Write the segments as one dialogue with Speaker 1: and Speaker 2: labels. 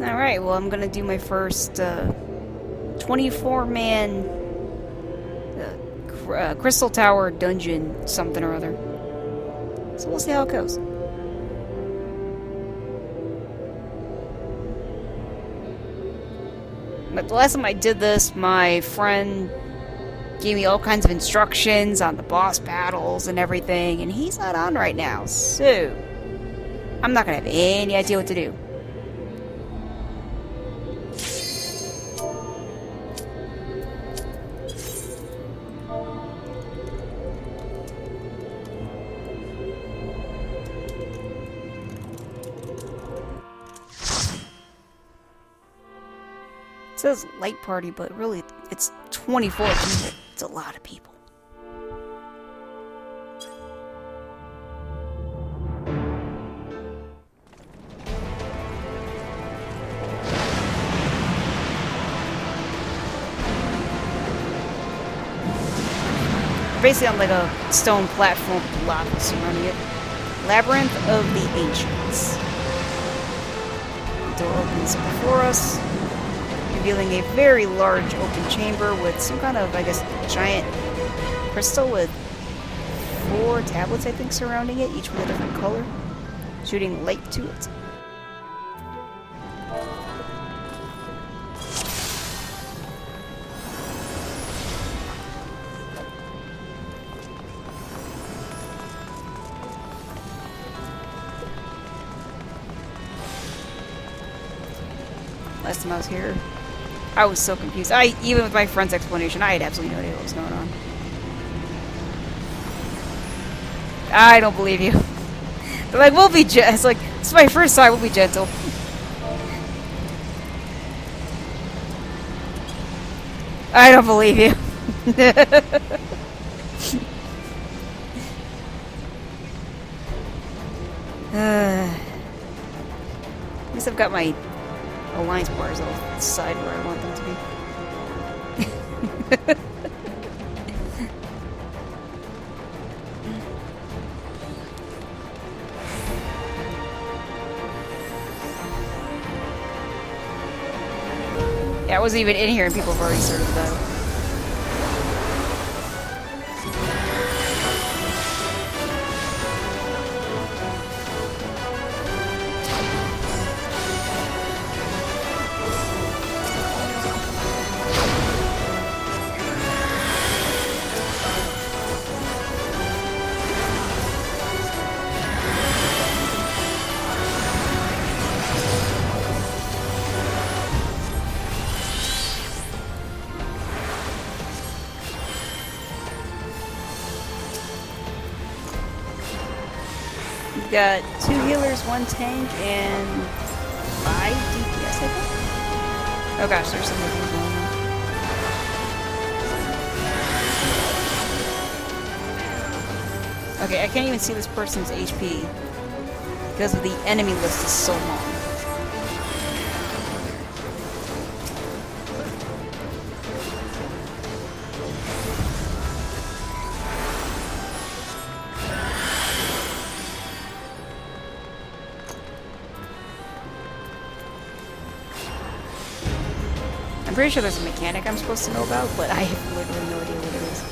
Speaker 1: Alright, well, I'm gonna do my first 24-man Crystal Tower dungeon something or other. So we'll see how it goes. But the last time I did this, my friend gave me all kinds of instructions on the boss battles and everything, and he's not on right now, so I'm not gonna have any idea what to do. It says light party, but really it's 24 people. It's a lot of people. Basically on like a stone platform with lava surrounding it. Labyrinth of the Ancients. The door opens before us, revealing a very large open chamber with some kind of, I guess, giant crystal with 4 tablets, I think, surrounding it, each with a different color, shooting light to it. Last time I was here, I was so confused. Even with my friend's explanation, I had absolutely no idea what was going on. I don't believe you. They're like, we'll be it's like, this is my first time, we'll be gentle. I don't believe you. At least I've got my alliance bars on the side where I want them to be. Yeah, I wasn't even in here and people have already started the battle. We've got 2 healers, 1 tank, and 5 DPS, I think? Oh gosh, there's some movement going on. Okay, I can't even see this person's HP because the enemy list is so long. I'm pretty sure there's a mechanic I'm supposed to know about, but I have literally no idea what it is.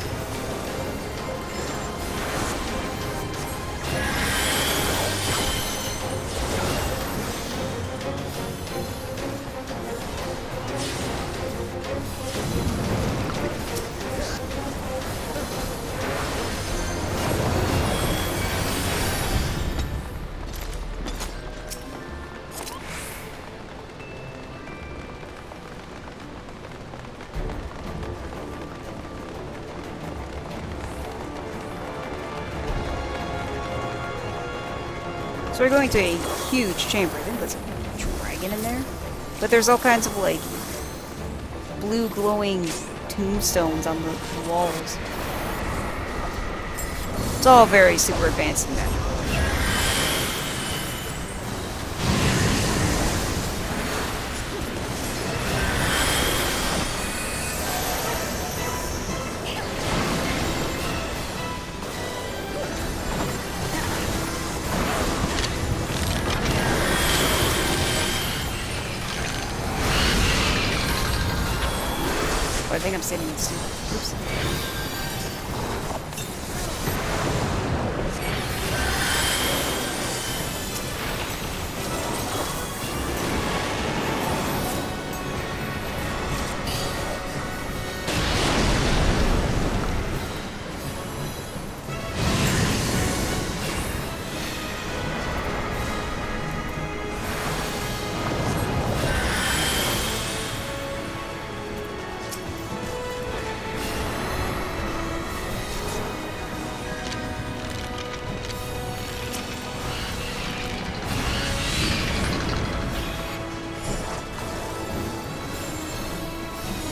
Speaker 1: So we're going to a huge chamber. I think there's a dragon in there. But there's all kinds of, like, blue glowing tombstones on the walls. It's all very super advanced in that. I think I'm standing in steel. Oops.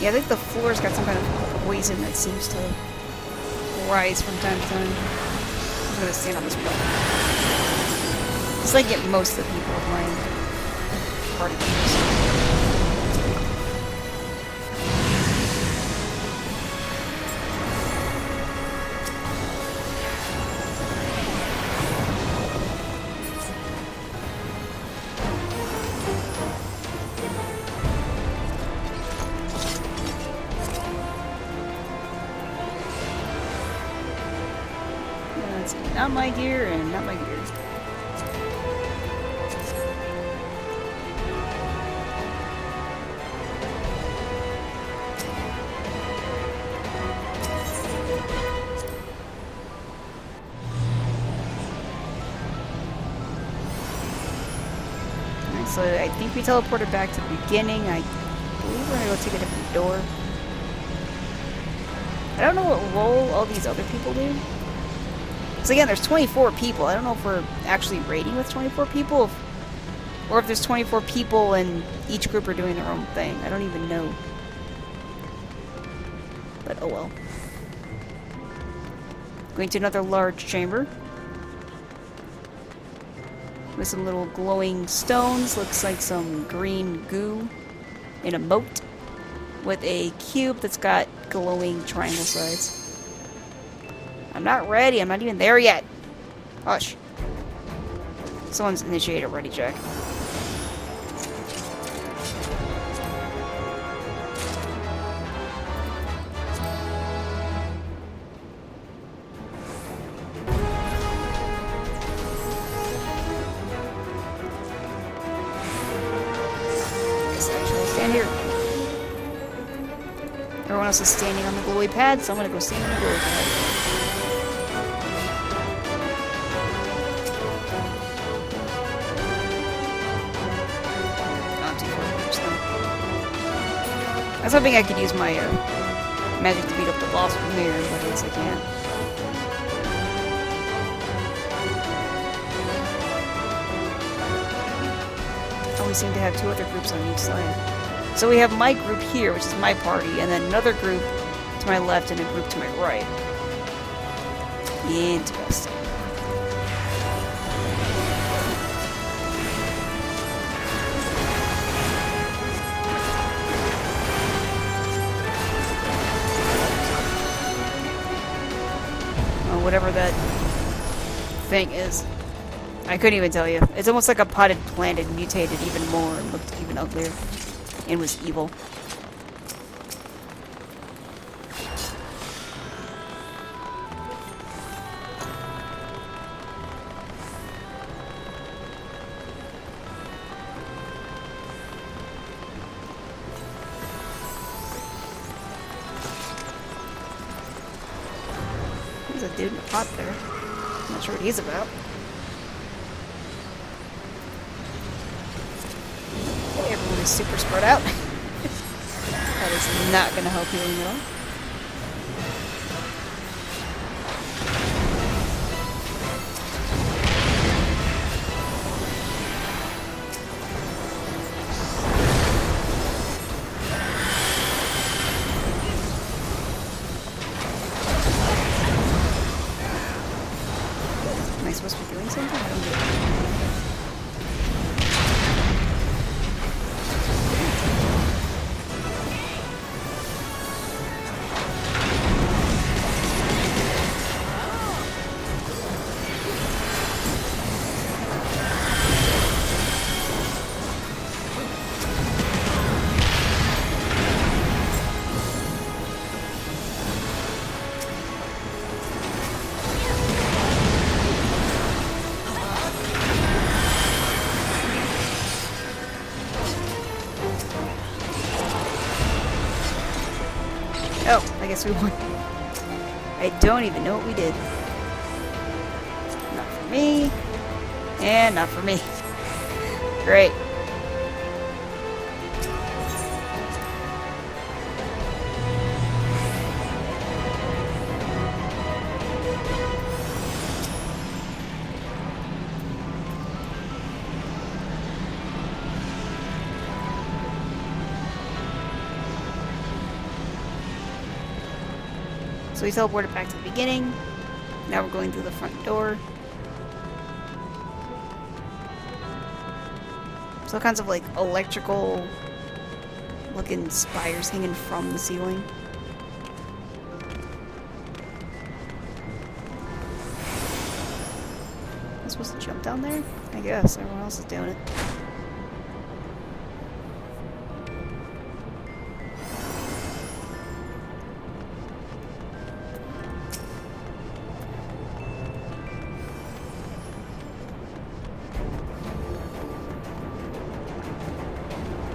Speaker 1: Yeah, I think the floor's got some kind of poison that seems to rise from time to time. I'm just gonna stand on this block. It's like get most of the people of my party members. Not my gear and not my gear. Alright, so I think we teleported back to the beginning. I believe we're gonna go take a different door. I don't know what role all these other people do. So again, there's 24 people. I don't know if we're actually raiding with 24 people, or if there's 24 people and each group are doing their own thing. I don't even know. But oh well. Going to another large chamber. With some little glowing stones. Looks like some green goo in a moat. With a cube that's got glowing triangle sides. I'm not ready. I'm not even there yet. Hush. Someone's initiated a ready check. Guess I shall stand here. Everyone else is standing on the glowy pad, so I'm gonna go stand on the glowy pad. I was hoping I could use my magic to beat up the boss from there, but I guess I can't. Oh, we seem to have two other groups on each side. So we have my group here, which is my party, and then another group to my left and a group to my right. Interesting. Whatever that thing is. I couldn't even tell you. It's almost like a potted plant. It mutated even more and looked even uglier. And was evil. There's a dude in a pot there. I'm not sure what he's about. Okay, everyone is super spread out. That is not going to help healing at all. Am I supposed to be doing something? I don't get it. guess we won. I don't even know what we did. Not for me. And not for me. Great. So we teleported back to the beginning. Now we're going through the front door. So all kinds of like electrical looking spires hanging from the ceiling. Am I supposed to jump down there? I guess everyone else is doing it.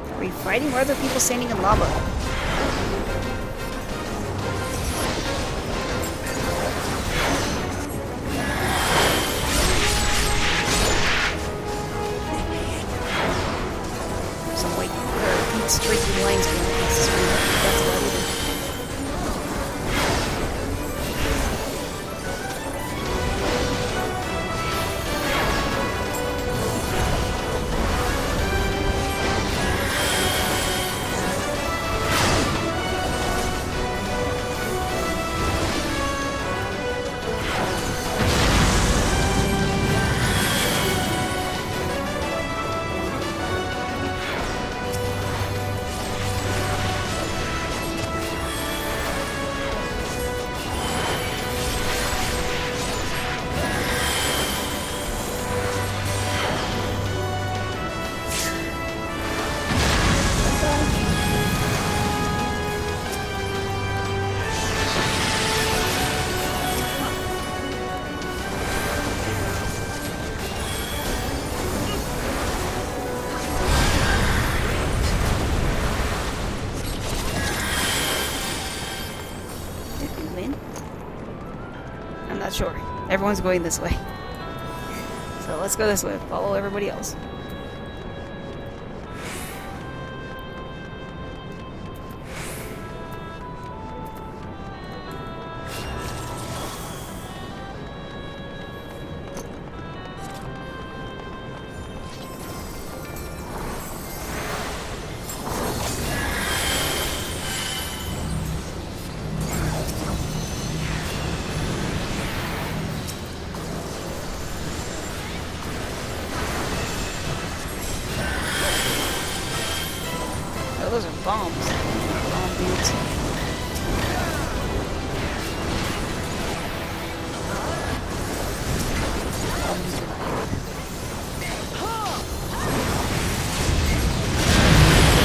Speaker 1: Are we fighting? Why are there people standing in lava? Some white or pink streaky lines going across the screen. That's about it. I'm not sure. Everyone's going this way. So let's go this way. Follow everybody else. Oh, those are bombs. Bomb dudes.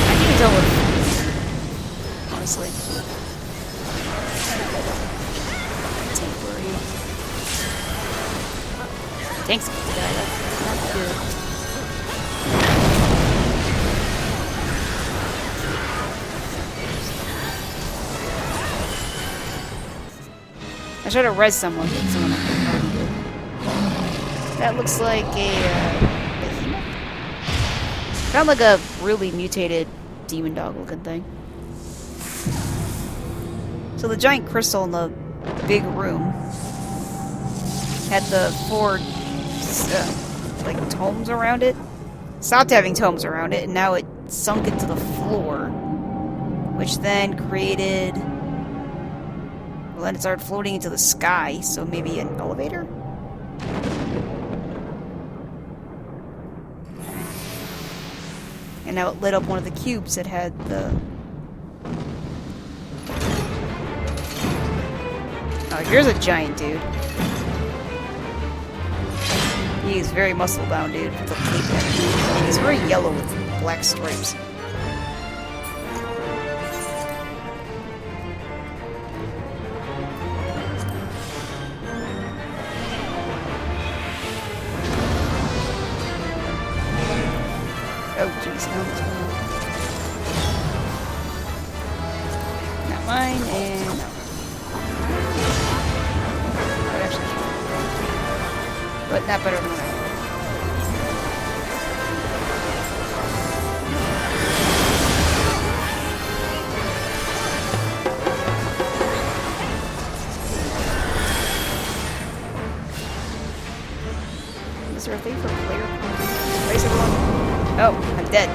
Speaker 1: I can't tell what. Honestly. Tank worry. Tank's about to die. That's not good. I tried to res someone, but someone already did. That looks like a behemoth? Found like a really mutated demon dog looking thing. So the giant crystal in the big room had the four like tomes around it. Stopped having tomes around it, and now it sunk into the floor, which then created. Well, then it started floating into the sky, so maybe an elevator? And now it lit up one of the cubes that had the... Oh, here's a giant dude. He's very muscle-bound, dude. With a cape. He's very yellow with black stripes. Oh, jeez, no. Not mine, and no. not better than that. Is there a thing for player points? Place everyone. Oh, I'm dead.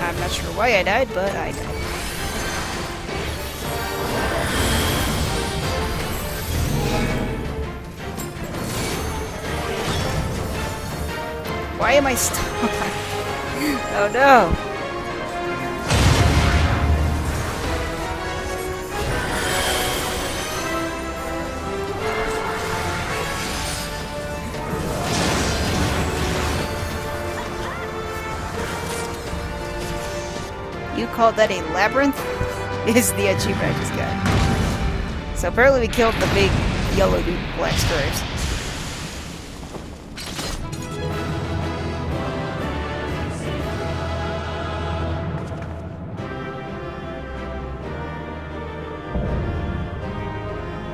Speaker 1: I'm not sure why I died, but I died. Why am I stuck? Oh no! You called that a labyrinth? Is the achievement I just got. So apparently we killed the big yellow dude with black stripes.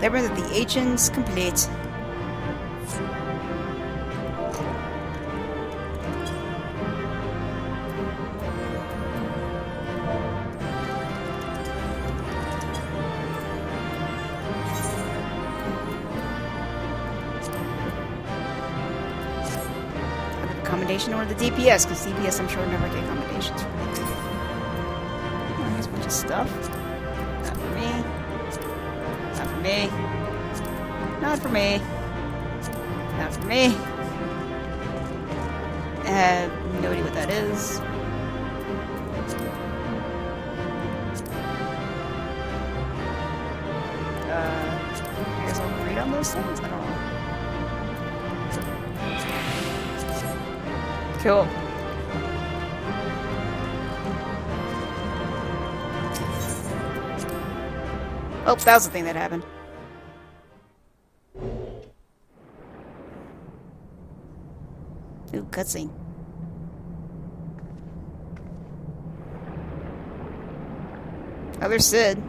Speaker 1: Labyrinth of the Ancients complete. Commendation or the DPS, because DPS I'm sure never get commendations from me. Oh, here's a bunch of stuff. Not for me. Not for me. Not for me. Not for me. I have no idea what that is. You guys all read on those things? I don't know. Cool. Oh, that was the thing that happened. Ooh, cutscene. Oh, there's Sid.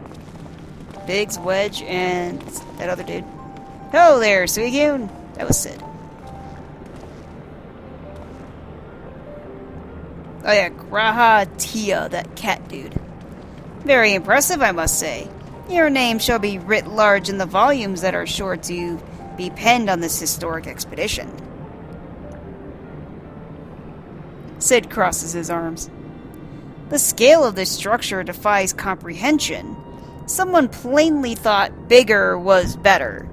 Speaker 1: Biggs, Wedge, and that other dude. Oh there, Suigyun! That was Sid. Oh yeah, G'raha Tia, that cat dude. Very impressive, I must say. Your name shall be writ large in the volumes that are sure to be penned on this historic expedition. Sid crosses his arms. The scale of this structure defies comprehension. Someone plainly thought bigger was better.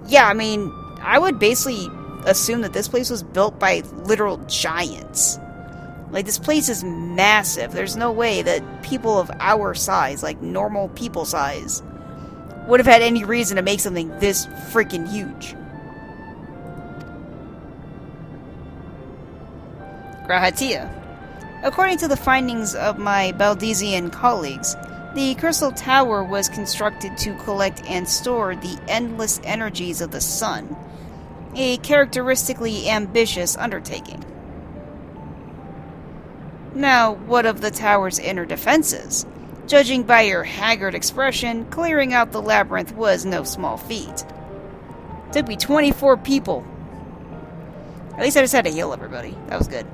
Speaker 1: Yeah, I mean, I would basically assume that this place was built by literal giants. Like, this place is massive. There's no way that people of our size, like normal people size, would have had any reason to make something this freaking huge. G'raha Tia. According to the findings of my Baldesion colleagues, the Crystal Tower was constructed to collect and store the endless energies of the sun. A characteristically ambitious undertaking. Now, what of the tower's inner defenses? Judging by your haggard expression, clearing out the labyrinth was no small feat. Took me 24 people. At least I just had to heal everybody. That was good.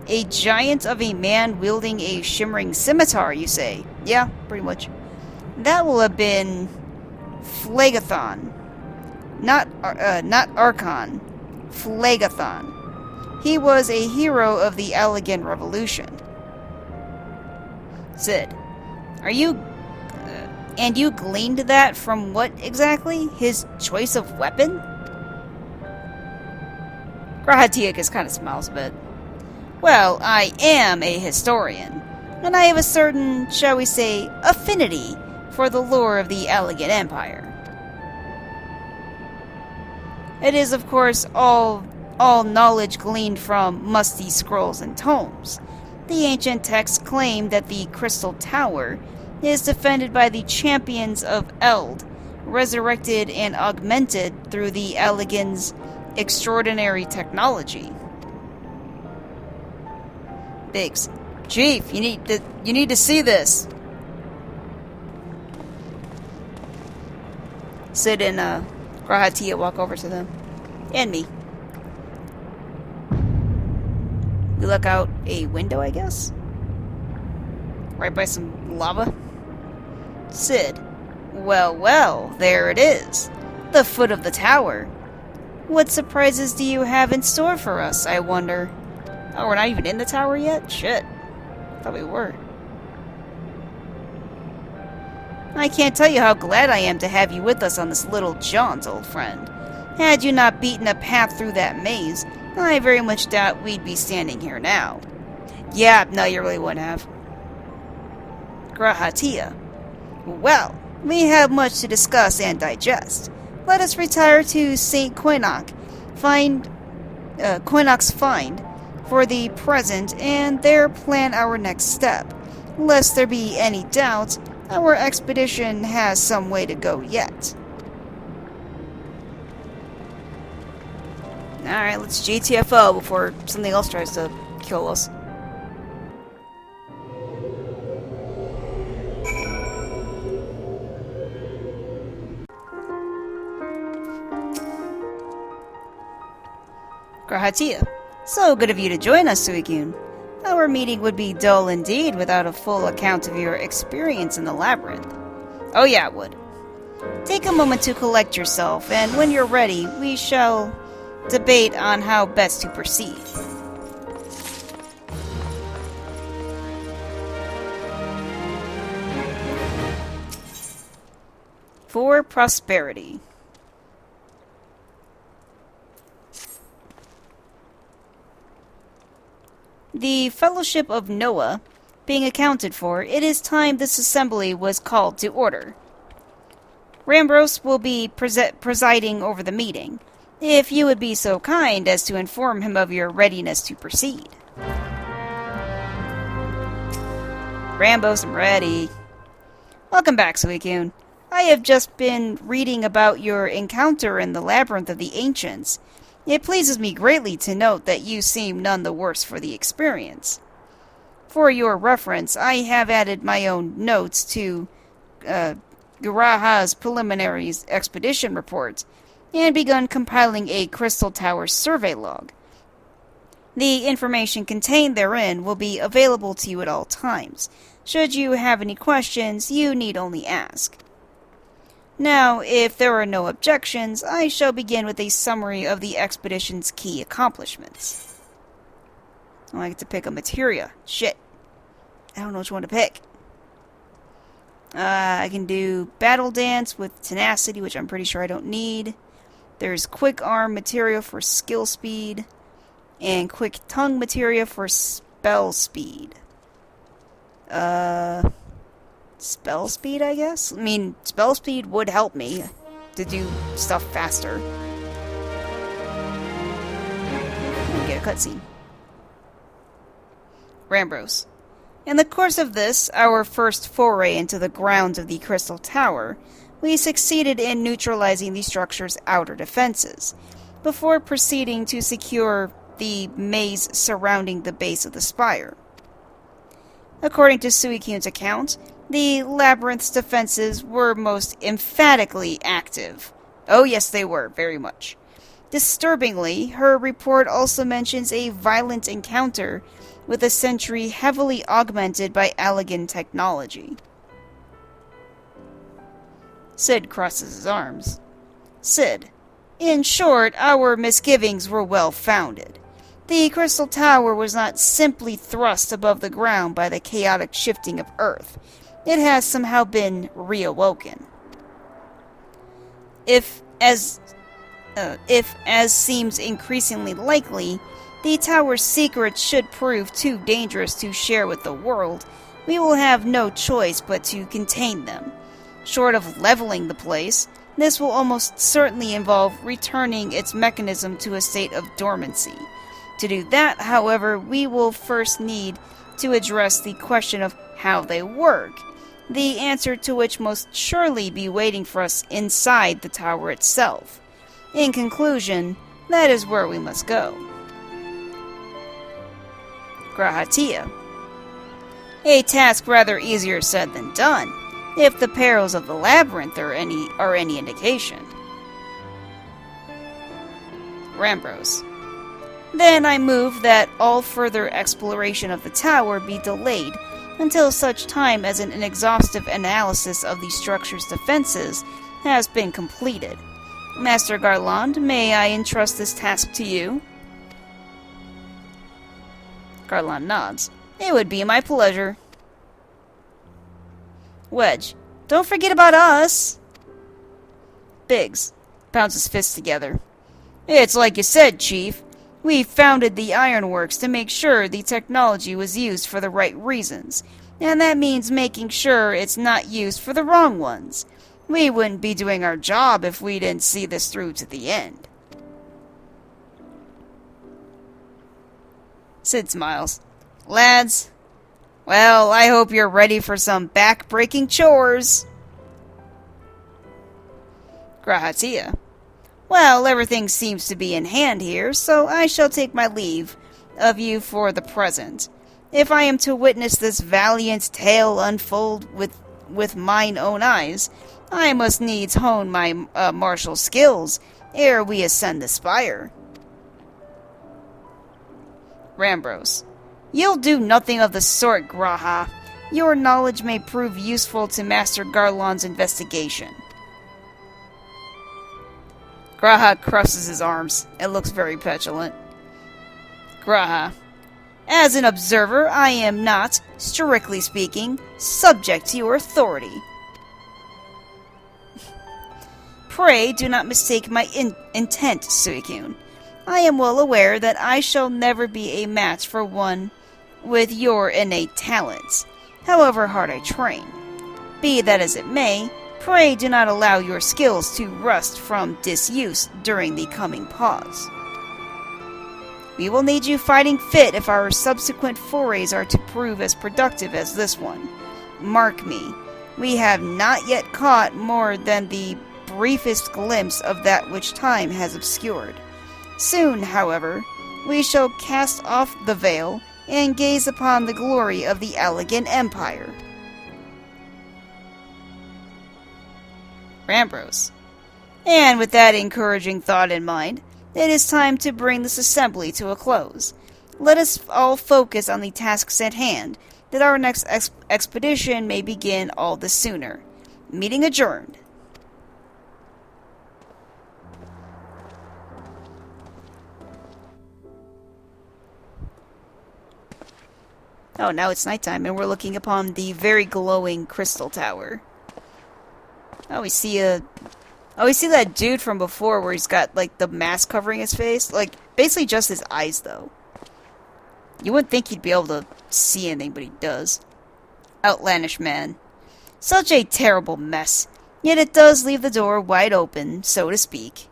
Speaker 1: A giant of a man wielding a shimmering scimitar, you say? Yeah, pretty much. That will have been Phlegethon. Not Archon. Phlegethon. He was a hero of the Allagan Revolution. Sid, are you... and you gleaned that from what exactly? His choice of weapon? G'raha Tia just kind of smiles a bit. Well, I am a historian, and I have a certain, shall we say, affinity for the lore of the Allagan Empire. It is, of course, all knowledge gleaned from musty scrolls and tomes. The ancient texts claim that the Crystal Tower is defended by the champions of Eld, resurrected and augmented through the Allagan's extraordinary technology. Biggs, Chief, you need to see this. Sid and G'raha Tia walk over to them. And me. We look out a window, I guess? Right by some lava? Sid. Well, well, there it is. The foot of the tower. What surprises do you have in store for us, I wonder? Oh, we're not even in the tower yet? Shit. Thought we were. I can't tell you how glad I am to have you with us on this little jaunt, old friend. Had you not beaten a path through that maze, I very much doubt we'd be standing here now. Yeah, no, you really wouldn't have. G'raha Tia. Well, we have much to discuss and digest. Let us retire to St. Quinnock's find for the present, and there plan our next step. Lest there be any doubt, our expedition has some way to go yet. Alright, let's GTFO before something else tries to kill us. G'raha Tia. So good of you to join us, Suicune. Our meeting would be dull indeed without a full account of your experience in the labyrinth. Oh yeah, it would. Take a moment to collect yourself, and when you're ready, we shall debate on how best to proceed. For prosperity. The Fellowship of Noah being accounted for, it is time this assembly was called to order. Rambros will be presiding over the meeting, if you would be so kind as to inform him of your readiness to proceed. Rambos, I'm ready. Welcome back, Suicune. I have just been reading about your encounter in the Labyrinth of the Ancients. It pleases me greatly to note that you seem none the worse for the experience. For your reference, I have added my own notes to G'raha's preliminary expedition report, and begun compiling a Crystal Tower survey log. The information contained therein will be available to you at all times. Should you have any questions, you need only ask. Now, if there are no objections, I shall begin with a summary of the expedition's key accomplishments. Oh, I get to pick a materia. Shit. I don't know which one to pick. I can do Battle Dance with Tenacity, which I'm pretty sure I don't need. There's Quick Arm materia for skill speed, and Quick Tongue materia for spell speed. Spell speed, I guess? I mean, spell speed would help me to do stuff faster. Get a cutscene. Rambros. In the course of this, our first foray into the grounds of the Crystal Tower, we succeeded in neutralizing the structure's outer defenses, before proceeding to secure the maze surrounding the base of the spire. According to Suicune's account, the labyrinth's defenses were most emphatically active. Oh yes, they were, very much. Disturbingly, her report also mentions a violent encounter with a sentry heavily augmented by Allagan technology. Sid crosses his arms. Sid, in short, our misgivings were well founded. The Crystal Tower was not simply thrust above the ground by the chaotic shifting of Earth. It has somehow been reawoken. If, as seems increasingly likely, the tower's secrets should prove too dangerous to share with the world, we will have no choice but to contain them. Short of leveling the place, this will almost certainly involve returning its mechanism to a state of dormancy. To do that, however, we will first need to address the question of how they work, the answer to which must surely be waiting for us inside the tower itself. In conclusion, that is where we must go. G'raha Tia. A task rather easier said than done, if the perils of the labyrinth are any indication. Rambros. Then I move that all further exploration of the tower be delayed until such time as an exhaustive analysis of the structure's defenses has been completed. Master Garland, may I entrust this task to you? Garland nods. It would be my pleasure. Wedge. Don't forget about us! Biggs pounds his fists together. It's like you said, Chief. We founded the Ironworks to make sure the technology was used for the right reasons, and that means making sure it's not used for the wrong ones. We wouldn't be doing our job if we didn't see this through to the end. Sid smiles. Lads, well, I hope you're ready for some back-breaking chores. Grahatia. Well, everything seems to be in hand here, so I shall take my leave of you for the present. If I am to witness this valiant tale unfold with mine own eyes, I must needs hone my martial skills ere we ascend the spire. Rambros. You'll do nothing of the sort, Graha. Your knowledge may prove useful to Master Garland's investigation. Graha crosses his arms and looks very petulant. Graha. As an observer, I am not, strictly speaking, subject to your authority. Pray do not mistake my intent, Suicune. I am well aware that I shall never be a match for one with your innate talents, however hard I train. Be that as it may, pray do not allow your skills to rust from disuse during the coming pause. We will need you fighting fit if our subsequent forays are to prove as productive as this one. Mark me, we have not yet caught more than the briefest glimpse of that which time has obscured. Soon, however, we shall cast off the veil and gaze upon the glory of the Elegant Empire. Rambros. And with that encouraging thought in mind, it is time to bring this assembly to a close. Let us all focus on the tasks at hand, that our next expedition may begin all the sooner. Meeting adjourned. Oh, now it's nighttime, and we're looking upon the very glowing crystal tower. Oh, we see that dude from before where he's got, like, the mask covering his face. Like, basically just his eyes, though. You wouldn't think he'd be able to see anything, but he does. Outlandish man. Such a terrible mess. Yet it does leave the door wide open, so to speak.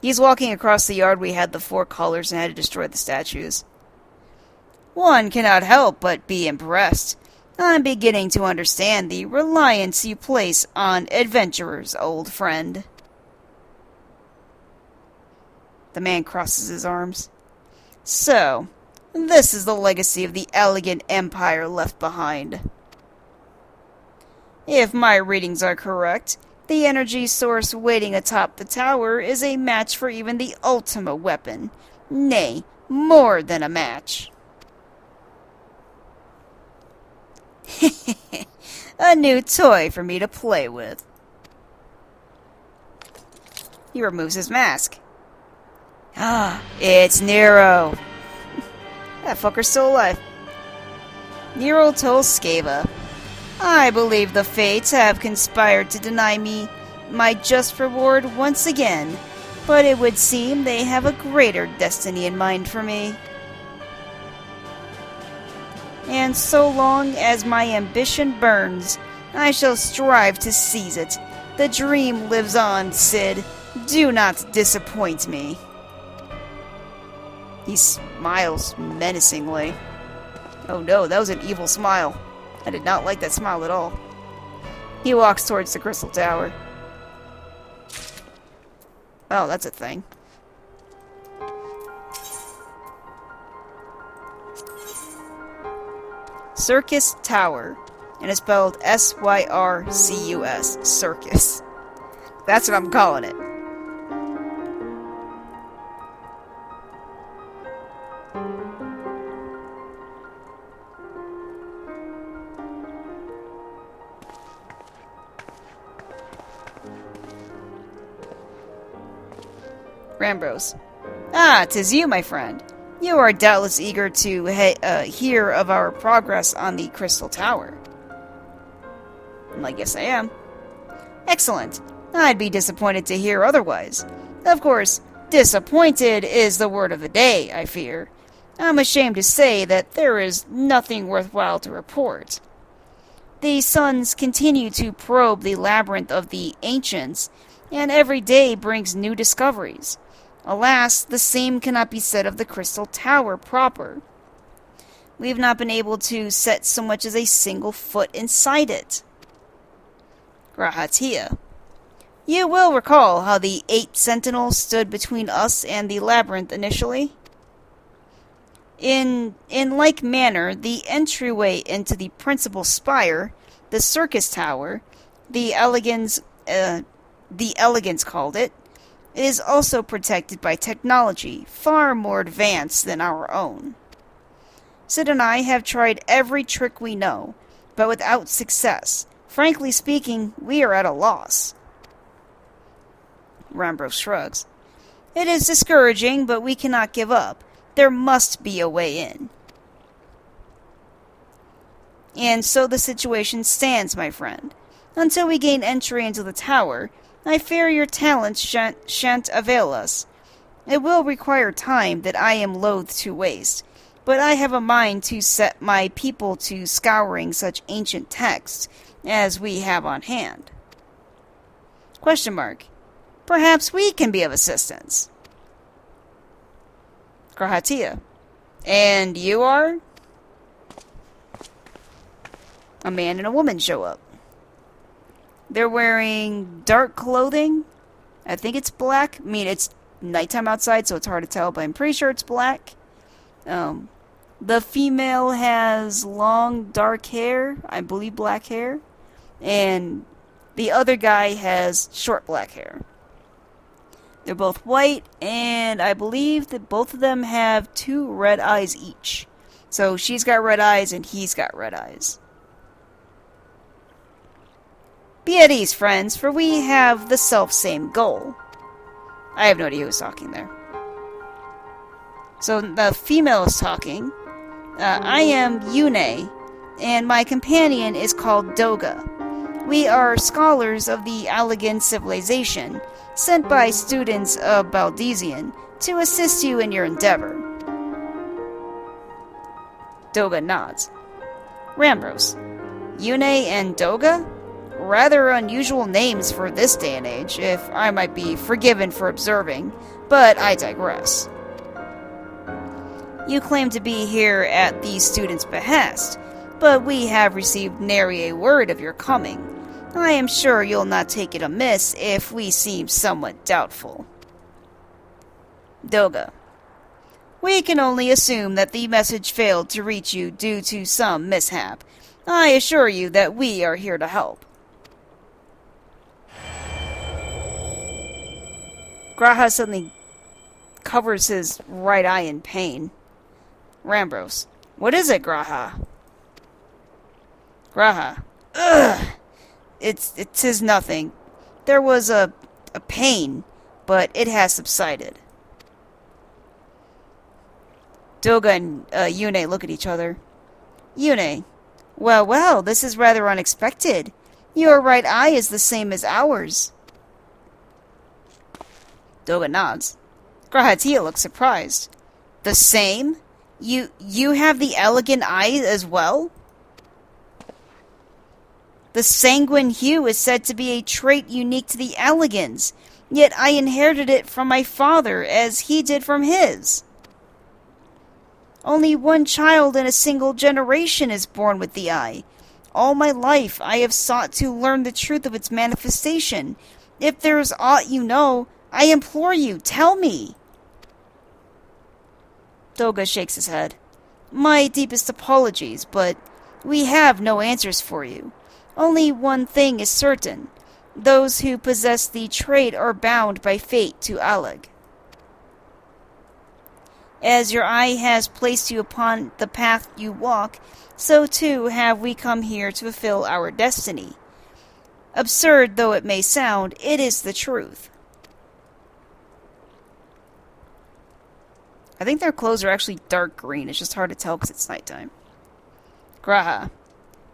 Speaker 1: He's walking across the yard we had the 4 colors and had to destroy the statues. One cannot help but be impressed. I'm beginning to understand the reliance you place on adventurers, old friend. The man crosses his arms. So, this is the legacy of the Elegant Empire left behind. If my readings are correct, the energy source waiting atop the tower is a match for even the Ultima weapon. Nay, more than a match. A new toy for me to play with. He removes his mask. Ah, it's Nero. That fucker's still alive. Nero Tolskeva. I believe the fates have conspired to deny me my just reward once again, but it would seem they have a greater destiny in mind for me. And so long as my ambition burns, I shall strive to seize it. The dream lives on, Sid. Do not disappoint me. He smiles menacingly. Oh no, that was an evil smile. I did not like that smile at all. He walks towards the crystal tower. Oh, that's a thing. Circus Tower. And it's spelled S-Y-R-C-U-S. Circus. That's what I'm calling it. Rambros. Ah, 'tis you, my friend. You are doubtless eager to hear of our progress on the Crystal Tower. I guess I am. Excellent. I'd be disappointed to hear otherwise. Of course, disappointed is the word of the day, I fear. I'm ashamed to say that there is nothing worthwhile to report. The Suns continue to probe the labyrinth of the ancients, and every day brings new discoveries. Alas, the same cannot be said of the Crystal Tower proper. We've not been able to set so much as a single foot inside it. G'raha Tia. You will recall how the 8 sentinels stood between us and the labyrinth initially? In like manner, the entryway into the principal spire, the Circus Tower, the Elegans called it, is also protected by technology far more advanced than our own. Sid and I have tried every trick we know, but without success. Frankly speaking, we are at a loss. Rambros shrugs. It is discouraging, but we cannot give up. There must be a way in. And so the situation stands, my friend. Until we gain entry into the tower, I fear your talents shan't avail us. It will require time that I am loath to waste, but I have a mind to set my people to scouring such ancient texts as we have on hand. Question mark. Perhaps we can be of assistance. G'raha Tia. And you are? A man and a woman show up. They're wearing dark clothing. I think it's black. I mean, it's nighttime outside, so it's hard to tell, but I'm pretty sure it's black. The female has long, dark hair. I believe black hair. And the other guy has short black hair. They're both white, and I believe that both of them have 2 red eyes each. So she's got red eyes, and he's got red eyes. Be at ease, friends, for we have the self-same goal. I have no idea who's talking there. So the female is talking. I am Yune, and my companion is called Doga. We are scholars of the Allegan civilization, sent by students of Baldesion to assist you in your endeavor. Doga nods. Rambros. Yune and Doga? Rather unusual names for this day and age, if I might be forgiven for observing, but I digress. You claim to be here at the students' behest, but we have received nary a word of your coming. I am sure you'll not take it amiss if we seem somewhat doubtful. Doga. We can only assume that the message failed to reach you due to some mishap. I assure you that we are here to help. G'raha suddenly covers his right eye in pain. Rambros. What is it, G'raha? G'raha. Ugh! It is nothing. There was a pain, but it has subsided. Doga and Yune look at each other. Yune. Well, this is rather unexpected. Your right eye is the same as ours. Doga nods. G'raha Tia looks surprised. The same? You have the elegant eye as well? The sanguine hue is said to be a trait unique to the Allegans, yet I inherited it from my father as he did from his. Only one child in a single generation is born with the eye. All my life I have sought to learn the truth of its manifestation. If there is aught you know, I implore you, tell me. Doga shakes his head. My deepest apologies, but We have no answers for you. Only one thing is certain. Those who possess the trait are bound by fate to Alleg. As your eye has placed you upon the path you walk, so too have we come here to fulfill our destiny. Absurd though it may sound, it is the truth. I think their clothes are actually dark green. It's just hard to tell because it's nighttime. G'raha.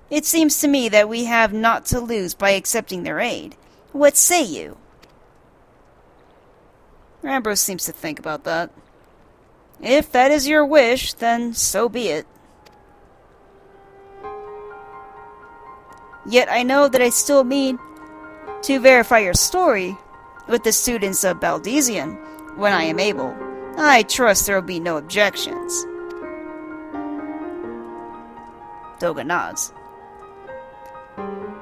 Speaker 1: It seems to me that we have naught to lose by accepting their aid. What say you? Rambros seems to think about that. If that is your wish, then so be it. Yet I know that I still need to verify your story with the students of Baldesion when I am able. I trust there will be no objections. Doga nods.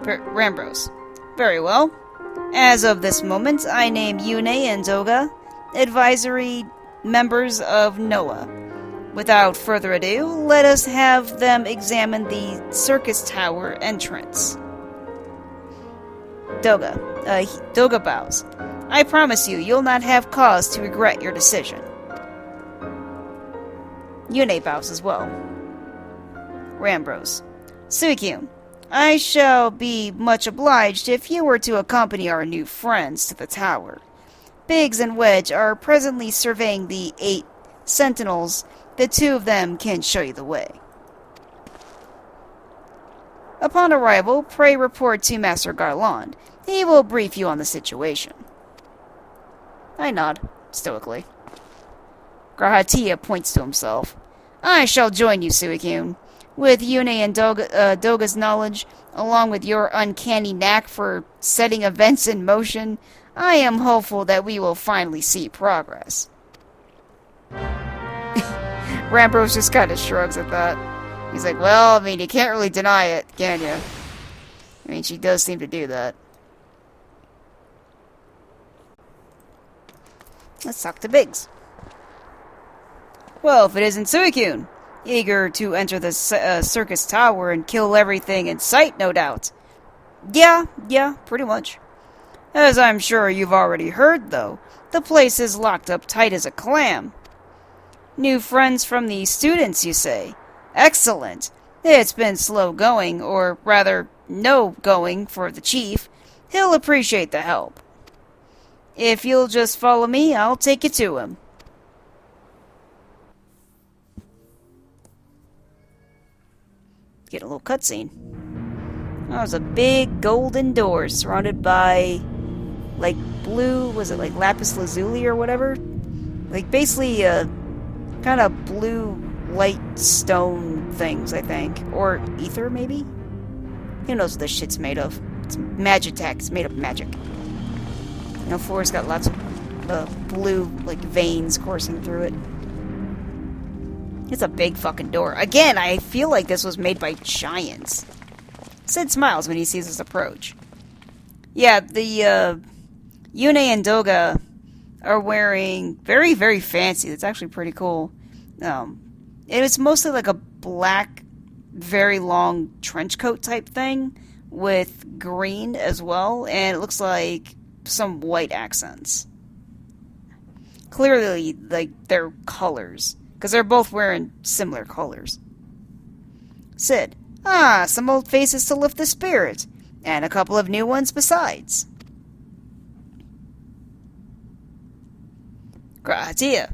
Speaker 1: Rambros. Very well. As of this moment, I name Yune and Doga advisory members of Noah. Without further ado, let us have them examine the circus tower entrance. Doga bows. I promise you'll not have cause to regret your decision. Yune bows as well. Rambros. Suikyun, I shall be much obliged if you were to accompany our new friends to the tower. Biggs and Wedge are presently surveying the 8 sentinels. The 2 of them can show you the way. Upon arrival, pray report to Master Garland. He will brief you on the situation. I nod, stoically. Grahatia points to himself. I shall join you, Suikyun. With Yune and Doga's knowledge, along with your uncanny knack for setting events in motion, I am hopeful that we will finally see progress. Rambros just kind of shrugs at that. He's like, well, I mean, you can't really deny it, can you? I mean, she does seem to do that. Let's talk to Biggs. Well, if it isn't Suikyun, eager to enter the circus tower and kill everything in sight, no doubt. Yeah, pretty much. As I'm sure you've already heard, though, the place is locked up tight as a clam. New friends from the students, you say? Excellent. It's been slow going, or rather, no going for the chief. He'll appreciate the help. If you'll just follow me, I'll take you to him. Get a little cutscene. Oh, there's a big golden door surrounded by, like, blue, was it like lapis lazuli or whatever? Like, basically, kind of blue light stone things, I think. Or ether, maybe? Who knows what this shit's made of? It's Magitech. It's made of magic. You know, floor's got lots of blue, like, veins coursing through it. It's a big fucking door. Again, I feel like this was made by giants. Sid smiles when he sees us approach. Yeah, the, Yune and Doga are wearing very, very fancy. That's actually pretty cool. It's mostly like a black, very long trench coat type thing with green as well, and it looks like some white accents. Clearly, like, they're colors. Because they're both wearing similar colors. Sid. Ah, some old faces to lift the spirit. And a couple of new ones besides. Grahatia.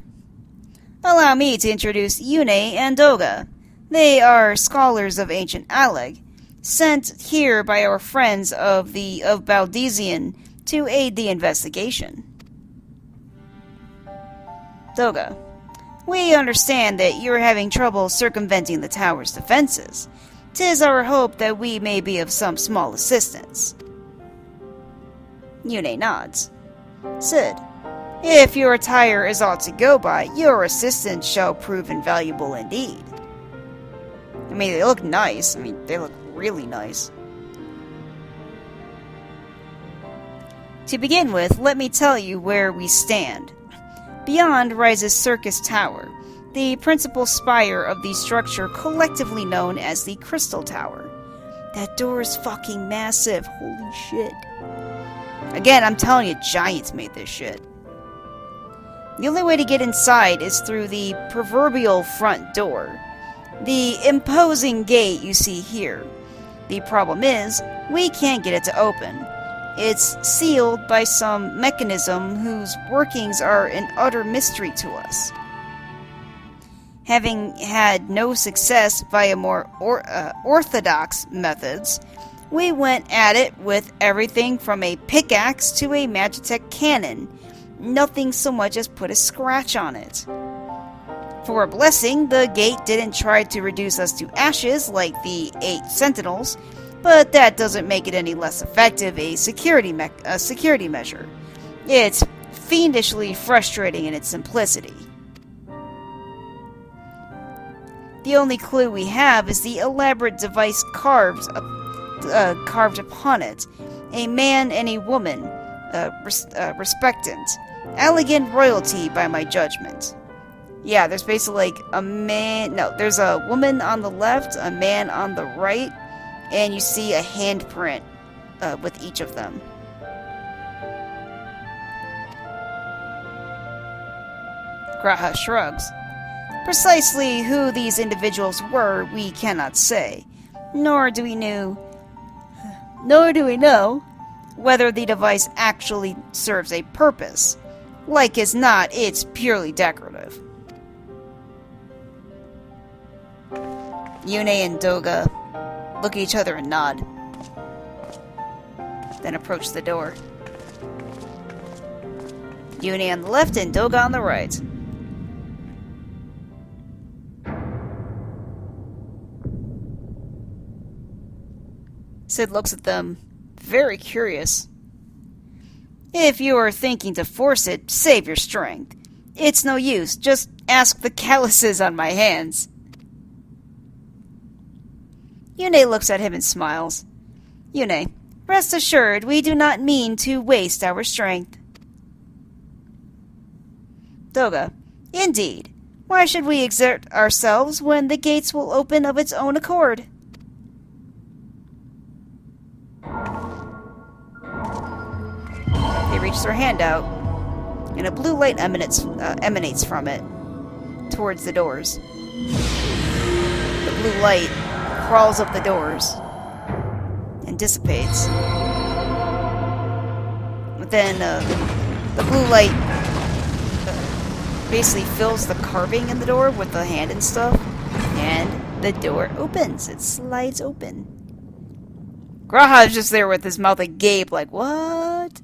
Speaker 1: Allow me to introduce Yune and Doga. They are scholars of ancient Alleg, sent here by our friends of Baldesion to aid the investigation. Doga. We understand that you're having trouble circumventing the tower's defenses. 'Tis our hope that we may be of some small assistance. Yune nods. Sid, if your attire is all to go by, your assistance shall prove invaluable indeed. I mean, they look nice. I mean, they look really nice. To begin with, let me tell you where we stand. Beyond rises Circus Tower, the principal spire of the structure collectively known as the Crystal Tower. That door is fucking massive. Holy shit. Again, I'm telling you, giants made this shit. The only way to get inside is through the proverbial front door. The imposing gate you see here. The problem is, we can't get it to open. It's sealed by some mechanism whose workings are an utter mystery to us. Having had no success via more orthodox methods, we went at it with everything from a pickaxe to a Magitech cannon. Nothing so much as put a scratch on it. For a blessing, the gate didn't try to reduce us to ashes like the 8 sentinels, but that doesn't make it any less effective a security measure. It's fiendishly frustrating in its simplicity. The only clue we have is the elaborate device carved upon it. A man and a woman, respectant. Elegant royalty by my judgment. Yeah, there's basically like a man... No, there's a woman on the left, a man on the right, and you see a handprint with each of them. G'raha shrugs. Precisely who these individuals were, we cannot say. Nor do we know whether the device actually serves a purpose. Like as not, it's purely decorative. Yune and Doga look at each other and nod. Then approach the door. Yune on the left and Doga on the right. Sid looks at them, very curious. If you are thinking to force it, save your strength. It's no use, just ask the calluses on my hands. Yune looks at him and smiles. Yune, rest assured, we do not mean to waste our strength. Doga, indeed. Why should we exert ourselves when the gates will open of its own accord? They reach their hand out, and a blue light emanates from it, towards the doors. The blue light crawls up the doors, and dissipates. But then, the blue light basically fills the carving in the door with the hand and stuff, and the door opens. It slides open. G'raha's just there with his mouth agape, like, what?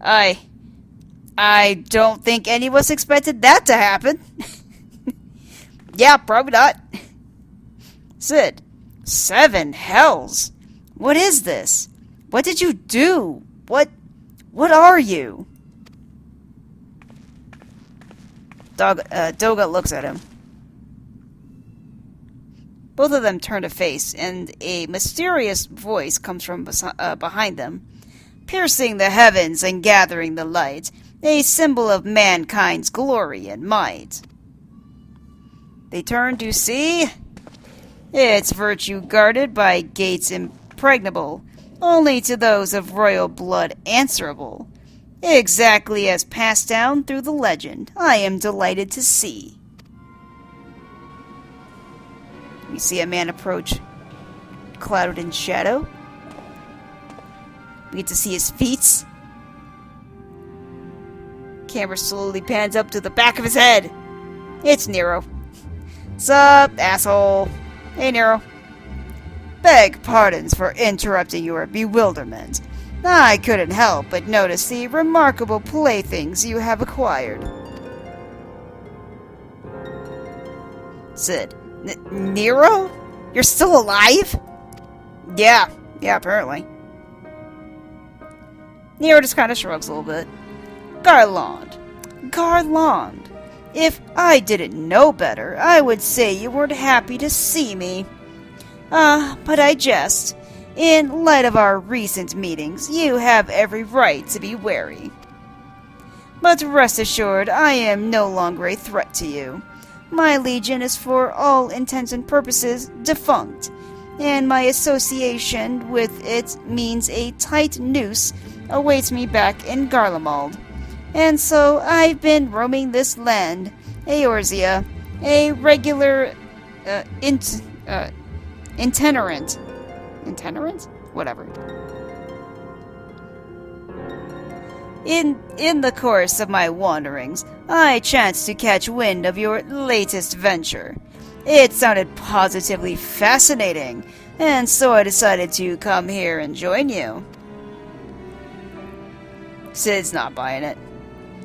Speaker 1: I don't think any of us expected that to happen. Yeah, probably not. Sid, 7 hells. What is this? What did you do? What are you? Doga looks at him. Both of them turn to face, and a mysterious voice comes from behind them, piercing the heavens and gathering the light, a symbol of mankind's glory and might. They turn to see its virtue guarded by gates impregnable, only to those of royal blood answerable, exactly as passed down through the legend. I am delighted to see. We see a man approach, clouded in shadow. We get to see his feet. Camera slowly pans up to the back of his head. It's Nero. Sup, asshole? Hey, Nero. Beg pardons for interrupting your bewilderment. I couldn't help but notice the remarkable playthings you have acquired. Sid. Nero? You're still alive? Yeah, apparently. Nero just kind of shrugs a little bit. Garland. If I didn't know better, I would say you weren't happy to see me. But I jest. In light of our recent meetings, you have every right to be wary. But rest assured, I am no longer a threat to you. My legion is for all intents and purposes defunct, and my association with it means a tight noose awaits me back in Garlemald. And so I've been roaming this land, Eorzea, a regular itinerant. Itinerant? Whatever. In the course of my wanderings, I chanced to catch wind of your latest venture. It sounded positively fascinating, and so I decided to come here and join you. Cid's not buying it.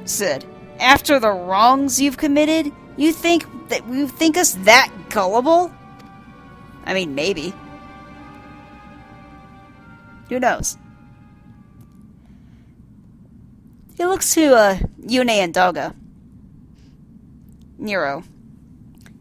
Speaker 1: Cid, after the wrongs you've committed, you think us that gullible? I mean, maybe. Who knows? He looks to Yune and Doga. Nero,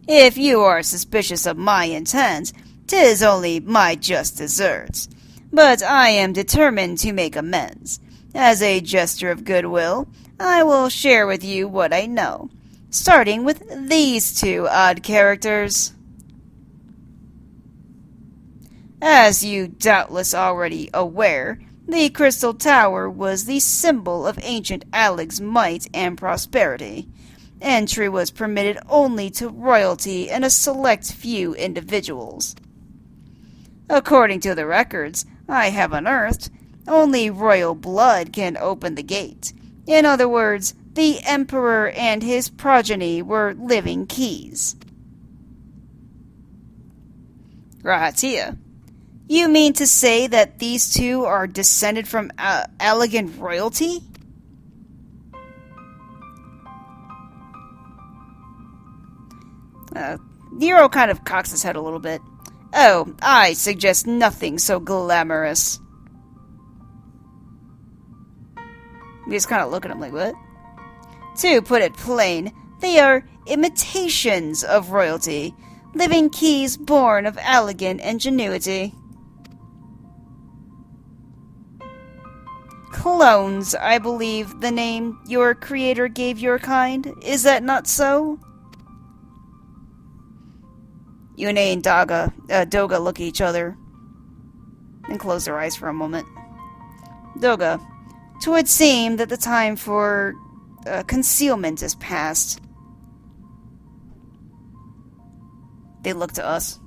Speaker 1: if you are suspicious of my intent, 'tis only my just deserts. But I am determined to make amends. As a gesture of goodwill, I will share with you what I know, starting with these two odd characters. As you doubtless already aware, the Crystal Tower was the symbol of ancient Alleg's might and prosperity. Entry was permitted only to royalty and a select few individuals. According to the records I have unearthed, only royal blood can open the gate. In other words, the Emperor and his progeny were living keys. Rahatia, you mean to say that these two are descended from Allegan royalty? Nero kind of cocks his head a little bit. Oh, I suggest nothing so glamorous. We just kind of look at him like, what? To put it plain, they are imitations of royalty, living keys born of Allegan ingenuity. Clones, I believe the name your creator gave your kind. Is that not so? Yune and Doga look at each other and close their eyes for a moment. Doga, 'twould seem that the time for concealment is past. They look to us.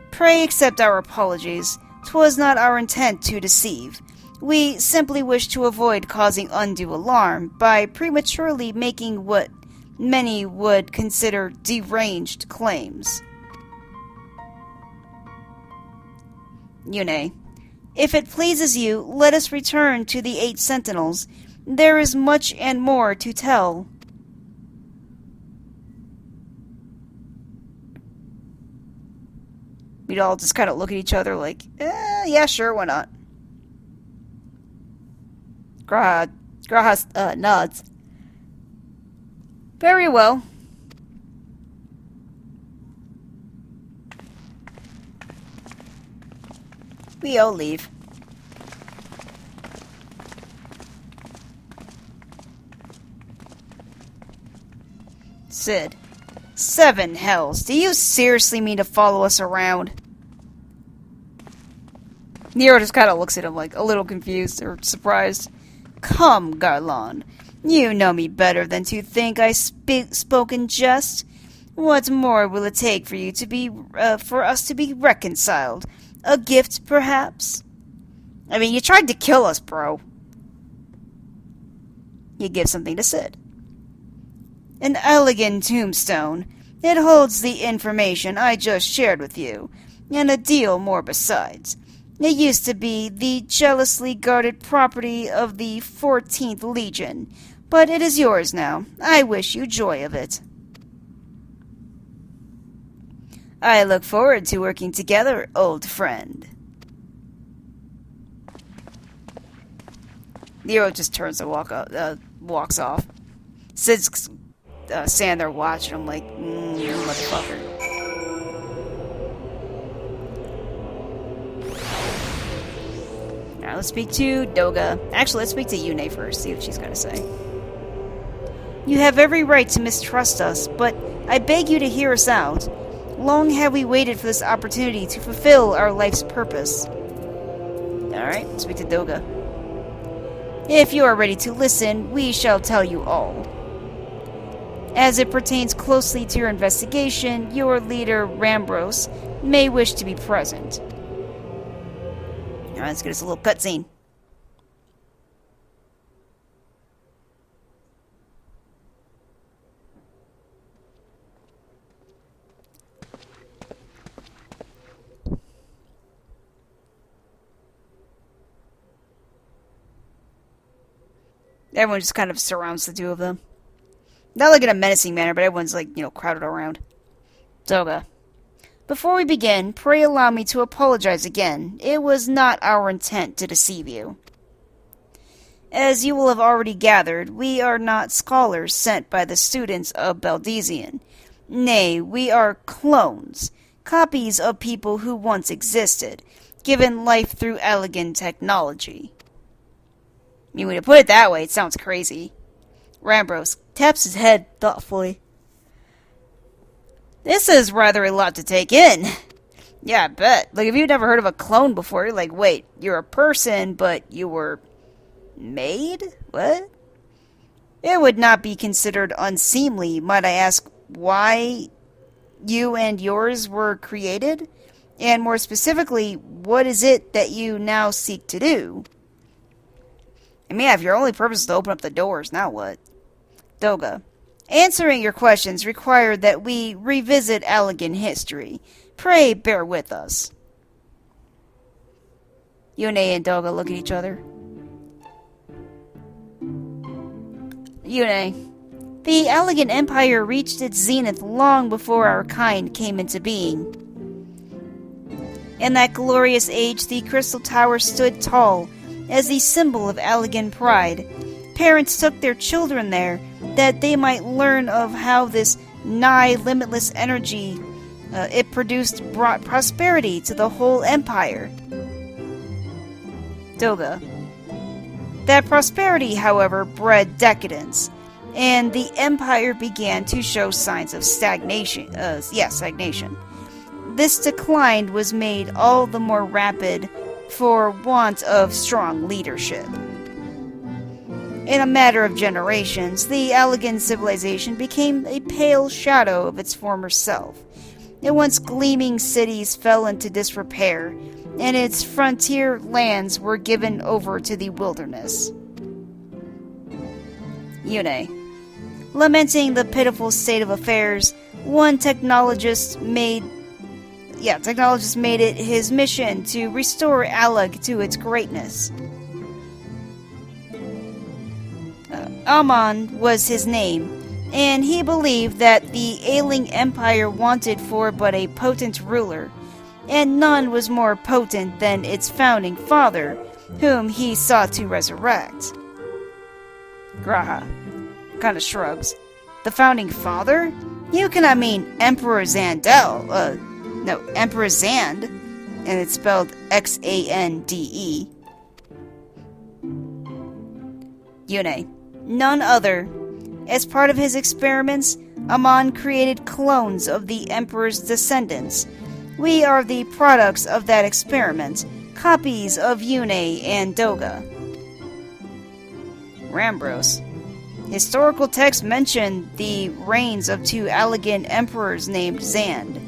Speaker 1: Pray accept our apologies. 'Twas not our intent to deceive. We simply wish to avoid causing undue alarm by prematurely making what many would consider deranged claims. Yune, if it pleases you, let us return to the 8 Sentinels. There is much and more to tell. We'd all just kind of look at each other like, yeah, sure, why not? Graha nods. Very well. We all leave. Cid. 7 hells. Do you seriously mean to follow us around? Nero just kind of looks at him like a little confused or surprised. Come, Garlon. You know me better than to think I spoke in jest. What more will it take for you to be, for us to be reconciled? A gift, perhaps? I mean, you tried to kill us, bro. You give something to Cid. An elegant tombstone. It holds the information I just shared with you, and a deal more besides. It used to be the jealously guarded property of the 14th Legion, but it is yours now. I wish you joy of it. I look forward to working together, old friend. Nero just turns and walks off. Cid's standing there watching him like, you motherfucker. Now let's speak to Doga. Actually, let's speak to Yune first, see what she's got to say. You have every right to mistrust us, but I beg you to hear us out. Long have we waited for this opportunity to fulfill our life's purpose. Alright, speak to Doga. If you are ready to listen, we shall tell you all. As it pertains closely to your investigation, your leader, Rambros, may wish to be present. Alright, let's get us a little cutscene. Everyone just kind of surrounds the two of them. Not like in a menacing manner, but everyone's like, crowded around. Doga. Before we begin, pray allow me to apologize again. It was not our intent to deceive you. As you will have already gathered, we are not scholars sent by the students of Baldesion. Nay, we are clones, copies of people who once existed, given life through Allagan technology. I mean, when you put it that way, it sounds crazy. Rambros taps his head thoughtfully. This is rather a lot to take in. Yeah, I bet. Like, if you've never heard of a clone before, you're like, wait, you're a person, but you were made? What? It would not be considered unseemly, might I ask, why you and yours were created? And more specifically, what is it that you now seek to do? I mean, if your only purpose is to open up the doors, now what? Doga. Answering your questions required that we revisit Allagan history. Pray bear with us. Yune and Doga look at each other. Yune. The Allagan Empire reached its zenith long before our kind came into being. In that glorious age, the Crystal Tower stood tall, as the symbol of Allagan pride. Parents took their children there, that they might learn of how this nigh limitless energy it produced brought prosperity to the whole empire. Doga. That prosperity, however, bred decadence, and the empire began to show signs of stagnation. Stagnation. This decline was made all the more rapid for want of strong leadership. In a matter of generations, the Allagan civilization became a pale shadow of its former self. The once gleaming cities fell into disrepair, and its frontier lands were given over to the wilderness. Yune. Lamenting the pitiful state of affairs, one technologist made it his mission to restore Allag to its greatness. Amon was his name, and he believed that the ailing empire wanted for but a potent ruler, and none was more potent than its founding father, whom he sought to resurrect. Graha kinda shrugs. The founding father? You cannot mean Emperor Xandel. No, Emperor Xand, and it's spelled Xande. Yune. None other. As part of his experiments, Amon created clones of the Emperor's descendants. We are the products of that experiment, copies of Yune and Doga. Rambros. Historical texts mention the reigns of two Allagan emperors named Xand.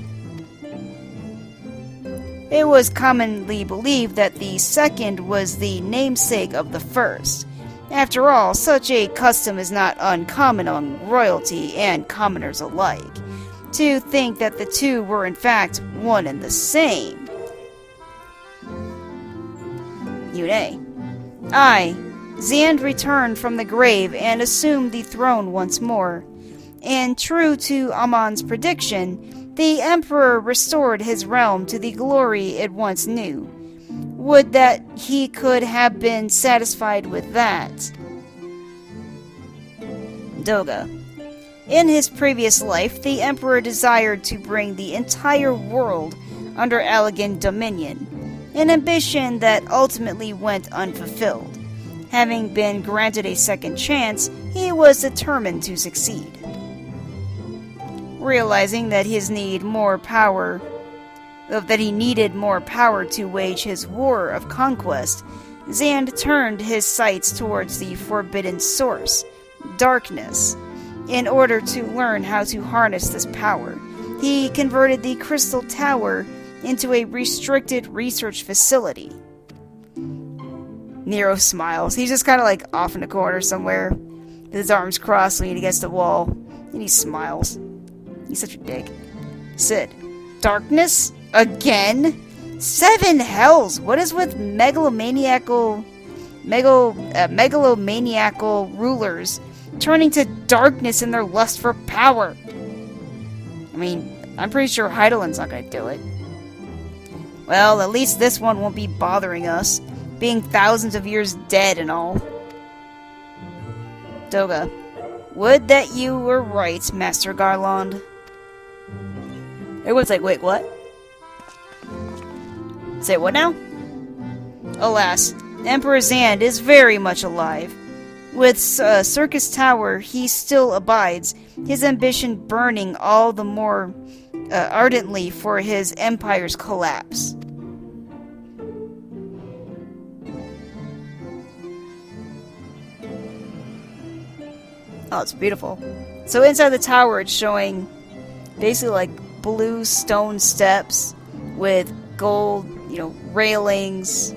Speaker 1: It was commonly believed that the second was the namesake of the first. After all, such a custom is not uncommon among royalty and commoners alike. To think that the two were in fact one and the same. Yune. I, Xand, returned from the grave and assumed the throne once more. And true to Amon's prediction, the Emperor restored his realm to the glory it once knew. Would that he could have been satisfied with that. Doga. In his previous life, the Emperor desired to bring the entire world under Allagan dominion, an ambition that ultimately went unfulfilled. Having been granted a second chance, he was determined to succeed. Realizing that he needed more power to wage his war of conquest, Zand turned his sights towards the forbidden source, darkness. In order to learn how to harness this power, he converted the Crystal Tower into a restricted research facility. Nero smiles. He's just kind of like off in the corner somewhere, with his arms crossed, leaning against the wall, and he smiles. He's such a dick. Cid. Darkness? Again? 7 hells! What is with megalomaniacal rulers turning to darkness in their lust for power? I mean, I'm pretty sure Heidelin's not gonna do it. Well, at least this one won't be bothering us, being thousands of years dead and all. Doga. Would that you were right, Master Garlond. Everyone's like, wait, what? Say what now? Alas, Emperor Zand is very much alive. With Circus Tower, he still abides, his ambition burning all the more ardently for his empire's collapse. Oh, it's beautiful. So inside the tower, it's showing basically like blue stone steps with gold, railings.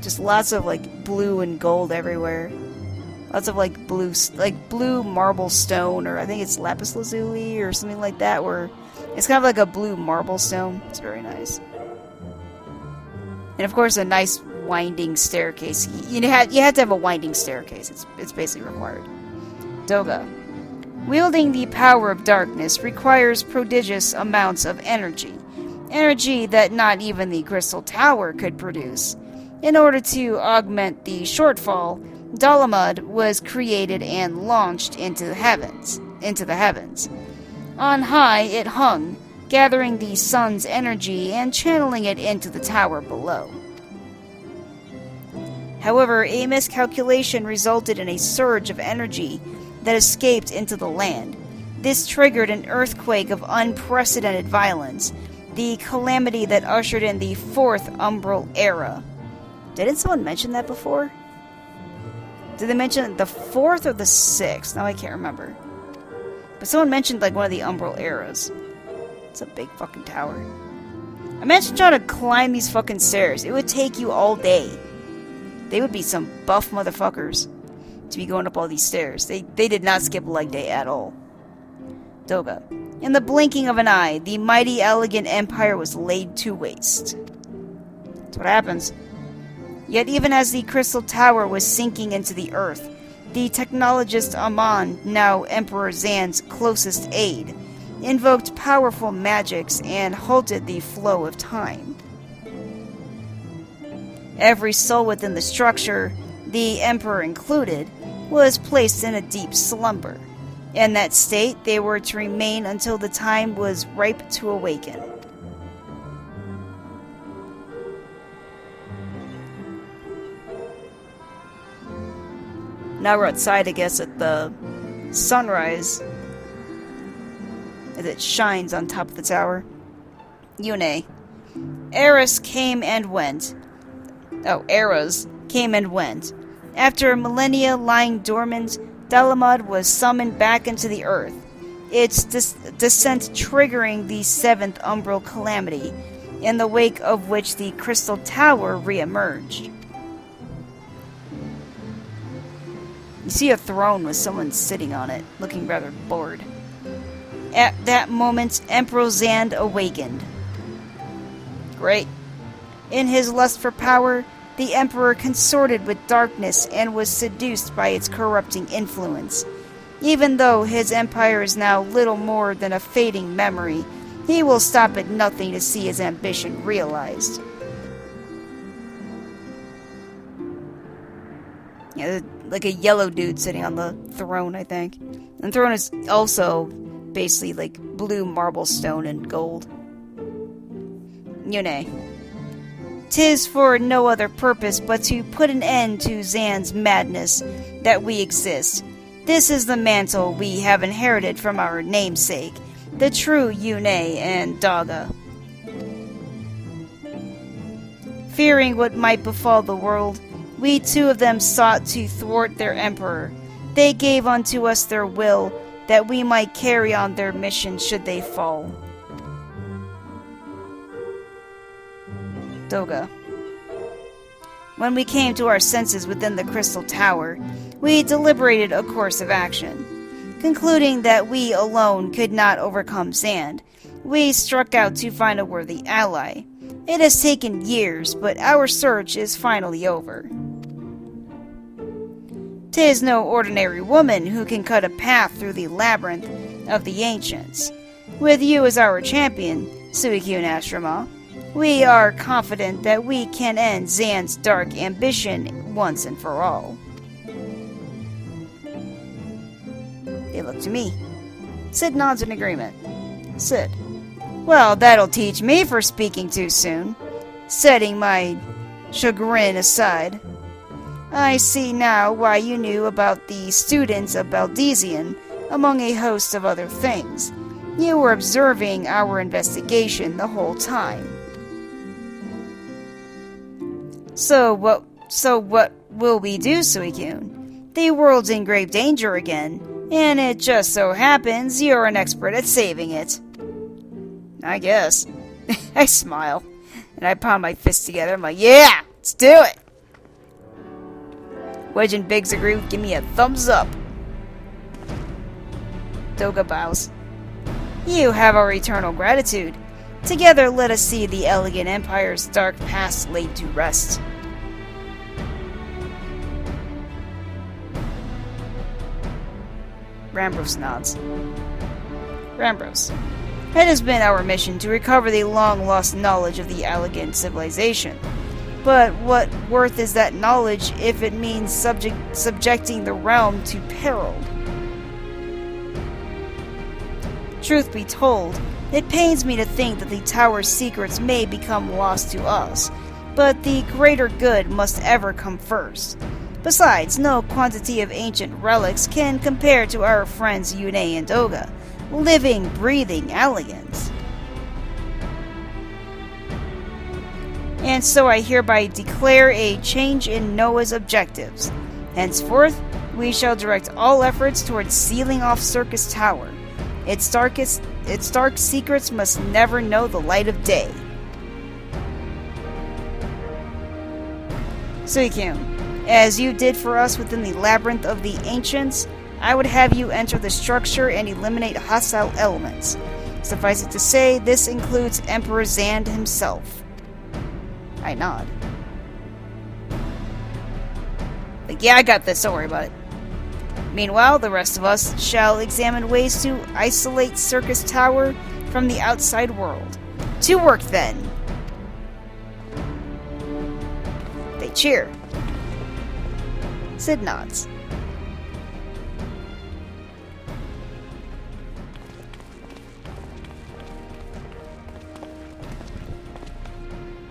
Speaker 1: Just lots of like blue and gold everywhere. Lots of like blue marble stone, or I think it's lapis lazuli or something like that, where it's kind of like a blue marble stone. It's very nice. And of course, a nice winding staircase. You have to have a winding staircase. It's basically required. Doga. Wielding the power of darkness requires prodigious amounts of energy. Energy that not even the Crystal Tower could produce. In order to augment the shortfall, Dalamud was created and launched into the heavens. On high it hung, gathering the sun's energy and channeling it into the tower below. However, a miscalculation resulted in a surge of energy that escaped into the land. This triggered an earthquake of unprecedented violence, the calamity that ushered in the 4th Umbral Era. Didn't someone mention that before? Did they mention the 4th or the 6th? Now I can't remember. But someone mentioned like one of the Umbral Eras. It's a big fucking tower. Imagine trying to climb these fucking stairs. It would take you all day. They would be some buff motherfuckers to be going up all these stairs. They did not skip leg day at all. Doga. In the blinking of an eye, the mighty elegant empire was laid to waste. That's what happens. Yet even as the Crystal Tower was sinking into the earth, the technologist Amon, now Emperor Zand's closest aide, invoked powerful magics and halted the flow of time. Every soul within the structure, the Emperor included, was placed in a deep slumber. In that state, they were to remain until the time was ripe to awaken. Now we're outside, I guess, at the sunrise as it shines on top of the tower. Yune. Eras came and went. Eras came and went. After millennia lying dormant, Dalamud was summoned back into the earth, its descent triggering the 7th Umbral Calamity, in the wake of which the Crystal Tower re-emerged. You see a throne with someone sitting on it, looking rather bored. At that moment, Emperor Zand awakened. Great. In his lust for power, the Emperor consorted with darkness and was seduced by its corrupting influence. Even though his empire is now little more than a fading memory, he will stop at nothing to see his ambition realized. Yeah, like a yellow dude sitting on the throne, I think. And the throne is also basically like blue marble stone and gold. Yune. 'Tis for no other purpose but to put an end to Zan's madness that we exist. This is the mantle we have inherited from our namesake, the true Yune and Daga. Fearing what might befall the world, we two of them sought to thwart their emperor. They gave unto us their will, that we might carry on their mission should they fall. Doga. When we came to our senses within the Crystal Tower, we deliberated a course of action. Concluding that we alone could not overcome Zan, we struck out to find a worthy ally. It has taken years, but our search is finally over. 'Tis no ordinary woman who can cut a path through the labyrinth of the ancients. With you as our champion, Suicune Ashrama, we are confident that we can end Zan's dark ambition once and for all. They look to me. Sid nods in agreement. Sid. Well, that'll teach me for speaking too soon. Setting my chagrin aside. I see now why you knew about the students of Baldesion, among a host of other things. You were observing our investigation the whole time. So what will we do, Suicune? The world's in grave danger again, and it just so happens you're an expert at saving it. I guess. I smile, and I pound my fists together. I'm like, yeah, let's do it! Wedge and Biggs agree with give me a thumbs up. Doga bows. You have our eternal gratitude. Together let us see the elegant empire's dark past laid to rest. Rambros nods. Rambros. It has been our mission to recover the long-lost knowledge of the elegant civilization. But what worth is that knowledge if it means subjecting the realm to peril? Truth be told, it pains me to think that the tower's secrets may become lost to us, but the greater good must ever come first. Besides, no quantity of ancient relics can compare to our friends Yune and Doga, living, breathing elegance. And so I hereby declare a change in Noah's objectives. Henceforth, we shall direct all efforts towards sealing off Circus Tower. Its dark secrets must never know the light of day. Suicune, as you did for us within the Labyrinth of the Ancients, I would have you enter the structure and eliminate hostile elements. Suffice it to say, this includes Emperor Zan himself. I nod. Like, yeah, I got this, don't worry about it. Meanwhile, the rest of us shall examine ways to isolate Circus Tower from the outside world. To work, then! They cheer. Sid nods.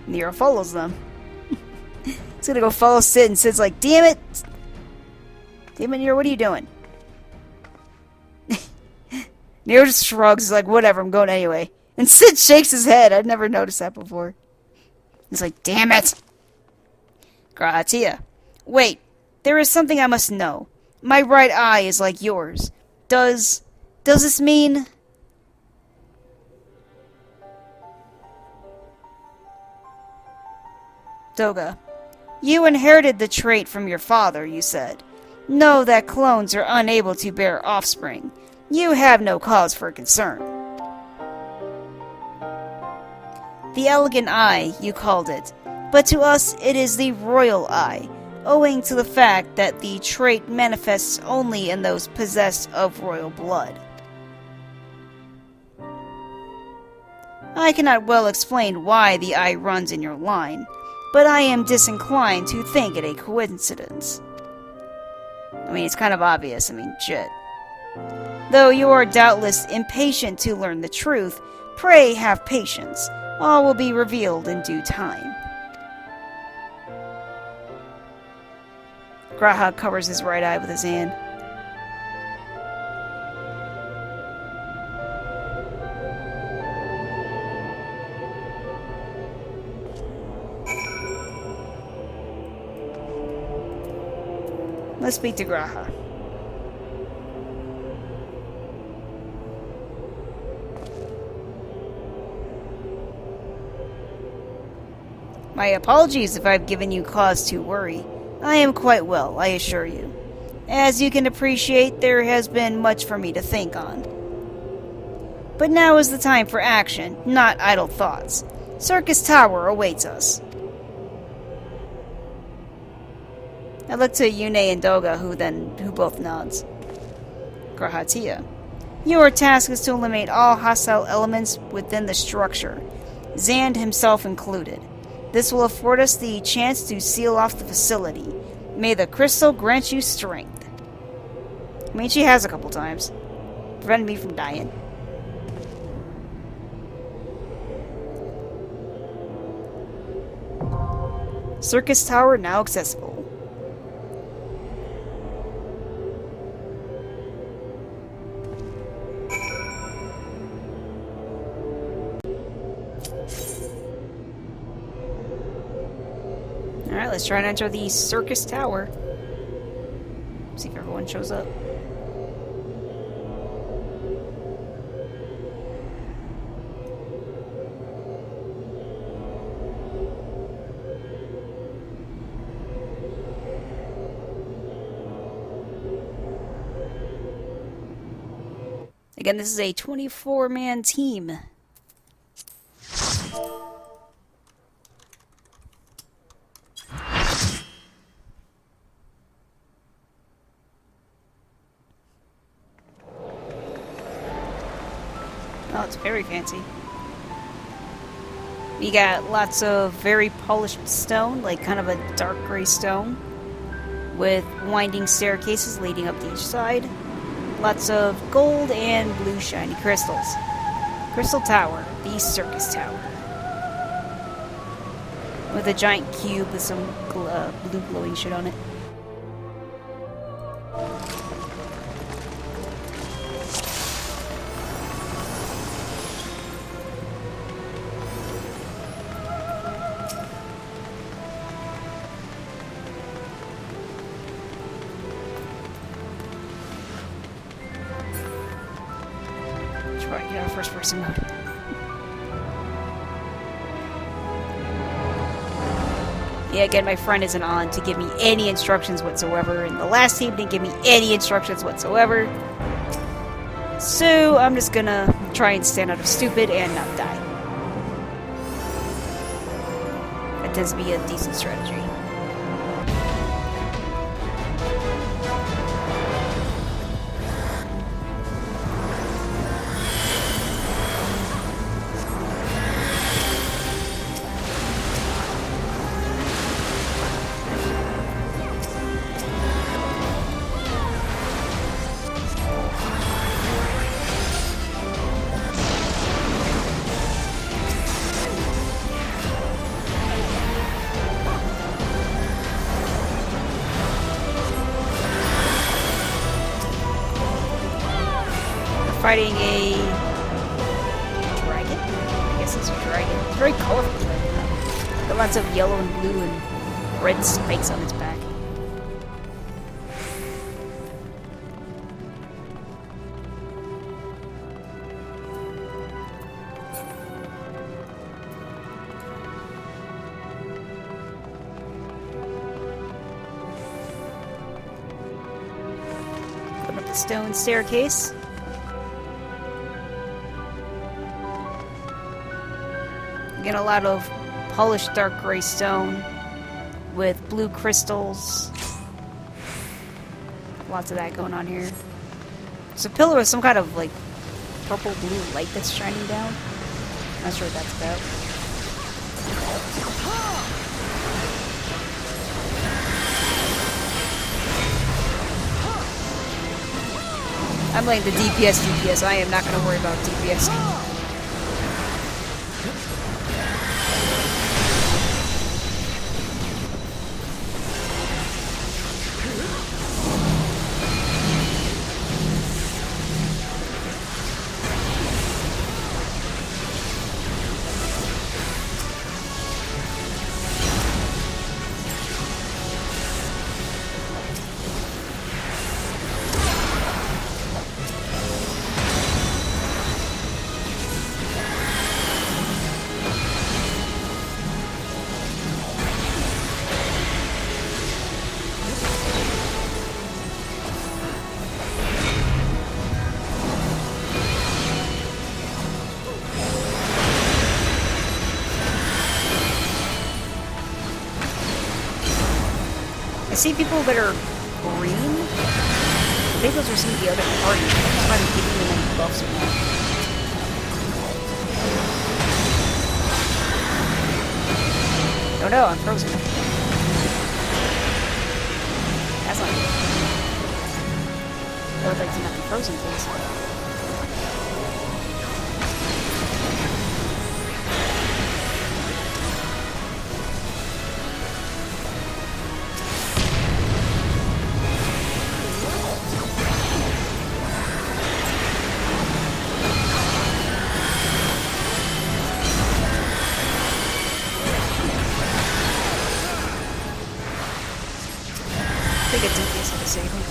Speaker 1: Nero follows them. He's gonna go follow Sid, and Sid's like, damn it! Damn it, Nero, what are you doing? Nero just shrugs, he's like, whatever, I'm going anyway. And Sid shakes his head. I'd never noticed that before. He's like, damn it! Gratia. Wait, there is something I must know. My right eye is like yours. Does this mean... Doga. You inherited the trait from your father, you said. Know that clones are unable to bear offspring. You have no cause for concern. The elegant eye, you called it. But to us, it is the royal eye, owing to the fact that the trait manifests only in those possessed of royal blood. I cannot well explain why the eye runs in your line, but I am disinclined to think it a coincidence. I mean, it's kind of obvious. I mean, shit. Though you are doubtless impatient to learn the truth, pray have patience. All will be revealed in due time. Graha covers his right eye with his hand. Let's speak to Graha. My apologies if I've given you cause to worry. I am quite well, I assure you. As you can appreciate, there has been much for me to think on. But now is the time for action, not idle thoughts. Circus Tower awaits us. I look to Yune and Doga, who both nods. Grahatia. Your task is to eliminate all hostile elements within the structure, Zand himself included. This will afford us the chance to seal off the facility. May the crystal grant you strength. I mean, she has a couple times. Prevented me from dying. Circus Tower now accessible. Alright, let's try and enter the Circus Tower. See if everyone shows up. Again, this is a 24-man team. Oh, it's very fancy. We got lots of very polished stone, like kind of a dark gray stone, with winding staircases leading up to each side. Lots of gold and blue shiny crystals. Crystal Tower, the Circus Tower. With a giant cube with some blue glowing shit on it. Right, get our first person mode. Yeah, again, my friend isn't on to give me any instructions whatsoever, and the last team didn't give me any instructions whatsoever. So, I'm just gonna try and stand out of stupid and not die. That tends to be a decent strategy. Fighting a dragon? I guess it's a dragon. It's very colorful. Got lots of yellow and blue and red spikes on its back. Going up the stone staircase. Get a lot of polished dark gray stone with blue crystals. Lots of that going on here. There's a pillar with some kind of like purple blue light that's shining down. Not sure what that's about. I'm playing the DPS. I am not going to worry about DPS. see people that are green. I think those are some of the other parties. I don't know if I'm giving them any buffs or not. Oh no, I'm frozen. That's not good. I would like to not be frozen, please. I think a DPS had to save him.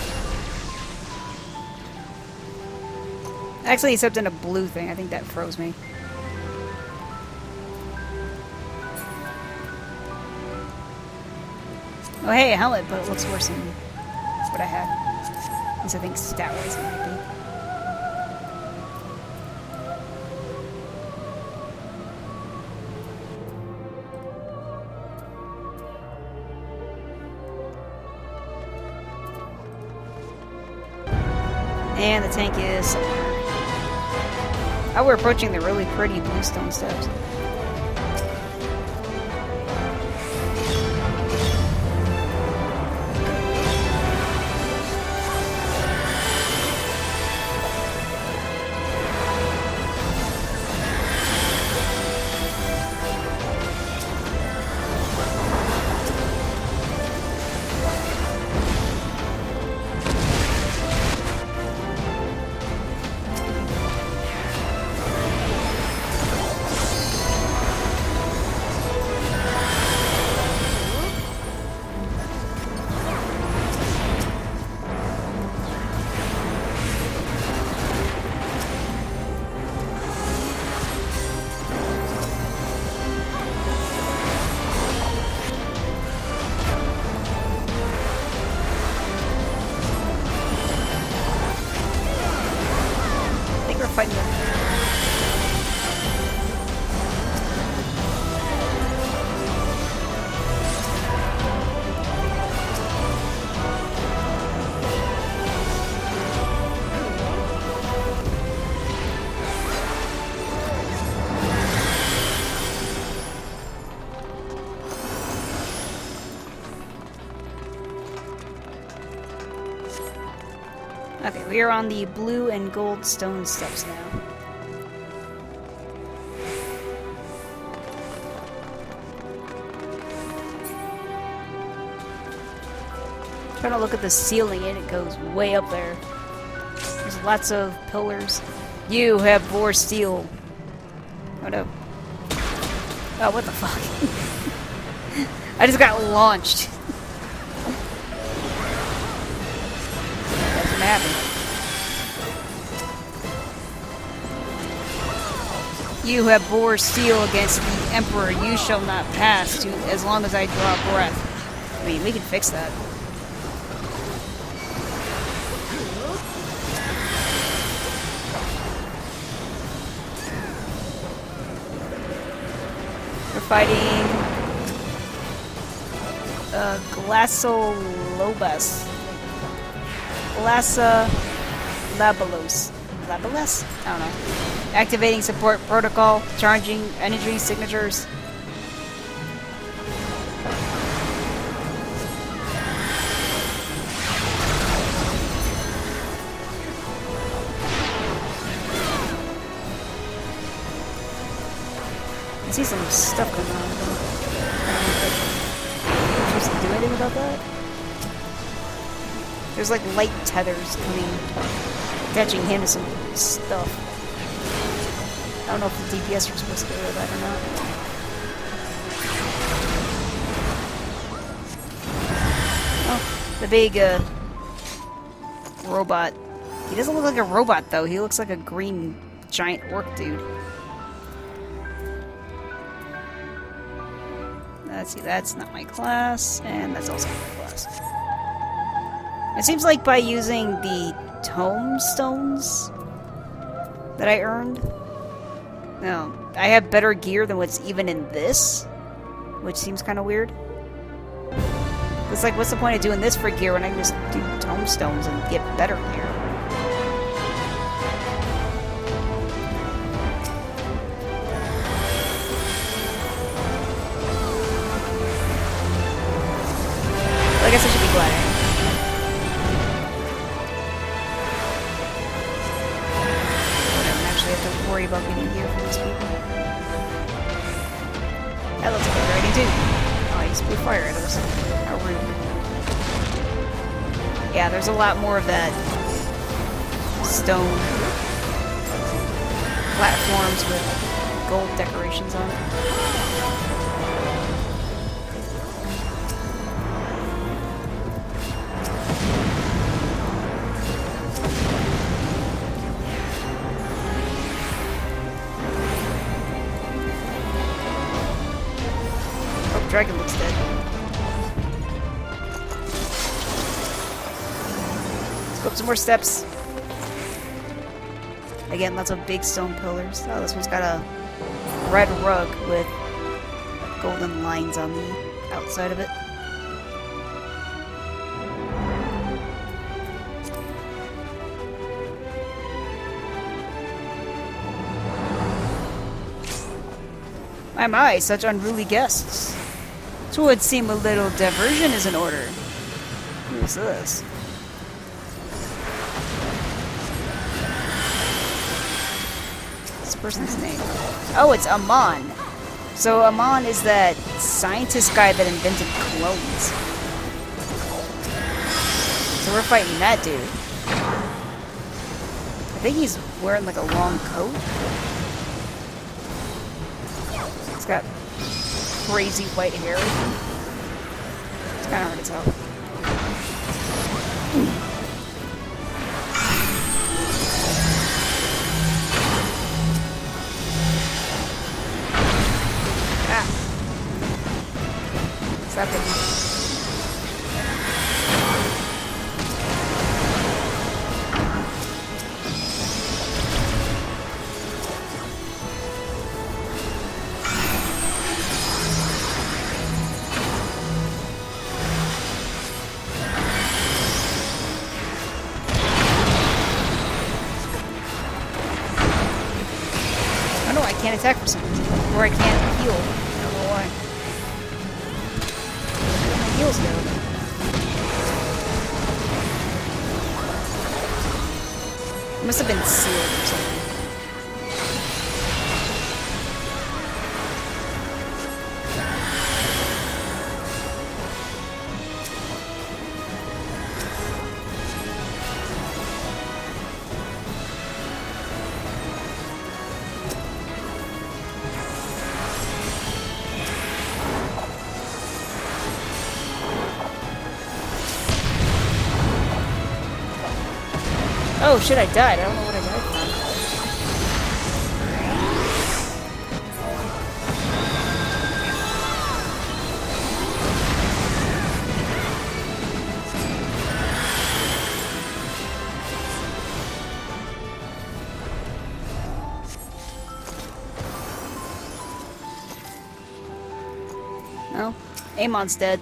Speaker 1: Actually, except in a blue thing. I think that froze me. Oh hey, a helmet, but it looks worse than what I had. At least I think stat-wise it might be. And the tank is somewhere. Oh, we're approaching the really pretty bluestone steps. Fighting them. Okay, we are on the blue and gold stone steps now. Trying to look at the ceiling and it goes way up there. There's lots of pillars. You have Vor Steel. Oh no. Oh, what the fuck? I just got launched. That's what happened. You have Vor Steel against the Emperor. You shall not pass to as long as I draw breath. I mean, we can fix that. We're fighting Glassolobas. Labalos. Labalos? I don't know. Activating support protocol, charging energy signatures. I see some stuff going on. Am I supposed to do anything about that? There's like light tethers coming, attaching him to some stuff. I don't know if the DPS are supposed to go with that or not. Oh, the big robot. He doesn't look like a robot though. He looks like a green giant orc dude. Let's see, that's not my class, and that's also not my class. It seems like by using the tomestones that I earned, no, I have better gear than what's even in this, which seems kind of weird. Because It's like, what's the point of doing this for gear when I can just do tomestones and get better gear? I guess I should be glad I am. I don't actually have to worry about getting gear from these people. That looks like a good idea too. Oh, I just blew fire at us. How rude. Yeah, there's a lot more of that stone platforms with gold decorations on it. Dragon looks dead. Let's go up some more steps. Again, lots of big stone pillars. Oh, this one's got a red rug with golden lines on the outside of it. My, such unruly guests. So it would seem a little diversion is in order. Who's this? What's this person's name? Oh, it's Amon. So Amon is that scientist guy that invented clones. So we're fighting that dude. I think he's wearing like a long coat. He's got crazy white hair. It's kind of hard to tell. Ah. Stop it. I can't attack for some reason. Or I can't heal. I don't know why. Where my heals go? It must have been sealed or something. Oh shit, I died. I don't know what I died from? No? Amon's dead.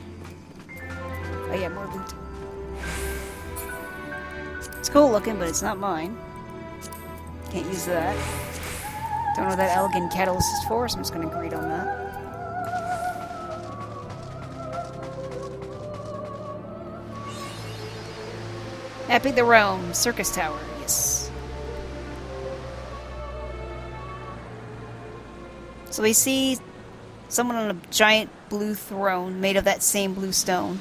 Speaker 1: Oh yeah, more loot. It's cool looking, but it's not mine. Can't use that. Don't know what that elegant catalyst is for, so I'm just gonna greed on that. Mapping the Realm, Circus Tower, yes. So we see someone on a giant blue throne made of that same blue stone.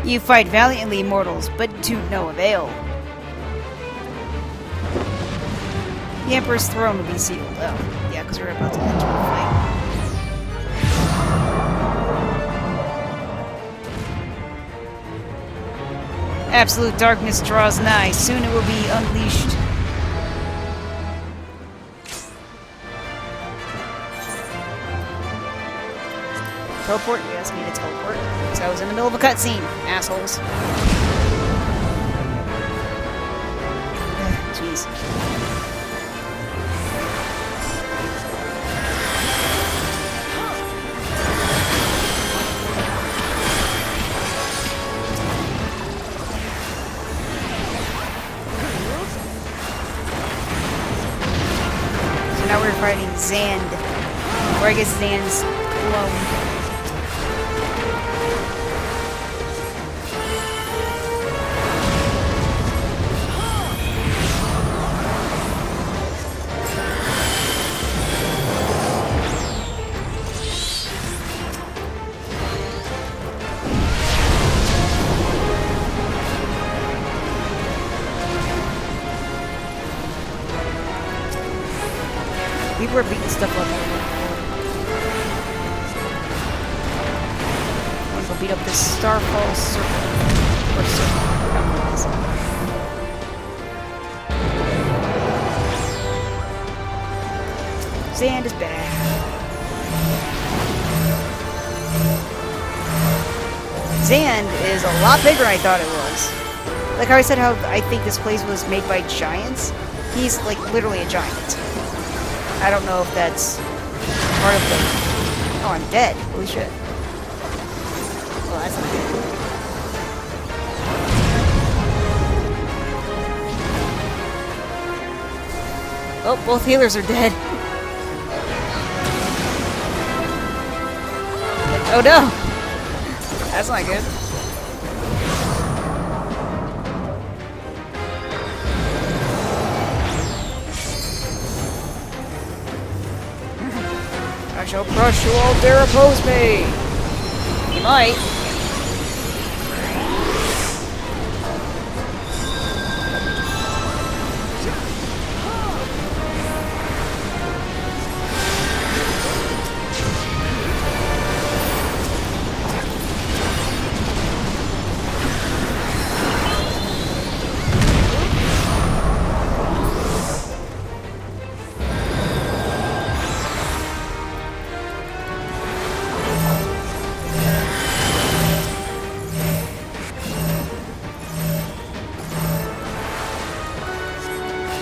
Speaker 1: You fight valiantly, mortals, but to no avail. The Emperor's throne will be sealed. Oh, yeah, because we're about to enter a fight. Absolute darkness draws nigh. Soon it will be unleashed. Teleport? You asked me to teleport. So I was in the middle of a cutscene, assholes. Jeez. fighting Zand. Or I guess Zand's clone. People are beating stuff up. I'm gonna go beat up this Starfall Circle. Or Circle. I don't know what it is. Zand is bad. Zand is a lot bigger than I thought it was. Like how I said how I think this place was made by giants. He's like literally a giant. I don't know if that's part of the... Oh, I'm dead. Holy shit. Well, that's not good. Oh, both healers are dead. Oh no! That's not good. I shall crush you all dare oppose me! You might.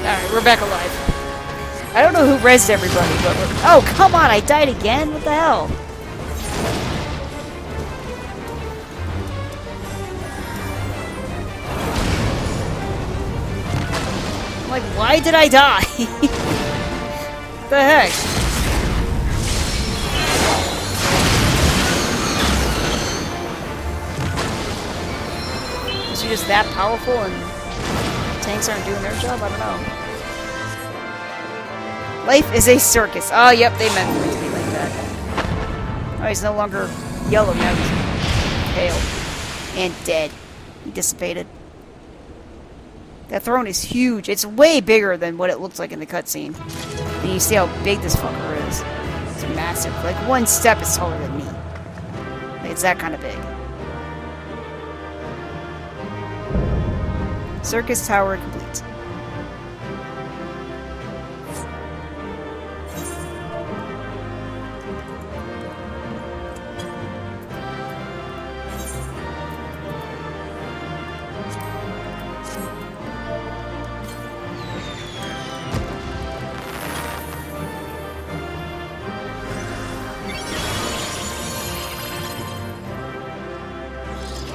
Speaker 1: Alright, we're back alive. I don't know who rezzed everybody, but we're... Oh, come on! I died again? What the hell? I'm like, why did I die? What the heck? Is he just that powerful and... tanks aren't doing their job? I don't know. Life is a circus. Oh, yep, they meant for it to be like that. Oh, he's no longer yellow now. He's pale. And dead. He dissipated. That throne is huge. It's way bigger than what it looks like in the cutscene. And you see how big this fucker is. It's massive. Like, one step is taller than me. Like, it's that kind of big. Circus Tower complete.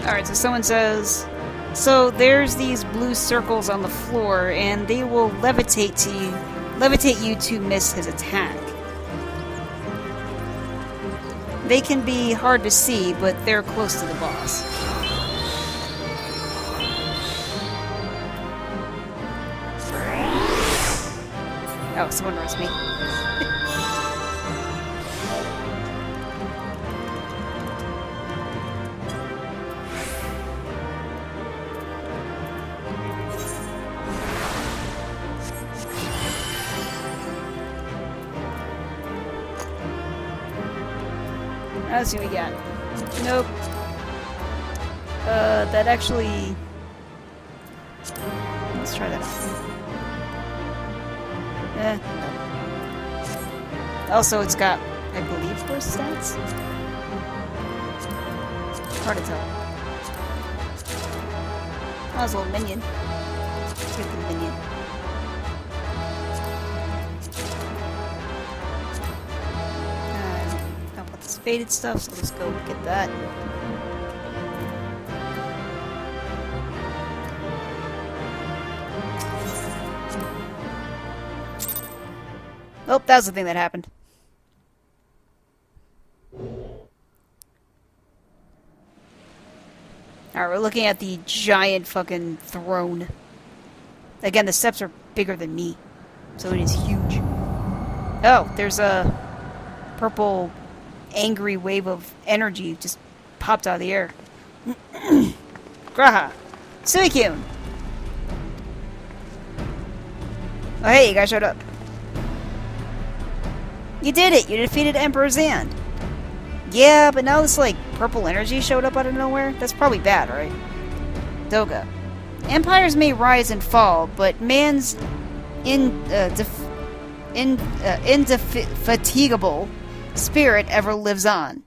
Speaker 1: Alright, so someone says... So there's these blue circles on the floor, and they will levitate you to miss his attack. They can be hard to see, but they're close to the boss. Oh, someone roast me. Let's see what we got. Nope. That actually... Let's try that out. Also, it's got, I believe, burst stats? Hard to tell. Oh, it's a little minion. Let's get the minion. Faded stuff, so let's go get that. Oh, that was the thing that happened. Alright, we're looking at the giant fucking throne. Again, the steps are bigger than me, so it is huge. Oh, there's a purple, angry wave of energy just popped out of the air. Graha! Suicune! Oh, hey, you guys showed up. You did it! You defeated Emperor Zand. Yeah, but now this, like, purple energy showed up out of nowhere? That's probably bad, right? Doga. Empires may rise and fall, but man's indefatigable spirit ever lives on.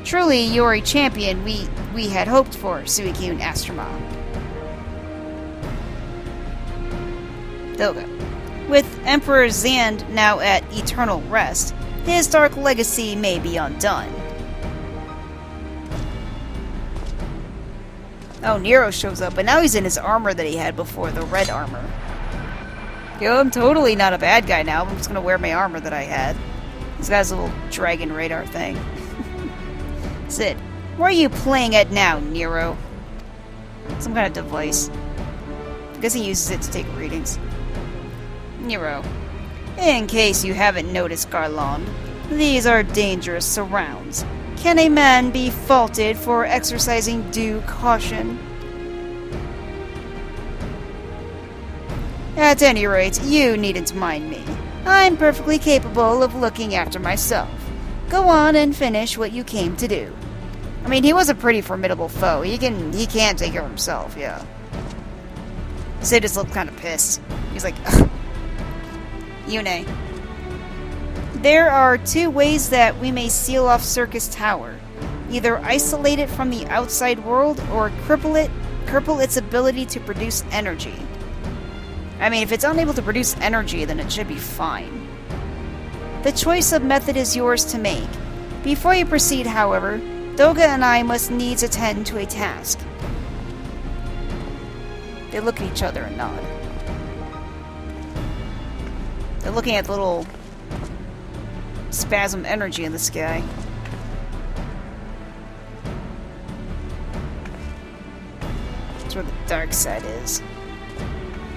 Speaker 1: Truly, you're a champion we had hoped for, Suicune Astromon. Doga. With Emperor Zand now at eternal rest, his dark legacy may be undone. Oh, Nero shows up, but now he's in his armor that he had before, the red armor. Yo, I'm totally not a bad guy now. I'm just gonna wear my armor that I had. He's got his little dragon radar thing. Sid, where are you playing at now, Nero? Some kind of device. I guess he uses it to take readings. Nero. In case you haven't noticed, Garlon, these are dangerous surrounds. Can a man be faulted for exercising due caution? At any rate, you needn't mind me. I'm perfectly capable of looking after myself. Go on and finish what you came to do. I mean, he was a pretty formidable foe. He can take care of himself, yeah. Sid just looked kind of pissed. He's like, ugh. Yune. There are two ways that we may seal off Circus Tower. Either isolate it from the outside world, or cripple its ability to produce energy. I mean, if it's unable to produce energy, then it should be fine. The choice of method is yours to make. Before you proceed, however, Doga and I must needs attend to a task. They look at each other and nod. They're looking at the little spasm energy in the sky. That's where the dark side is.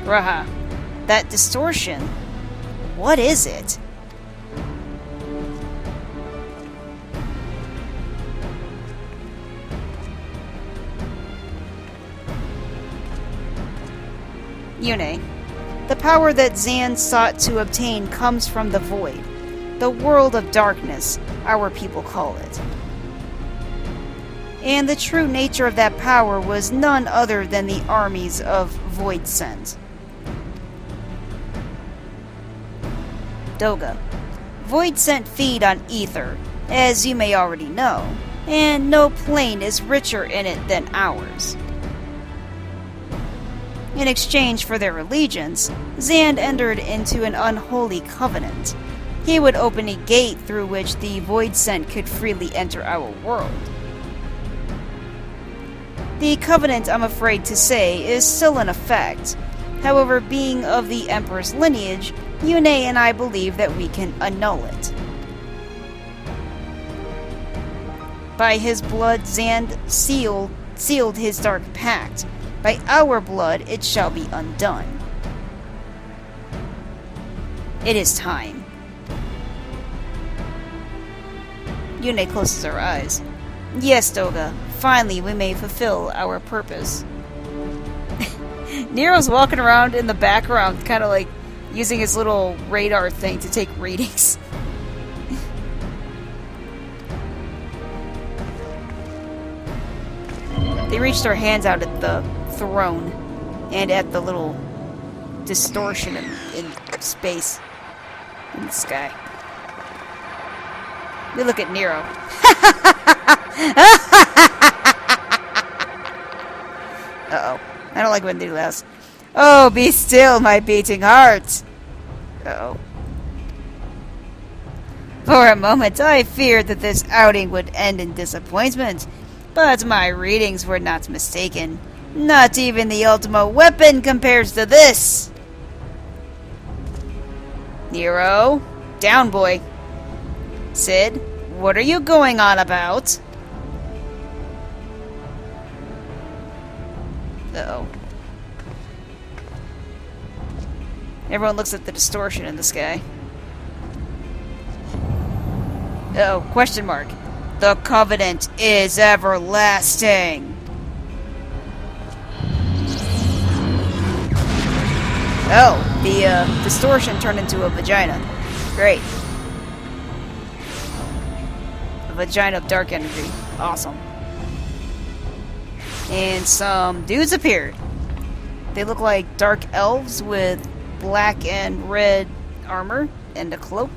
Speaker 1: Graha, that distortion, what is it? Yune. The power that Zand sought to obtain comes from the Void. The world of darkness, our people call it. And the true nature of that power was none other than the armies of Voidsent. Doga. Voidsent feed on ether, as you may already know, and no plane is richer in it than ours. In exchange for their allegiance, Zand entered into an unholy covenant. He would open a gate through which the Voidsent could freely enter our world. The covenant, I'm afraid to say, is still in effect. However, being of the Emperor's lineage, Yune and I believe that we can annul it. By his blood, Zand sealed his dark pact. By our blood, it shall be undone. It is time. Yune closes her eyes. Yes, Doga. Finally, we may fulfill our purpose. Nero's walking around in the background, kind of like using his little radar thing to take readings. They reached their hands out at the throne and at the little distortion in space, in the sky. We look at Nero. Uh-oh. I don't like when they do this. Oh, be still, my beating heart! Uh-oh. For a moment, I feared that this outing would end in disappointment, but my readings were not mistaken. Not even the Ultima weapon compares to this! Nero? down, boy. Sid, what are you going on about? Uh-oh. Everyone looks at the distortion in the sky. Uh-oh, question mark. The Covenant is everlasting. Oh, the distortion turned into a vagina. Great. A vagina of dark energy. Awesome. And some dudes appeared. They look like dark elves with black and red armor and a cloak.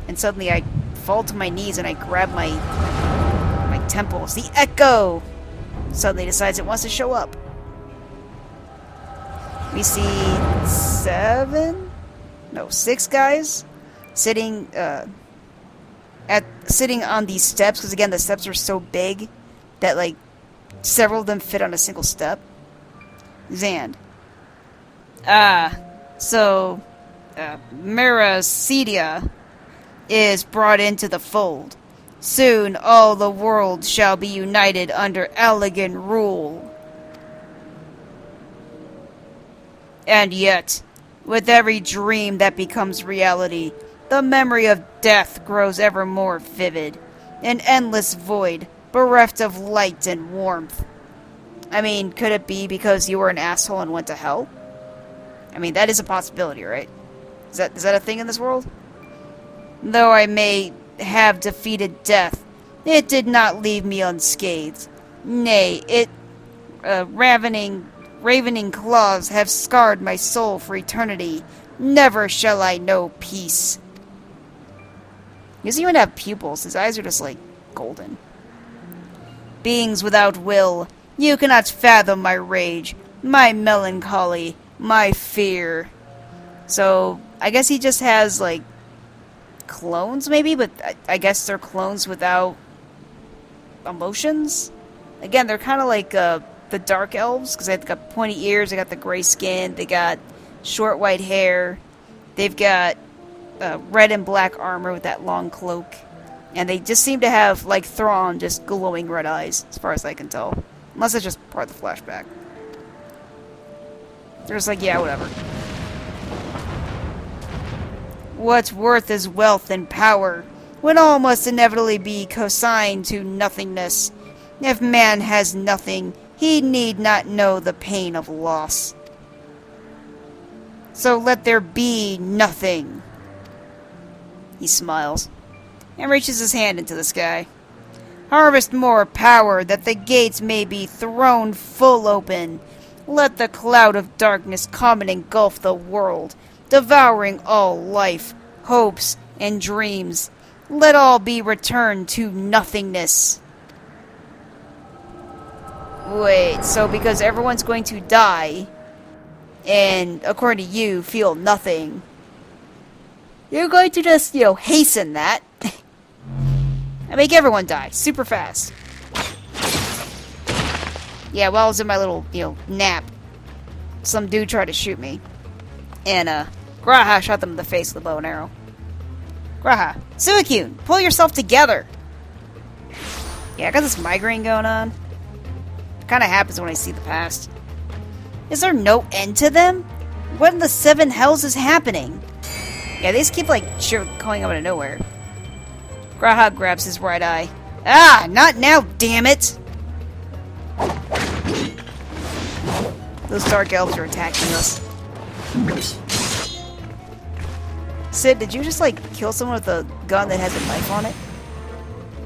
Speaker 1: And suddenly I fall to my knees and I grab my temples. The Echo suddenly decides it wants to show up. We see 6 guys sitting sitting on these steps, because again the steps are so big that like several of them fit on a single step. Zand. So Miracidia is brought into the fold. Soon all the world shall be united under Allagan rule. And yet, with every dream that becomes reality, the memory of death grows ever more vivid. An endless void, bereft of light and warmth. I mean, could it be because you were an asshole and went to hell? I mean, that is a possibility, right? Is that a thing in this world? Though I may have defeated death, it did not leave me unscathed. Nay, ravening claws have scarred my soul for eternity. Never shall I know peace. He doesn't even have pupils. His eyes are just, like, golden. Beings without will, you cannot fathom my rage, my melancholy, my fear. So, I guess he just has, like, clones, maybe? But I guess they're clones without emotions? Again, they're kind of like, the dark elves, because they've got pointy ears, they got the gray skin, they got short white hair, they've got red and black armor with that long cloak, and they just seem to have, like Thrawn, just glowing red eyes, as far as I can tell. Unless it's just part of the flashback. They're just like, yeah, whatever. What's worth is wealth and power, when all must inevitably be consigned to nothingness. If man has nothing, he need not know the pain of loss. So let there be nothing. He smiles and reaches his hand into the sky. Harvest more power, that the gates may be thrown full open. Let the cloud of darkness come and engulf the world, devouring all life, hopes, and dreams. Let all be returned to nothingness. Wait, so because everyone's going to die, and according to you, feel nothing, you're going to just, hasten that, and make everyone die super fast. Yeah, while I was in my little, nap, some dude tried to shoot me, and, G'raha shot them in the face with a bow and arrow. G'raha, Suicune, pull yourself together! Yeah, I got this migraine going on. Kind of happens when I see the past. Is there no end to them? What in the 7 hells is happening? Yeah, they just keep calling out of nowhere. G'raha grabs his right eye. Ah, not now, damn it! Those dark elves are attacking us. Sid, did you just kill someone with a gun that has a knife on it?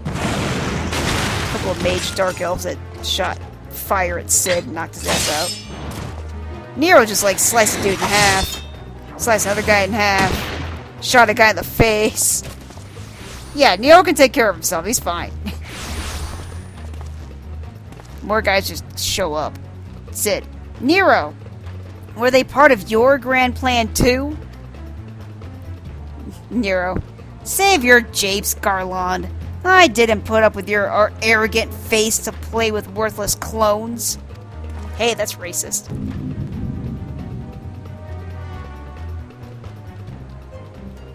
Speaker 1: A couple of mage dark elves that shot fire at Sid and knocked his ass out. Nero just sliced a dude in half, sliced another guy in half, shot a guy in the face. Yeah, Nero can take care of himself, he's fine. More guys just show up. Sid, Nero, were they part of your grand plan too? Nero, save your japes, Garlond. I didn't put up with your arrogant face to play with worthless clones. Hey, that's racist.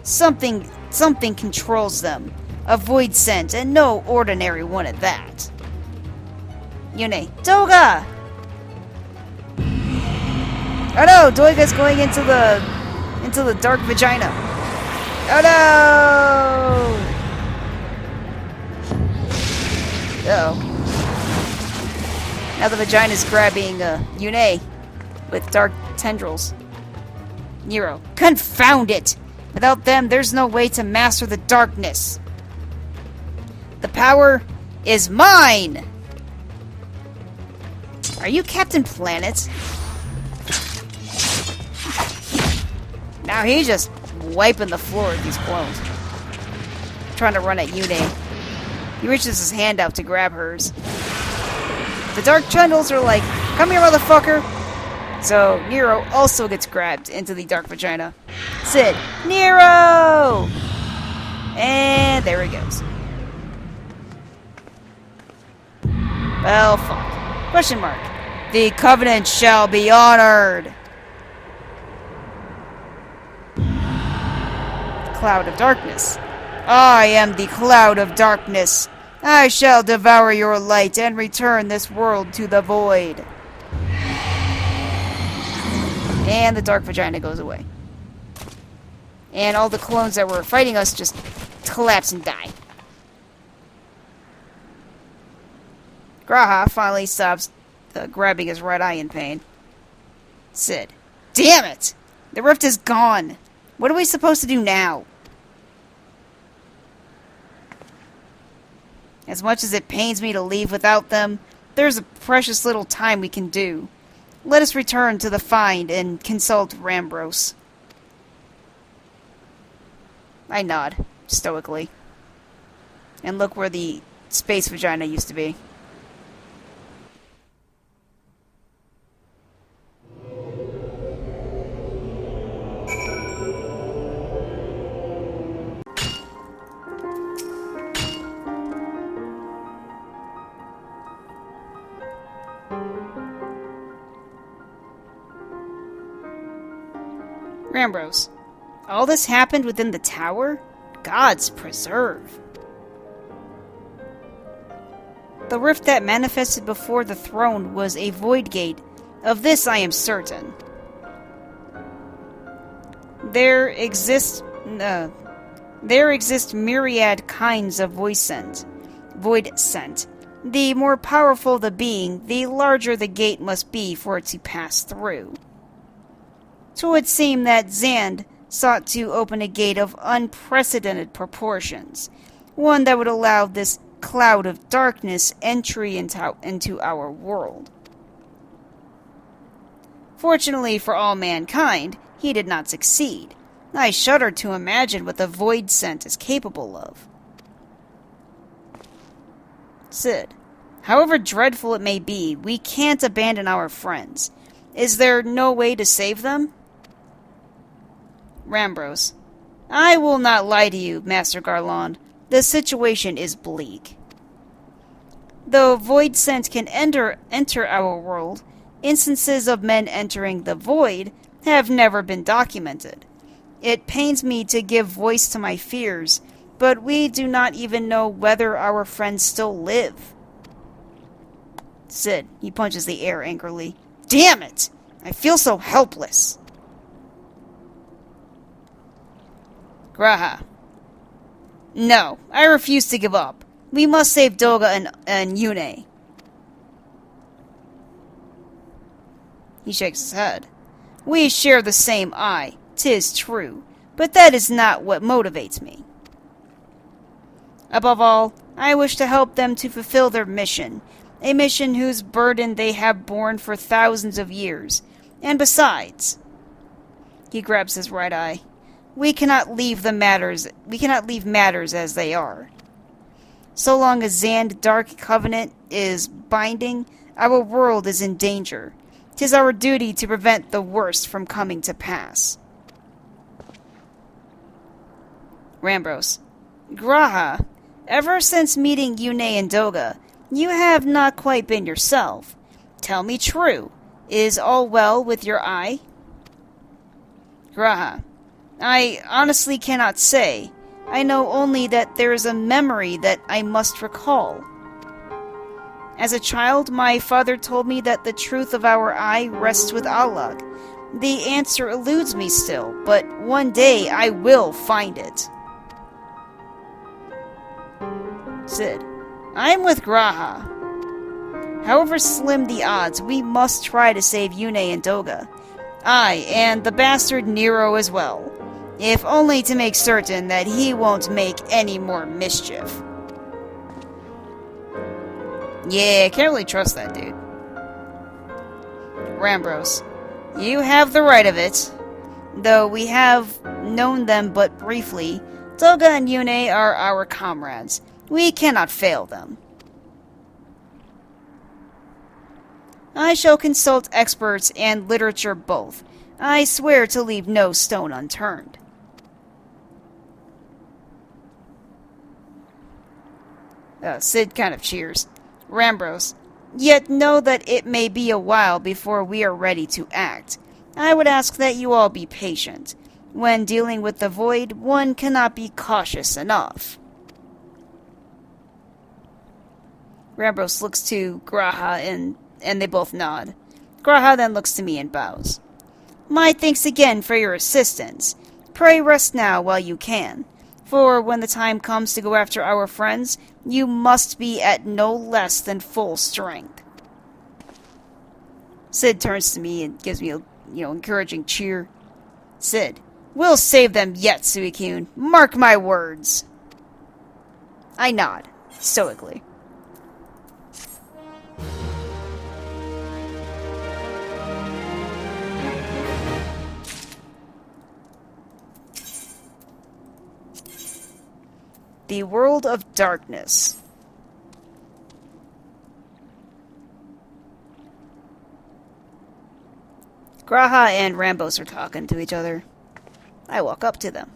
Speaker 1: Something controls them. A void scent, and no ordinary one at that. Yune. Doga! Oh no! Doiga's going into the dark vagina. Oh no! Uh-oh. Now the vagina's grabbing Yune with dark tendrils. Nero. Confound it! Without them, there's no way to master the darkness. The power is mine! Are you Captain Planet? Now he's just wiping the floor with these clones. Trying to run at Yune. He reaches his hand out to grab hers. The dark tendrils are like, come here, motherfucker! So Nero also gets grabbed into the dark vagina. Sid, Nero! And there he goes. Well, fuck. Question mark. The Covenant shall be honored. Cloud of Darkness. I am the Cloud of Darkness. I shall devour your light and return this world to the void. And the dark vagina goes away. And all the clones that were fighting us just collapse and die. Graha finally stops grabbing his right eye in pain. Sid. Damn it! The rift is gone. What are we supposed to do now? As much as it pains me to leave without them, there's a precious little time we can do. Let us return to the find and consult Rambros. I nod, stoically. And look where the space vagina used to be. Rambros. All this happened within the tower? Gods preserve. The rift that manifested before the throne was a void gate. Of this I am certain. There exist myriad kinds of void scent. The more powerful the being, the larger the gate must be for it to pass through. It would seem that Zand sought to open a gate of unprecedented proportions, one that would allow this cloud of darkness entry into our world. Fortunately for all mankind, he did not succeed. I shudder to imagine what the void scent is capable of. Sid. However dreadful it may be, we can't abandon our friends. Is there no way to save them? Rambros. I will not lie to you, Master Garland. The situation is bleak. Though void scent can enter our world, instances of men entering the void have never been documented. It pains me to give voice to my fears, but we do not even know whether our friends still live. Sid. He punches the air angrily. Damn it! I feel so helpless. Graha. No, I refuse to give up. We must save Doga and Yune. He shakes his head. We share the same eye, 'tis true, but that is not what motivates me. Above all, I wish to help them to fulfill their mission, a mission whose burden they have borne for thousands of years. And besides, he grabs his right eye. We cannot leave matters as they are. So long as Zand Dark Covenant is binding, our world is in danger. 'Tis our duty to prevent the worst from coming to pass. Rambros. Graha, ever since meeting Yune and Doga, you have not quite been yourself. Tell me true. Is all well with your eye? Graha. I honestly cannot say. I know only that there is a memory that I must recall. As a child, my father told me that the truth of our eye rests with Allah. The answer eludes me still, but one day I will find it. Cid. I'm with G'raha. However slim the odds, we must try to save Yune and Doga. Aye, and the bastard Nero as well. If only to make certain that he won't make any more mischief. Yeah, can't really trust that dude. Rambros. You have the right of it. Though we have known them but briefly, Doga and Yune are our comrades. We cannot fail them. I shall consult experts and literature both. I swear to leave no stone unturned. Cid kind of cheers. Rambros. Yet know that it may be a while before we are ready to act. I would ask that you all be patient. When dealing with the void, one cannot be cautious enough. Rambros looks to G'raha and they both nod. G'raha then looks to me and bows. My thanks again for your assistance. Pray rest now while you can. For when the time comes to go after our friends, you must be at no less than full strength. Cid turns to me and gives me a, encouraging cheer. Cid, we'll save them yet, Suicune. Mark my words. I nod, stoically. The World of Darkness. G'raha and Rambos are talking to each other. I walk up to them.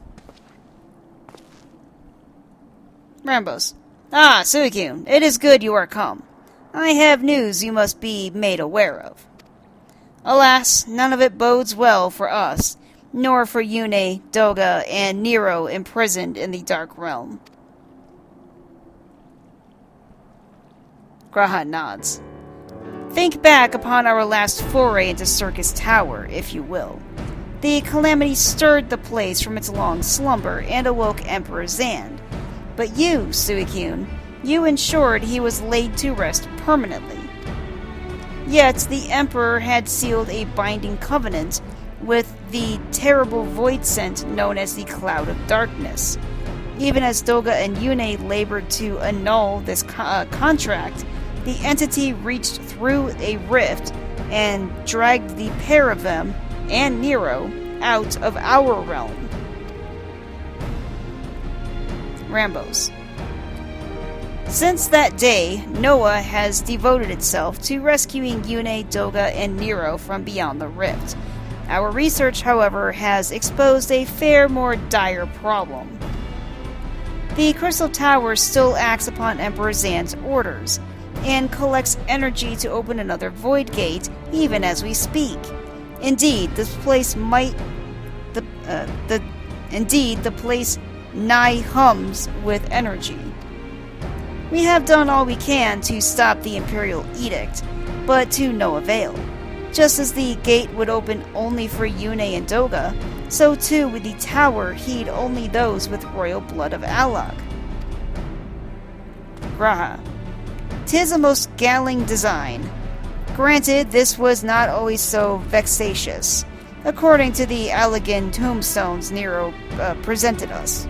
Speaker 1: Rambos. Ah, Suicune, it is good you are come. I have news you must be made aware of. Alas, none of it bodes well for us, nor for Yune, Doga, and Nero imprisoned in the Dark Realm. G'raha nods. Think back upon our last foray into Circus Tower, if you will. The calamity stirred the place from its long slumber and awoke Emperor Zand. But you, Suicune, you ensured he was laid to rest permanently. Yet the Emperor had sealed a binding covenant with the terrible void scent known as the Cloud of Darkness. Even as Doga and Yune labored to annul this contract, the entity reached through a rift and dragged the pair of them, and Nero, out of our realm. Rambos. Since that day, Noah has devoted itself to rescuing Yune, Doga, and Nero from beyond the rift. Our research, however, has exposed a fair more dire problem. The Crystal Tower still acts upon Emperor Zand's orders, and collects energy to open another void gate even as we speak. Indeed, this place the place nigh hums with energy. We have done all we can to stop the Imperial Edict, but to no avail. Just as the gate would open only for Yune and Doga, so too would the tower heed only those with royal blood of Allag. G'raha. 'Tis a most galling design. Granted, this was not always so vexatious, according to the Allagan tombstones Nero presented us.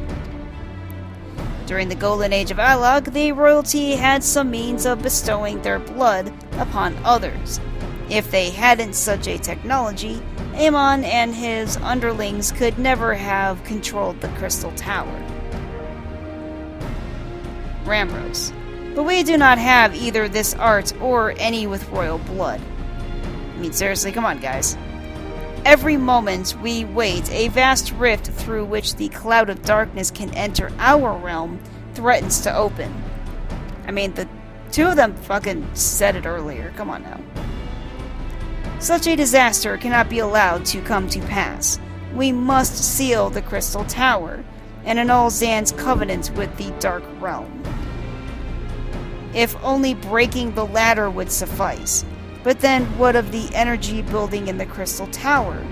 Speaker 1: During the Golden Age of Allag, the royalty had some means of bestowing their blood upon others. If they hadn't such a technology, Amon and his underlings could never have controlled the Crystal Tower. Rambros. But we do not have either this art or any with royal blood. I mean, seriously, come on, guys. Every moment we wait, a vast rift through which the Cloud of Darkness can enter our realm threatens to open. I mean, the two of them fucking said it earlier. Come on now. Such a disaster cannot be allowed to come to pass. we must seal the Crystal Tower and annul Zan's covenant with the Dark Realm. If only breaking the ladder would suffice. But then what of the energy building in the Crystal Tower?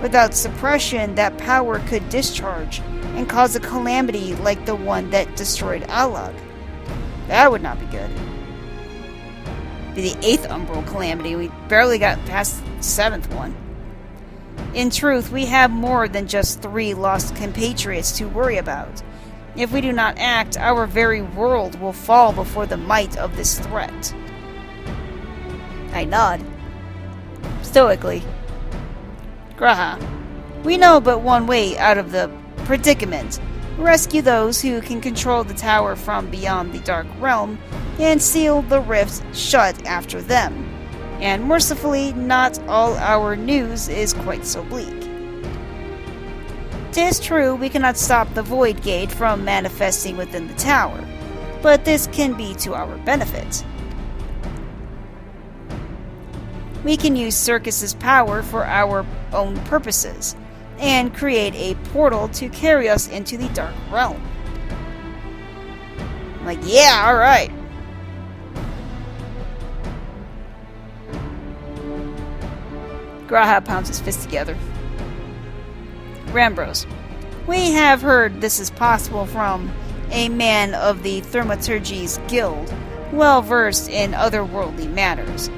Speaker 1: Without suppression, that power could discharge and cause a calamity like the one that destroyed Alag. That would not be good. Be the 8th Umbral calamity. We barely got past the 7th one. In truth, we have more than just 3 lost compatriots to worry about. If we do not act, our very world will fall before the might of this threat. I nod. Stoically. G'raha, we know but one way out of the predicament. Rescue those who can control the tower from beyond the Dark Realm, and seal the rift shut after them. And mercifully, not all our news is quite so bleak. 'Tis true we cannot stop the Void Gate from manifesting within the tower, but this can be to our benefit. We can use Circus's power for our own purposes, and create a portal to carry us into the Dark Realm. I'm like, yeah, alright. G'raha pounds his fist together. Rambros, we have heard this is possible from a man of the Thaumaturgy's Guild, well versed in otherworldly matters.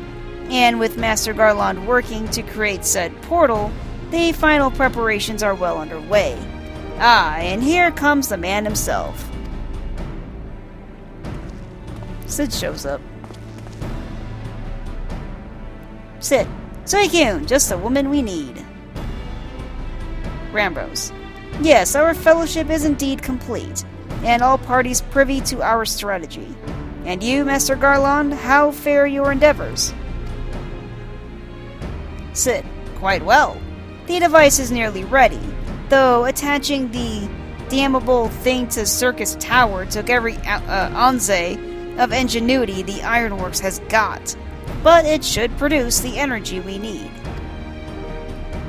Speaker 1: And with Master Garland working to create said portal, the final preparations are well underway. Ah, and here comes the man himself. Cid shows up. Cid, Suicune, just the woman we need. Rambros, yes, our fellowship is indeed complete, and all parties privy to our strategy. And you, Master Garland, how fare your endeavors? Cid, quite well. The device is nearly ready, though attaching the damnable thing to Circus Tower took every ounce of ingenuity the Ironworks has got, but it should produce the energy we need.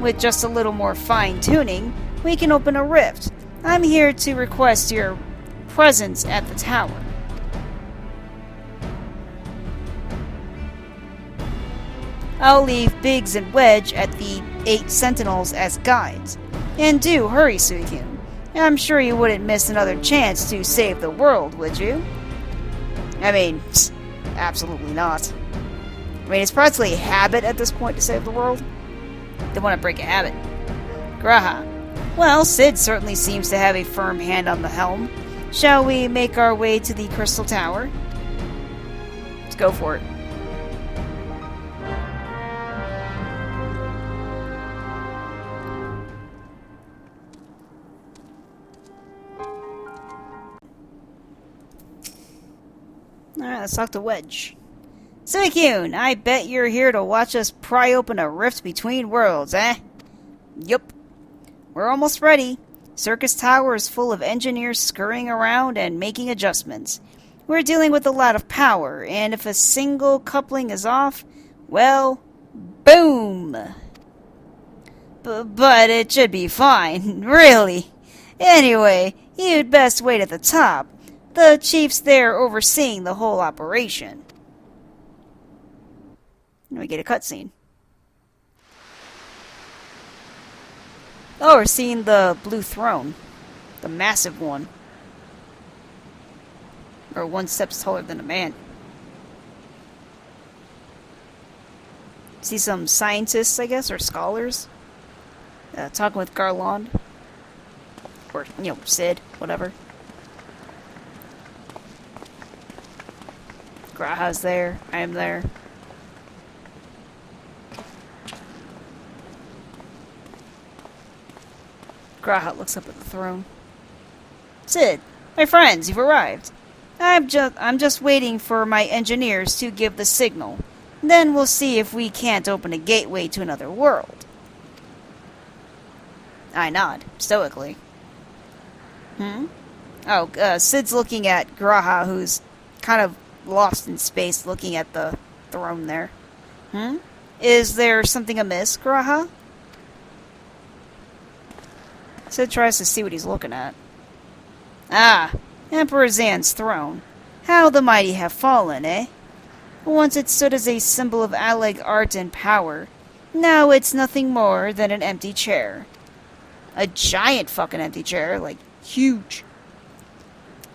Speaker 1: With just a little more fine-tuning, we can open a rift. I'm here to request your presence at the tower. I'll leave Biggs and Wedge at the 8 Sentinels as guides. And do hurry, Suicune. I'm sure you wouldn't miss another chance to save the world, would you? I mean, absolutely not. I mean, it's practically a habit at this point to save the world. Don't want to break a habit. G'raha. Well, Cid certainly seems to have a firm hand on the helm. Shall we make our way to the Crystal Tower? Let's go for it. Alright, let's talk to Wedge. Suicune, I bet you're here to watch us pry open a rift between worlds, eh? Yup. We're almost ready. Circus Tower is full of engineers scurrying around and making adjustments. We're dealing with a lot of power, and if a single coupling is off, well, boom! But it should be fine, really. Anyway, you'd best wait at the top. The chief's there overseeing the whole operation. And we get a cutscene. Oh, we're seeing the blue throne. The massive one. Or 1 step taller than a man. See some scientists, I guess, or scholars. Talking with Garland. Or, Cid, whatever. G'raha's there. I am there. G'raha looks up at the throne. Cid, my friends, you've arrived. I'm just waiting for my engineers to give the signal. Then we'll see if we can't open a gateway to another world. I nod, stoically. Oh, Cid's looking at G'raha, who's kind of lost in space, looking at the throne there. Is there something amiss, G'raha? Sid tries to see what he's looking at. Ah, Emperor Zan's throne. How the mighty have fallen, eh? Once it stood as a symbol of Alleg art and power. Now it's nothing more than an empty chair. A giant fucking empty chair, like, huge.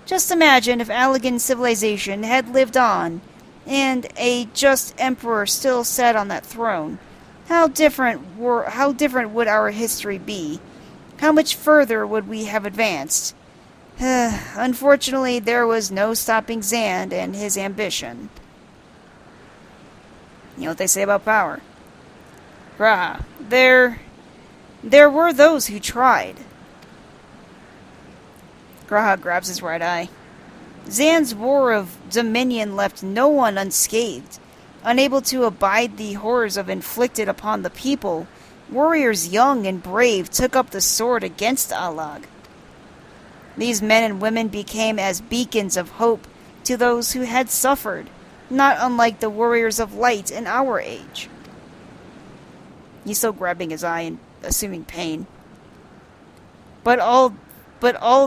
Speaker 1: Just imagine if Allegan civilization had lived on, and a just emperor still sat on that throne. How different would our history be? How much further would we have advanced? Unfortunately, there was no stopping Zan and his ambition. You know what they say about power? Graha, there were those who tried. Graha grabs his right eye. Zan's war of dominion left no one unscathed. Unable to abide the horrors of inflicted upon the people, warriors young and brave took up the sword against Allag. These men and women became as beacons of hope to those who had suffered, not unlike the warriors of light in our age. He's still grabbing his eye and assuming pain. But all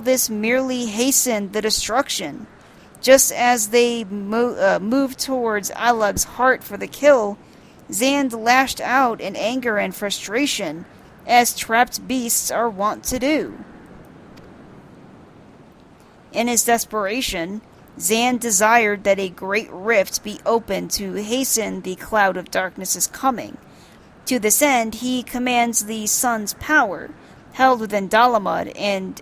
Speaker 1: this merely hastened the destruction. Just as they moved towards Allag's heart for the kill, Zand lashed out in anger and frustration, as trapped beasts are wont to do. In his desperation, Zand desired that a great rift be opened to hasten the cloud of darkness's coming. To this end, he commands the sun's power, held within Dalamud, and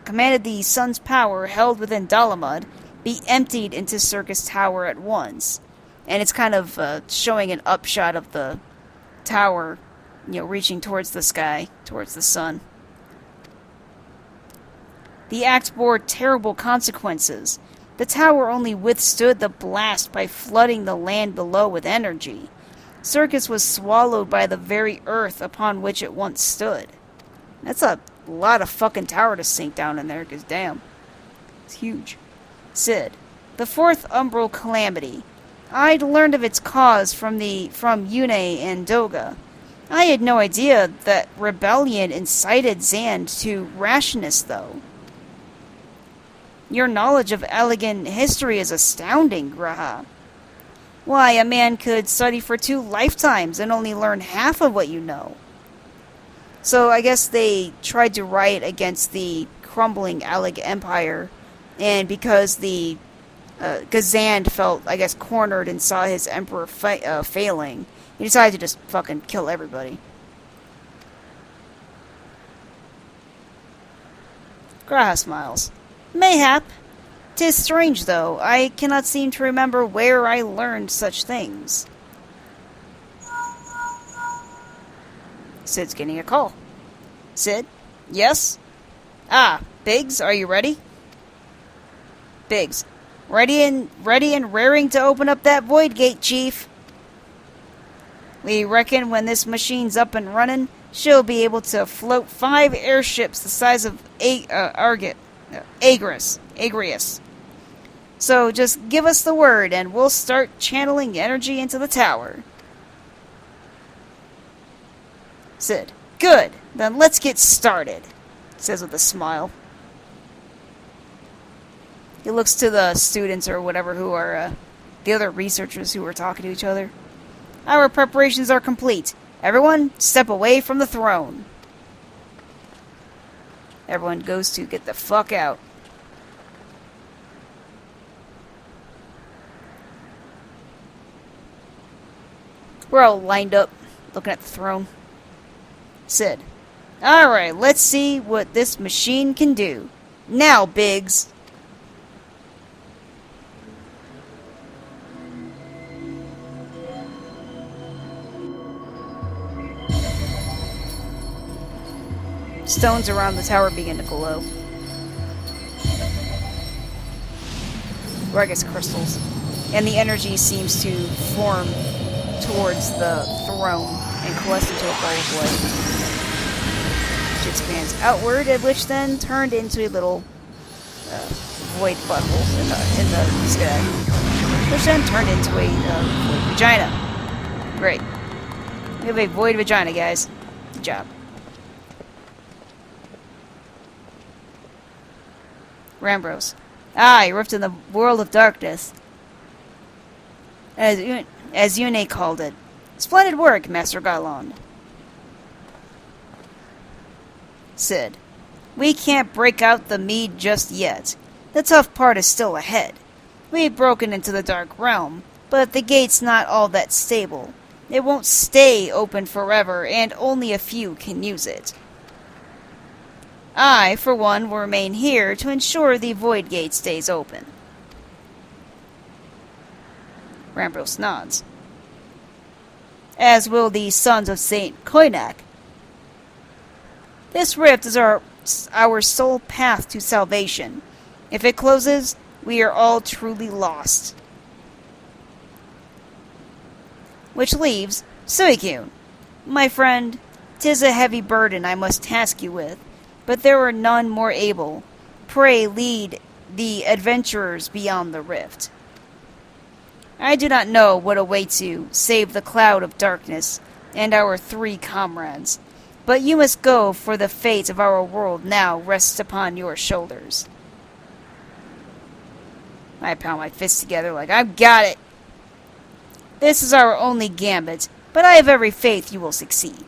Speaker 1: commanded the sun's power held within Dalamud be emptied into Circus Tower at once. And it's kind of showing an upshot of the tower, reaching towards the sky, towards the sun. The act bore terrible consequences. The tower only withstood the blast by flooding the land below with energy. Circus was swallowed by the very earth upon which it once stood. That's a lot of fucking tower to sink down in there, because damn. It's huge. Sid. The fourth umbral calamity. I'd learned of its cause from Yune and Doga. I had no idea that rebellion incited Zand to rashness, though. Your knowledge of Allegan history is astounding, Graha. Why, a man could study for 2 lifetimes and only learn half of what you know. So I guess they tried to riot against the crumbling Alleg Empire, and because the Gazand felt, I guess, cornered and saw his emperor failing, he decided to just fucking kill everybody. Graha smiles. Mayhap. 'Tis strange, though. I cannot seem to remember where I learned such things. Sid's getting a call. Sid? Yes? Ah, Biggs, are you ready? Biggs. Ready and raring to open up that void gate, Chief. We reckon when this machine's up and running, she'll be able to float 5 airships the size of Agrius. So just give us the word and we'll start channeling energy into the tower. Sid. Good. Then let's get started. Says with a smile. He looks to the students or whatever who are the other researchers who are talking to each other. Our preparations are complete. Everyone, step away from the throne. Everyone goes to get the fuck out. We're all lined up, looking at the throne. Sid. Alright, let's see what this machine can do. Now, Biggs. Stones around the tower begin to glow. Or I guess crystals. And the energy seems to form towards the throne and coalesce into a ball of light. Which expands outward, and which then turned into a little void butthole in the sky. Which then turned into a void vagina. Great. We have a void vagina, guys. Good job. Rambros. Aye, rift in the world of darkness, as Yune called it. Splendid work, Master Galon. Cid. We can't break out the mead just yet. The tough part is still ahead. We've broken into the Dark Realm, but the gate's not all that stable. It won't stay open forever, and only a few can use it. I, for one, will remain here to ensure the Void Gate stays open. Rambros nods. As will the Sons of Saint Koinak. This rift is our sole path to salvation. If it closes, we are all truly lost. Which leaves Suicune. My friend, 'tis a heavy burden I must task you with, but there are none more able. Pray lead the adventurers beyond the rift. I do not know what awaits you, save the cloud of darkness and our 3 comrades, but you must go, for the fate of our world now rests upon your shoulders. I pound my fists together like, I've got it! This is our only gambit, but I have every faith you will succeed.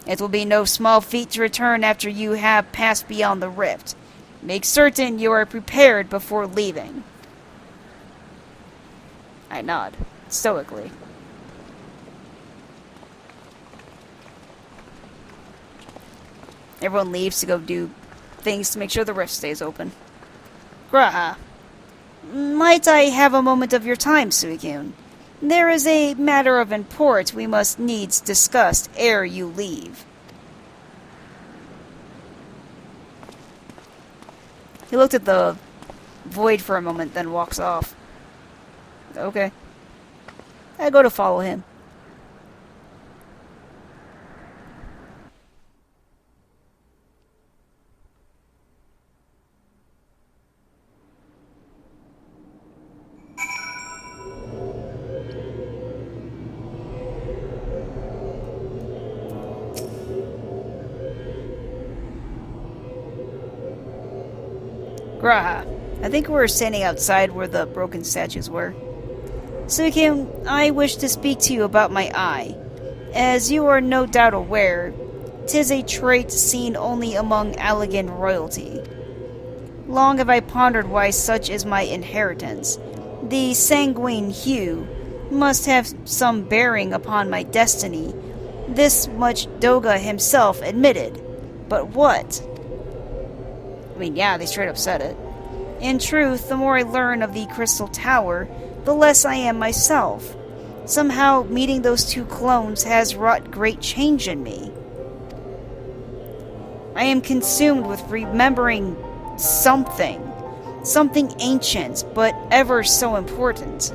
Speaker 1: It will be no small feat to return after you have passed beyond the rift. Make certain you are prepared before leaving. I nod, stoically. Everyone leaves to go do things to make sure the rift stays open. Graha. Might I have a moment of your time, Suicune? There is a matter of import we must needs discuss ere you leave. He looked at the void for a moment, then walks off. Okay. I go to follow him. Graha. I think we were standing outside where the broken statues were. Suicune, I wish to speak to you about my eye. As you are no doubt aware, 'tis a trait seen only among Allagan royalty. Long have I pondered why such is my inheritance. The sanguine hue must have some bearing upon my destiny. This much Doga himself admitted. But what? I mean, yeah, they straight up said it. In truth, the more I learn of the Crystal Tower, the less I am myself. Somehow, meeting those 2 clones has wrought great change in me. I am consumed with remembering something. Something ancient, but ever so important.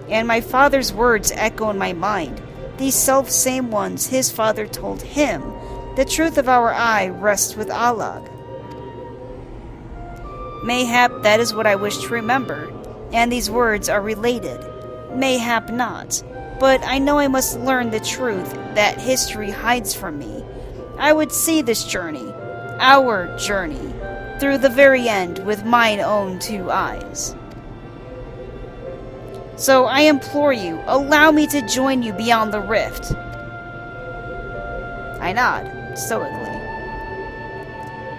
Speaker 1: And my father's words echo in my mind. These self-same ones his father told him. The truth of our eye rests with Allag. Mayhap that is what I wish to remember, and these words are related. Mayhap not, but I know I must learn the truth that history hides from me. I would see this journey, our journey, through the very end with mine own 2 eyes. So I implore you, allow me to join you beyond the rift. I nod. Stoically.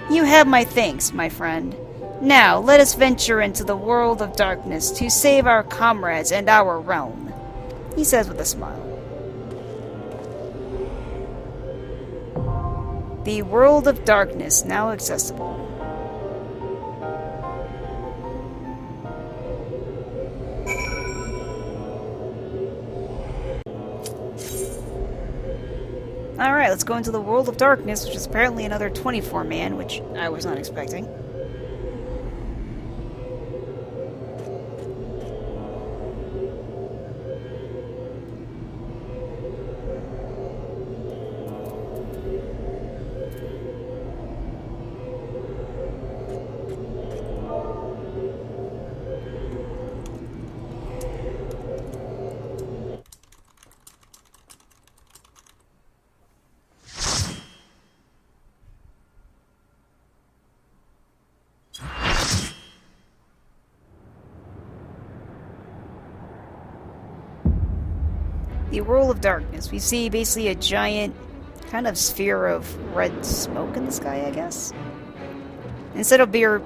Speaker 1: You have my thanks, my friend. Now, let us venture into the world of darkness to save our comrades and our realm, he says with a smile. The world of darkness now accessible. Alright, let's go into the world of darkness, which is apparently another 24-man, which I was not expecting. The Whirl of Darkness. We see basically a giant kind of sphere of red smoke in the sky, I guess. Instead of there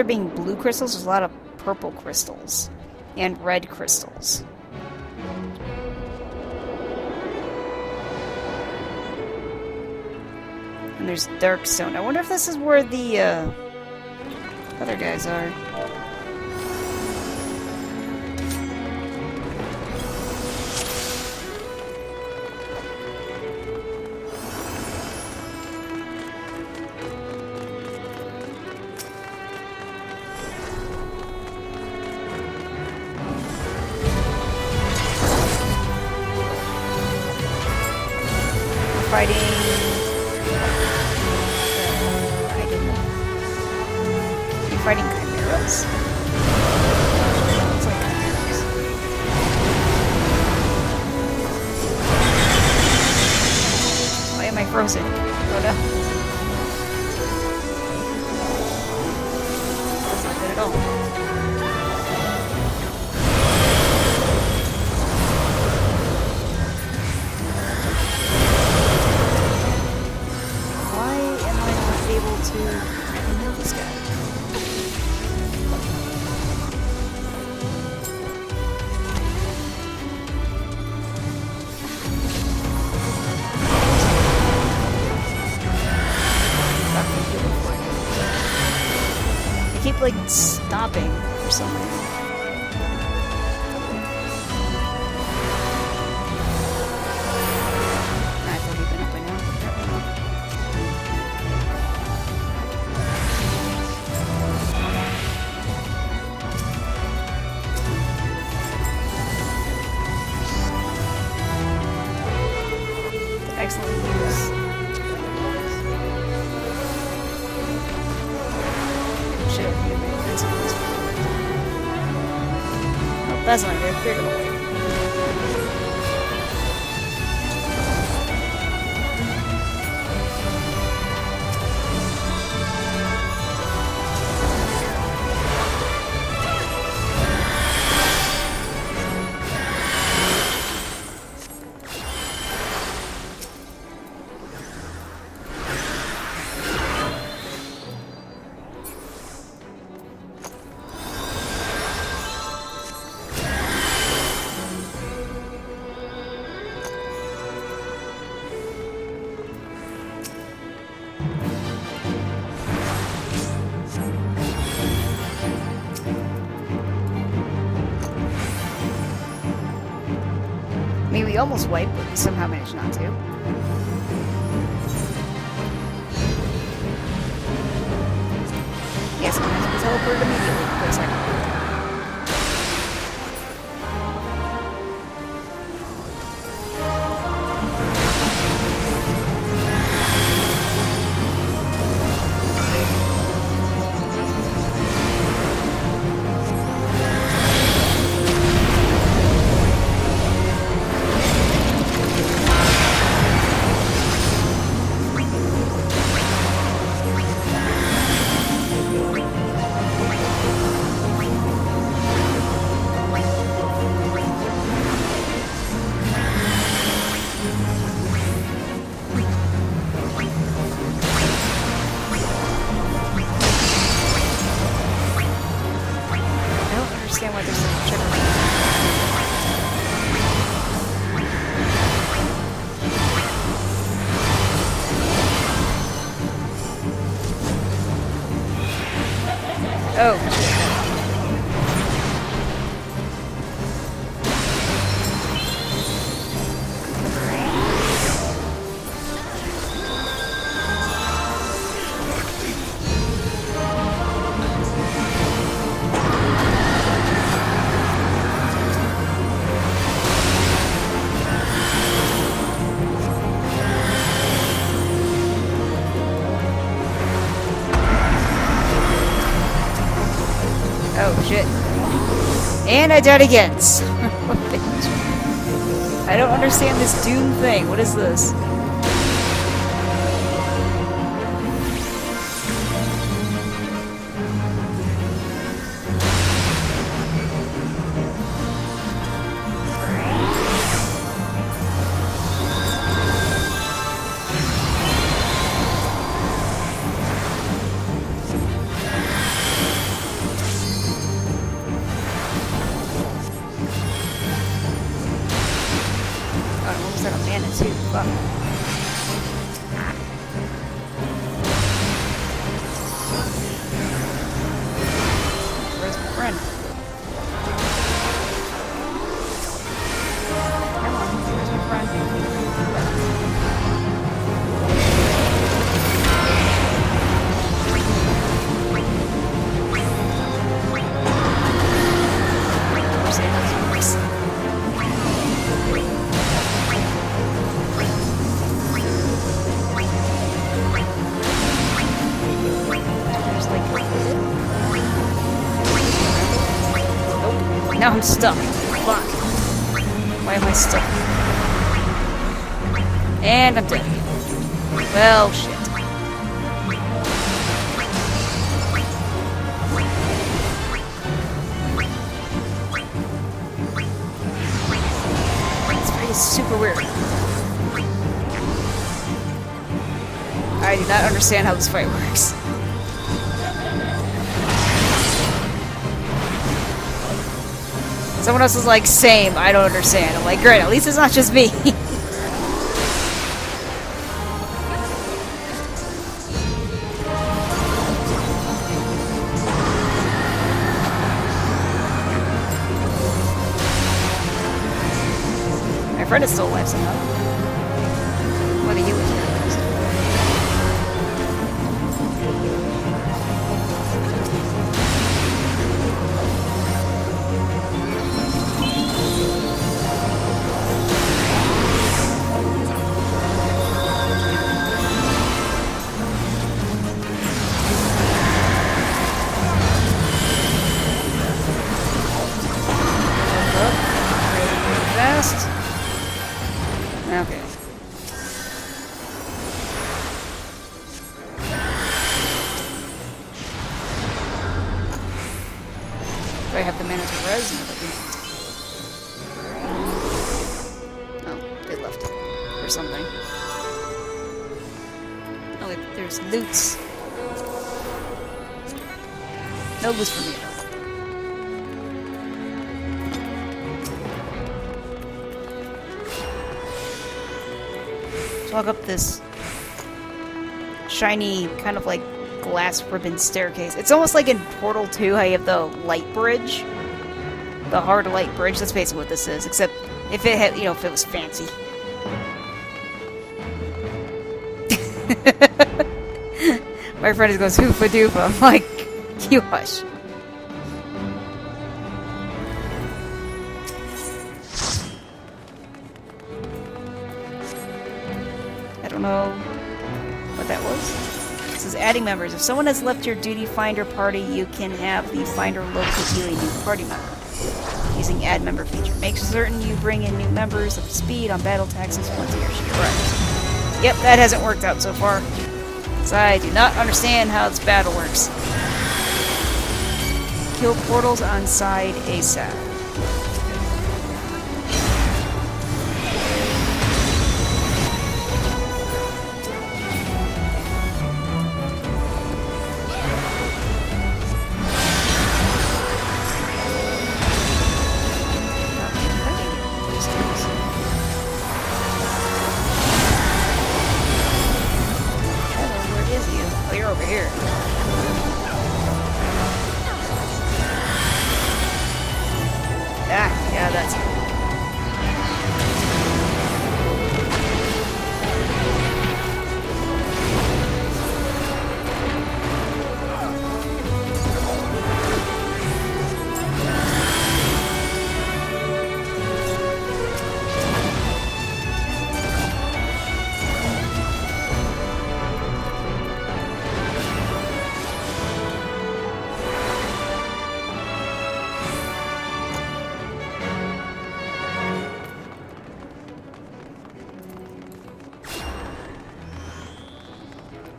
Speaker 1: being blue crystals, there's a lot of purple crystals and red crystals. And there's Darkstone. I wonder if this is where the other guys are. Fighting. I didn't know. You're fighting chimeras? Looks like chimeras. Why am I frozen? Oh no. That's not good at all. To kill this guy. I keep like stopping for some reason. I thought he'd been up by now. Excellent news. Shit, oh, that's not good. They're gonna wait. I mean, we almost wiped, but we somehow managed not to. Yes, I'm going to teleport immediately for a second. Oh. Oh, shit. And I died again. I don't understand this Doom thing. What is this? Fuck. Where's my friend? Come on, where's my friend? Now I'm stuck. Fuck. Why am I stuck? And I'm dead. Well, shit. This fight is super weird. I do not understand how this fight works. Someone else is like, same, I don't understand. I'm like, great, at least it's not just me. My friend is still alive somehow. What are you? Fast. Okay. Do I have the mana to res? No, I do not. Oh, they left. Or something. Oh, wait, there's loots. No loots for me, though. Walk up this shiny, kind of like glass ribbon staircase. It's almost like in Portal 2 how you have the light bridge. The hard light bridge. That's basically what this is, except if it had, you know, if it was fancy. My friend just goes, hoofa doofa. I'm like, you hush. I don't know what that was. It says adding members. If someone has left your Duty Finder party, you can have the Finder locate you a new party member using add member feature. Make certain you bring in new members up to speed on battle taxes once he or she arrives. Yep, that hasn't worked out so far. So I do not understand how this battle works. Kill portals on side ASAP. Over here. Ah, yeah, that's it.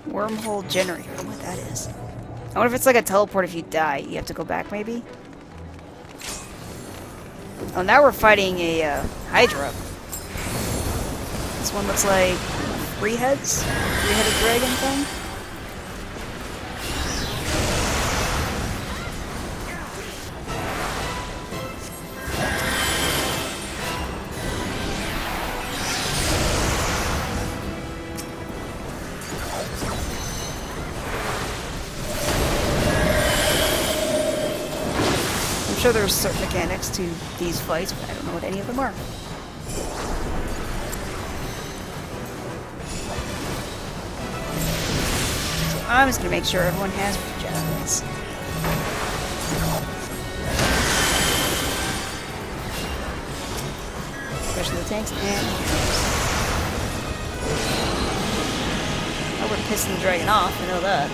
Speaker 1: Wormhole generator. I don't know what that is. I wonder if it's like a teleport if you die. You have to go back, maybe? Oh, now we're fighting a Hydra. This one looks like 3 heads? 3-headed dragon thing? sure there's certain mechanics to these fights, but I don't know what any of them are. So I'm just gonna make sure everyone has projectiles. Especially the tanks and heroes. Oh, we're pissing the dragon off, I know that.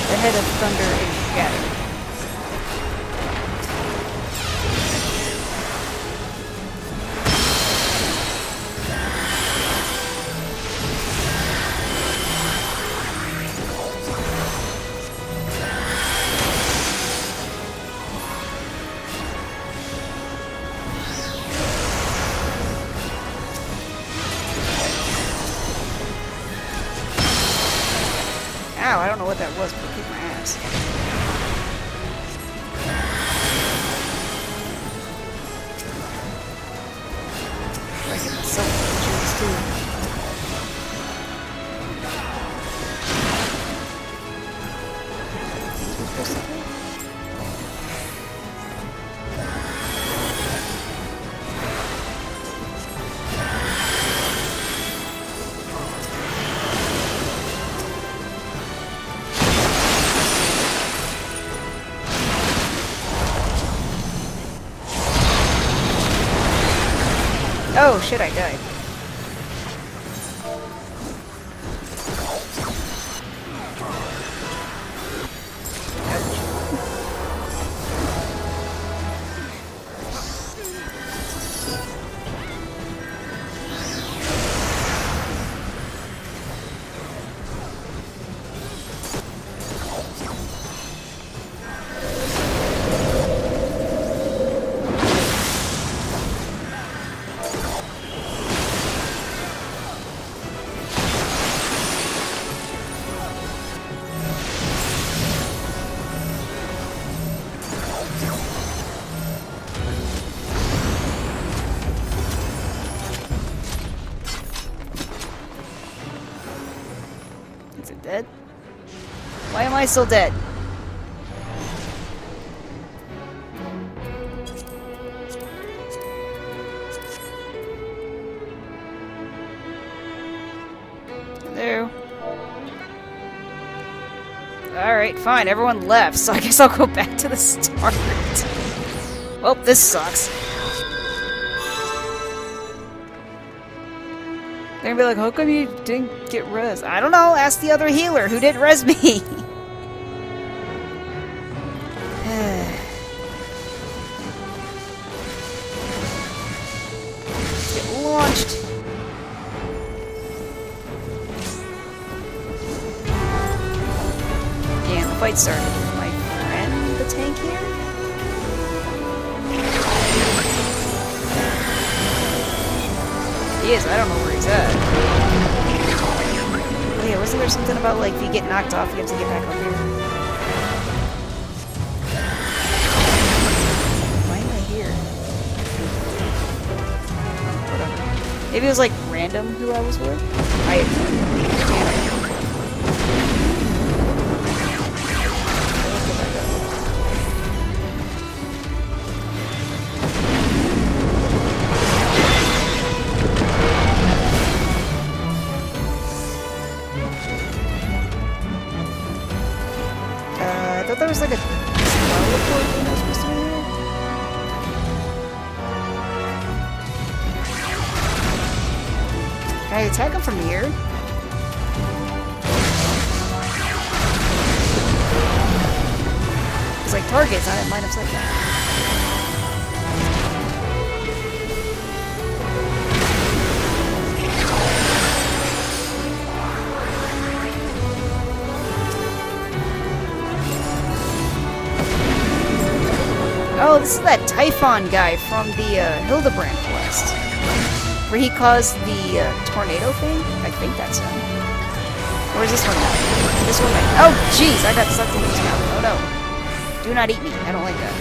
Speaker 1: The head of thunder is shattered. Ow, I don't know what that was, but it kicked my ass. I get myself injuries too. Oh shit, I died. Is it dead? Why am I still dead? Hello? Alright, fine. Everyone left, so I guess I'll go back to the start. Well, this sucks. They're gonna be like, how come you didn't get res? I don't know, ask the other healer who didn't res me. Let's get launched. And the fight started. Is my friend the tank here? He is, I don't know where he's at. Oh yeah, wasn't there something about like if you get knocked off you have to get back up here? Why am I here? Whatever. Maybe it was like random who I was with? I have no idea. Damn it. I thought there was like a teleport thing I was supposed to do here. Can I attack him from here? It's like targets, I didn't line of sight that. Oh, this is that Typhon guy from the Hildebrand quest. Where he caused the tornado thing? I think that's him. Or is this one? This one might. Oh, jeez, I got sucked into his mouth. Oh no. Do not eat me. I don't like that.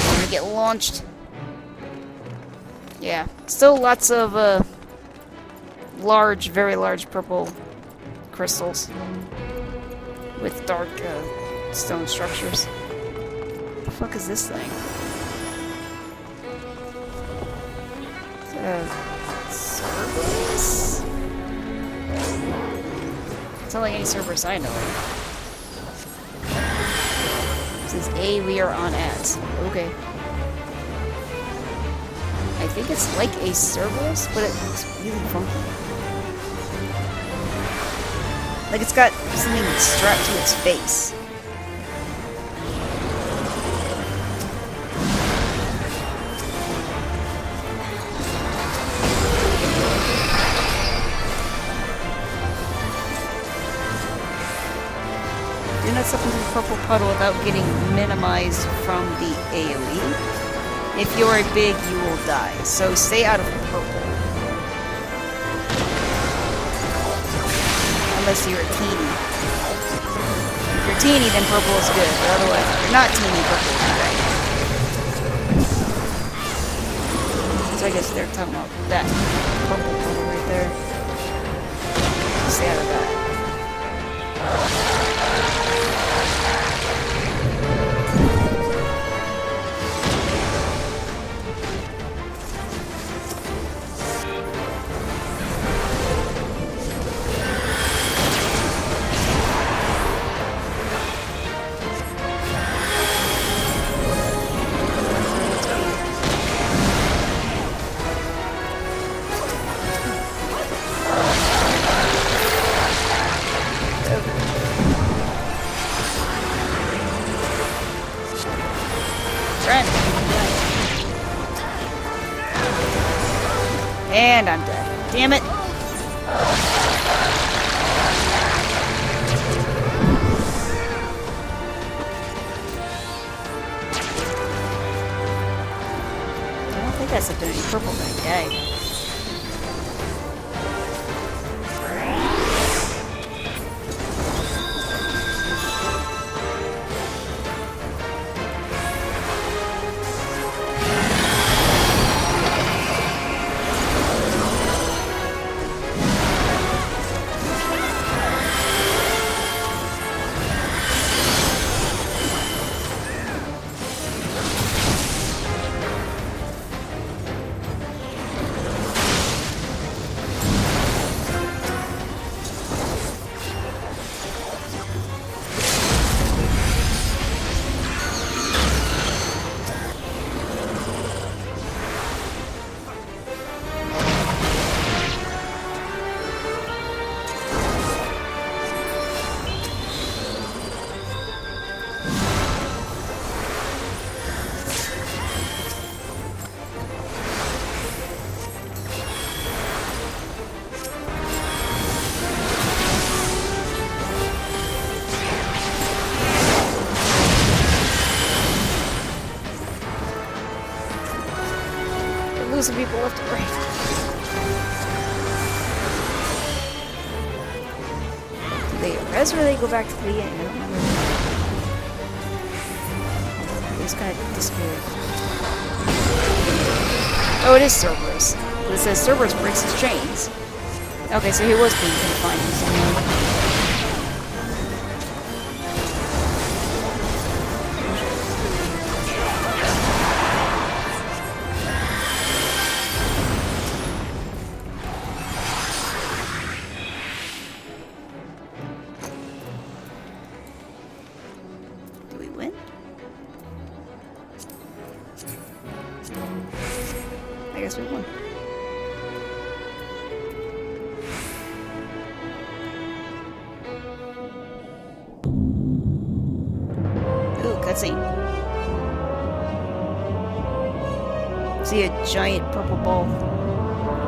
Speaker 1: I'm gonna get launched. Yeah. Still lots of, large, very large purple crystals with dark, stone structures. What the fuck is this thing? Cerberus? It's not like any Cerberus I know of. This is A, we are on ads. Okay. I think it's like a Cerberus, but it's really funky. Like it's got something strapped to its face. Do not step into the purple puddle without getting minimized from the AoE. If you are big, you will die. So stay out of purple. Unless you're a teeny. If you're teeny, then purple is good. But otherwise, if you're not teeny, purple is great. So I guess they're talking about that purple puddle right there. Stay out of that. And I'm dead. Damn it! I don't think that's a dirty purple thing. Yay. Losing people left and right. Do they res or they go back to the beginning? I don't remember. They just kind of disappeared. Oh, it is Cerberus. It says Cerberus breaks his chains. Okay, so he was being confined to somewhere. I guess we won. Ooh, cutscene. See a giant purple ball.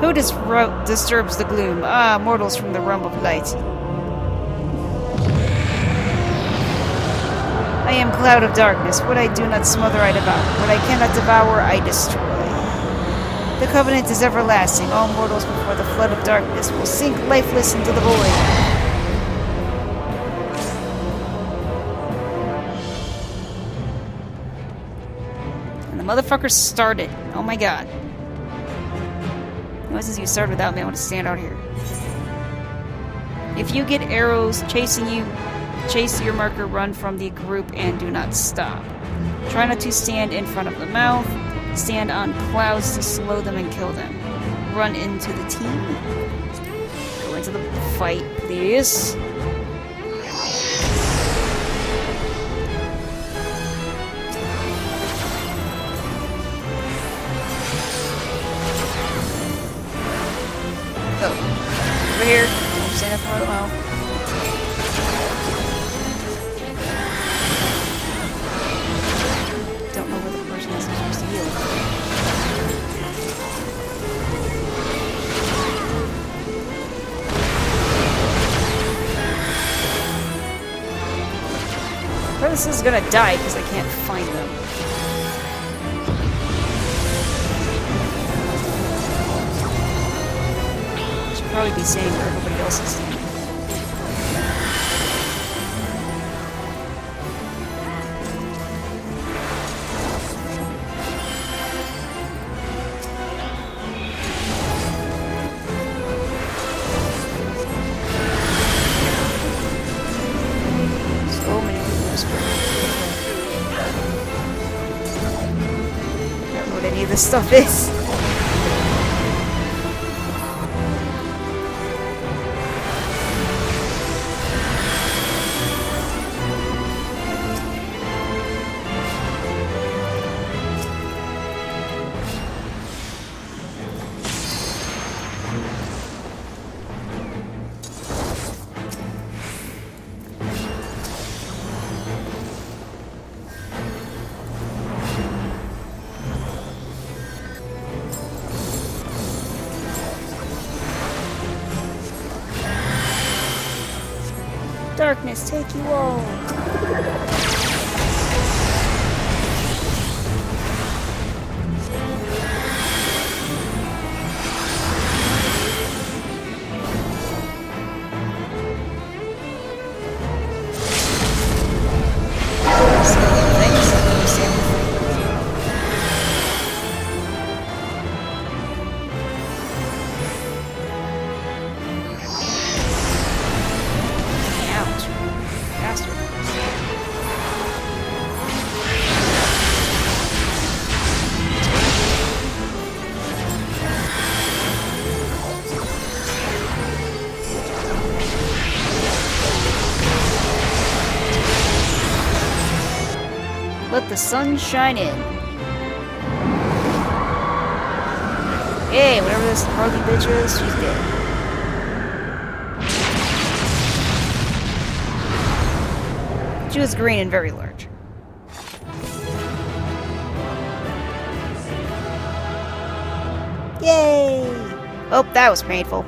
Speaker 1: Who disturbs the gloom? Ah, mortals from the realm of light. I am cloud of darkness. What I do not smother, I devour. What I cannot devour, I destroy. The covenant is everlasting. All mortals before the flood of darkness will sink lifeless into the void. motherfucker started. Oh my god. Why since you started without me, I want to stand out here. If you get arrows chasing you, chase your marker, run from the group, and do not stop. Try not to stand in front of the mouth. Stand on clouds to slow them and kill them. Run into the team. Go into the fight, please. Go. Over here. Stand up for the mouth. Don't know where the person is supposed to heal. This is gonna die because I can't find them. Should probably be saying where everybody else is standing. This stuff is. Darkness, take you all. Let the sun shine in. Hey, whatever this Harley bitch is, she's dead. She was green and very large. Yay! Oh, that was painful.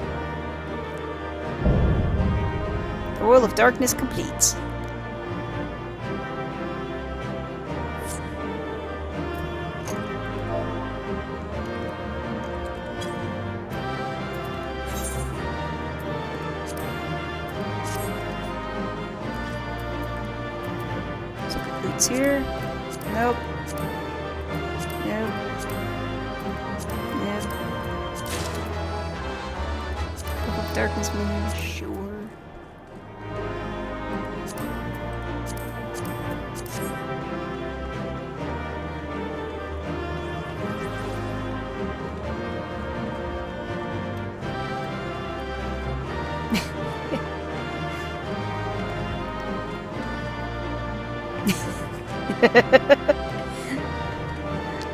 Speaker 1: The World of Darkness complete. Here? Nope. Nope. Nope. Book of Darkness, maybe? Sure.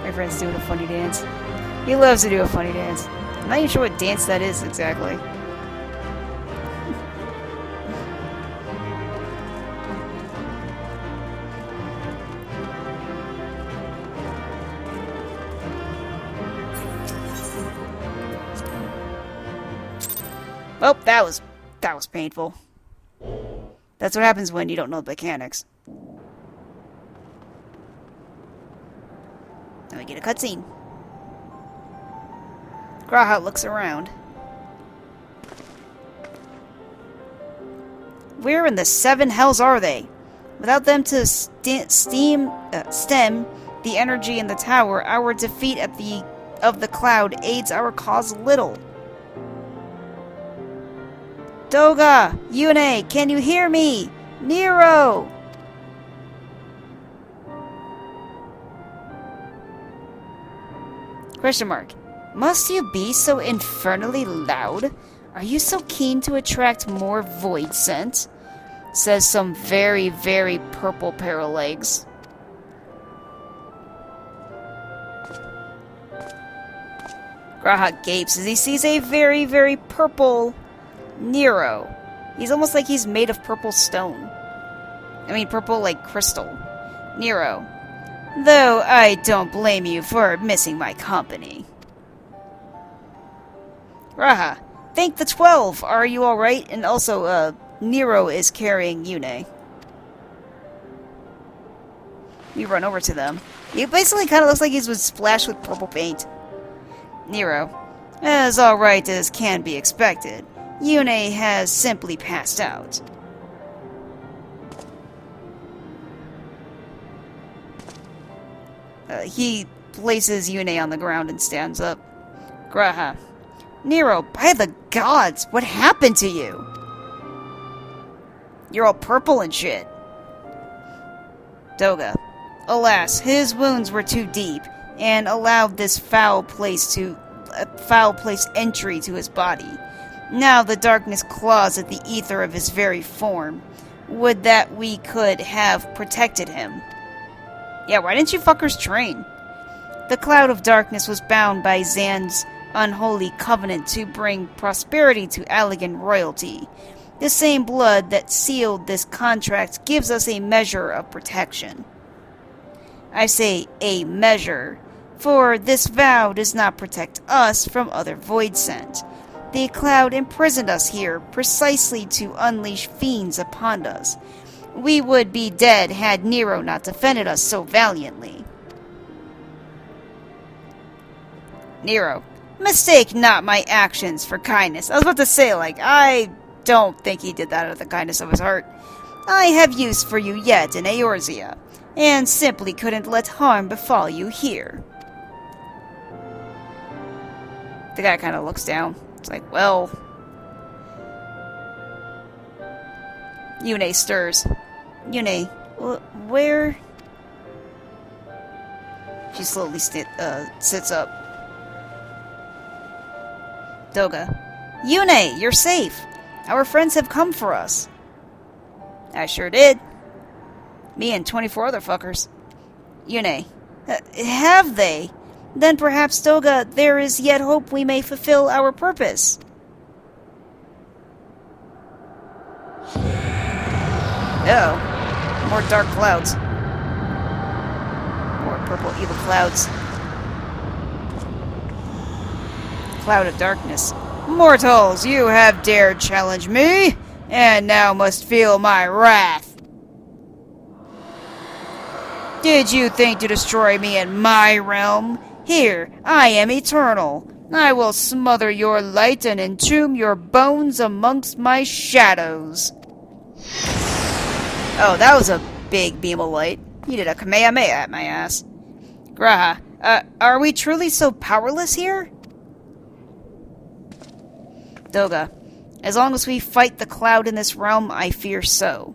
Speaker 1: My friend's doing a funny dance. He loves to do a funny dance. I'm not even sure what dance that is exactly. Oh, that was painful. That's what happens when you don't know the mechanics. Now we get a cutscene. G'raha looks around. Where in the seven hells are they? Without them to stem the energy in the tower, our defeat of the cloud aids our cause little. Doga! Yune! Can you hear me? Nero! Question mark. Must you be so infernally loud? Are you so keen to attract more void scent? Says some very, very purple pair of legs. Graha gapes as he sees a very, very purple Nero. He's almost like he's made of purple stone. I mean, purple like crystal. Nero. Though I don't blame you for missing my company. Graha. Thank the 12. Are you alright? And also, Nero is carrying Yune. You run over to them. He basically kind of looks like he was splashed with purple paint. Nero. As alright as can be expected. Yune has simply passed out. He places Yune on the ground and stands up. Graha. Nero, by the gods, what happened to you? You're all purple and shit. Doga. Alas, his wounds were too deep, and allowed this foul place entry to his body. Now the darkness claws at the ether of his very form. Would that we could have protected him. Yeah, why didn't you fuckers train? The cloud of darkness was bound by Zan's unholy covenant to bring prosperity to Allagan royalty. The same blood that sealed this contract gives us a measure of protection. I say a measure, for this vow does not protect us from other void scent. The cloud imprisoned us here precisely to unleash fiends upon us. We would be dead had Nero not defended us so valiantly. Nero. Mistake not my actions for kindness. I was about to say, I don't think he did that out of the kindness of his heart. I have use for you yet in Eorzea, and simply couldn't let harm befall you here. The guy kind of looks down. It's like, well... Yune stirs. Yune, where... She slowly sits up. Doga. Yune, you're safe. Our friends have come for us. I sure did. Me and 24 other fuckers. Yune. Have they? Then perhaps, Doga, there is yet hope we may fulfill our purpose. Uh-oh. More dark clouds. More purple evil clouds. Cloud of darkness. Mortals, you have dared challenge me, and now must feel my wrath. Did you think to destroy me in my realm? Here, I am eternal. I will smother your light and entomb your bones amongst my shadows. Oh, that was a big beam of light. He did a Kamehameha at my ass. Graha, are we truly so powerless here? Doga, as long as we fight the cloud in this realm, I fear so.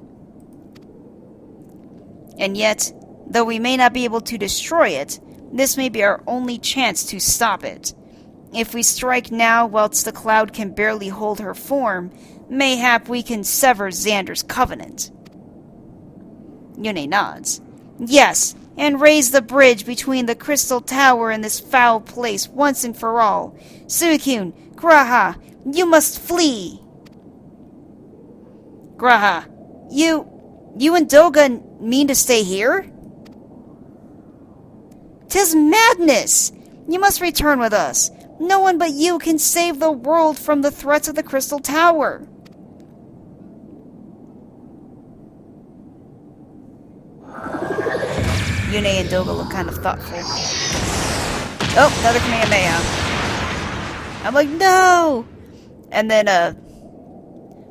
Speaker 1: And yet, though we may not be able to destroy it, this may be our only chance to stop it. If we strike now whilst the cloud can barely hold her form, mayhap we can sever Xander's covenant. Yune nods. Yes, and raise the bridge between the Crystal Tower and this foul place once and for all. Suicune, Graha, you must flee! Graha, you and Doga mean to stay here? 'Tis madness! You must return with us. No one but you can save the world from the threats of the Crystal Tower. Yune and Doga look kind of thoughtful. Oh, another Kamehameha. I'm like, no! And then,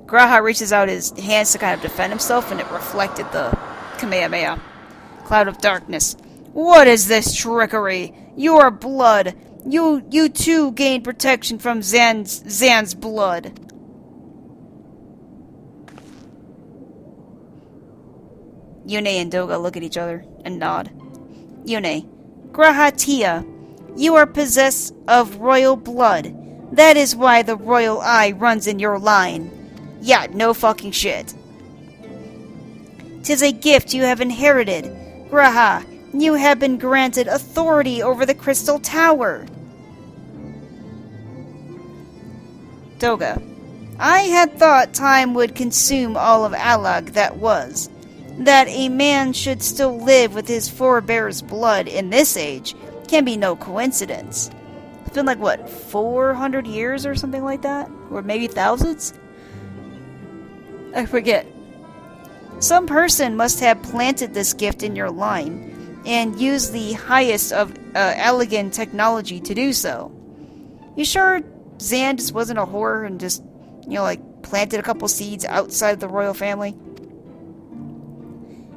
Speaker 1: Graha reaches out his hands to kind of defend himself, and it reflected the Kamehameha. Cloud of darkness. What is this trickery? Your blood. You too gain protection from Zan's blood. Yune and Doga look at each other and nod. Yune, G'raha Tia, you are possessed of royal blood. That is why the royal eye runs in your line. Yeah, no fucking shit. 'Tis a gift you have inherited. G'raha, you have been granted authority over the Crystal Tower. Doga, I had thought time would consume all of Alag that was. That a man should still live with his forebear's blood in this age can be no coincidence. It's been like, what, 400 years or something like that? Or maybe thousands? I forget. Some person must have planted this gift in your line and used the highest of elegant technology to do so. You sure Zan just wasn't a whore and just, like, planted a couple seeds outside the royal family?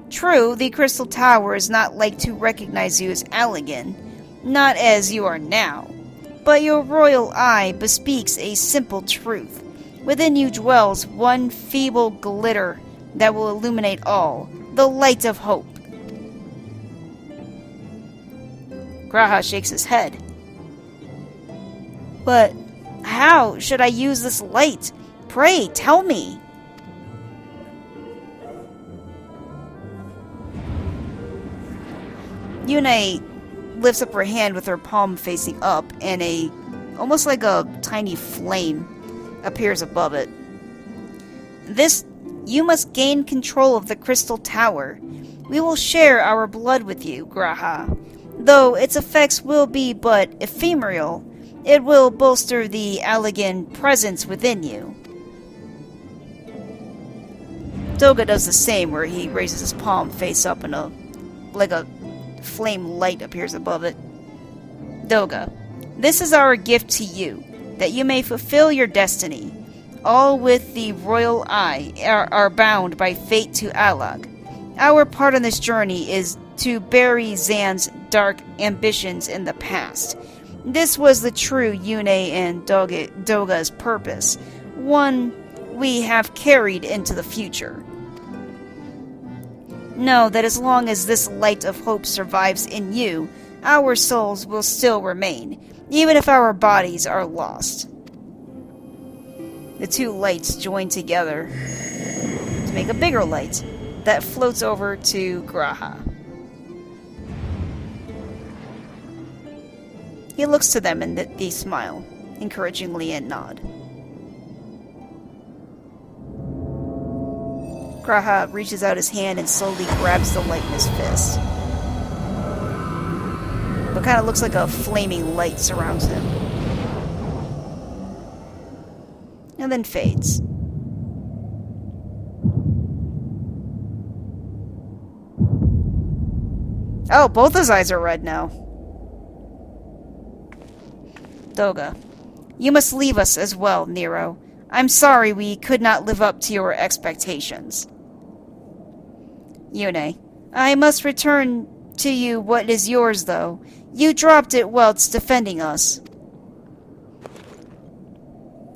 Speaker 1: True, the Crystal Tower is not like to recognize you as Allagan, not as you are now. But your royal eye bespeaks a simple truth. Within you dwells one feeble glitter that will illuminate all, the light of hope. G'raha shakes his head. But how should I use this light? Pray, tell me. Yune lifts up her hand with her palm facing up, and almost like a tiny flame appears above it. You must gain control of the Crystal Tower. We will share our blood with you, G'raha. Though its effects will be but ephemeral, it will bolster the Allagan presence within you. Doga does the same, where he raises his palm face up and like a flame light appears above it. Doga, this is our gift to you, that you may fulfill your destiny. All with the royal eye are bound by fate to Alag. Our part on this journey is to bury Zan's dark ambitions in the past. This was the true Yune and Doga's purpose, one we have carried into the future. Know that as long as this light of hope survives in you, our souls will still remain, even if our bodies are lost. The two lights join together to make a bigger light that floats over to G'raha. He looks to them and they smile, encouragingly, and nod. G'raha reaches out his hand and slowly grabs the light in his fist. What kind of looks like a flaming light surrounds him. And then fades. Oh, both his eyes are red now. Doga, you must leave us as well, Nero. I'm sorry we could not live up to your expectations. Yune, I must return to you what is yours, though. You dropped it whilst defending us.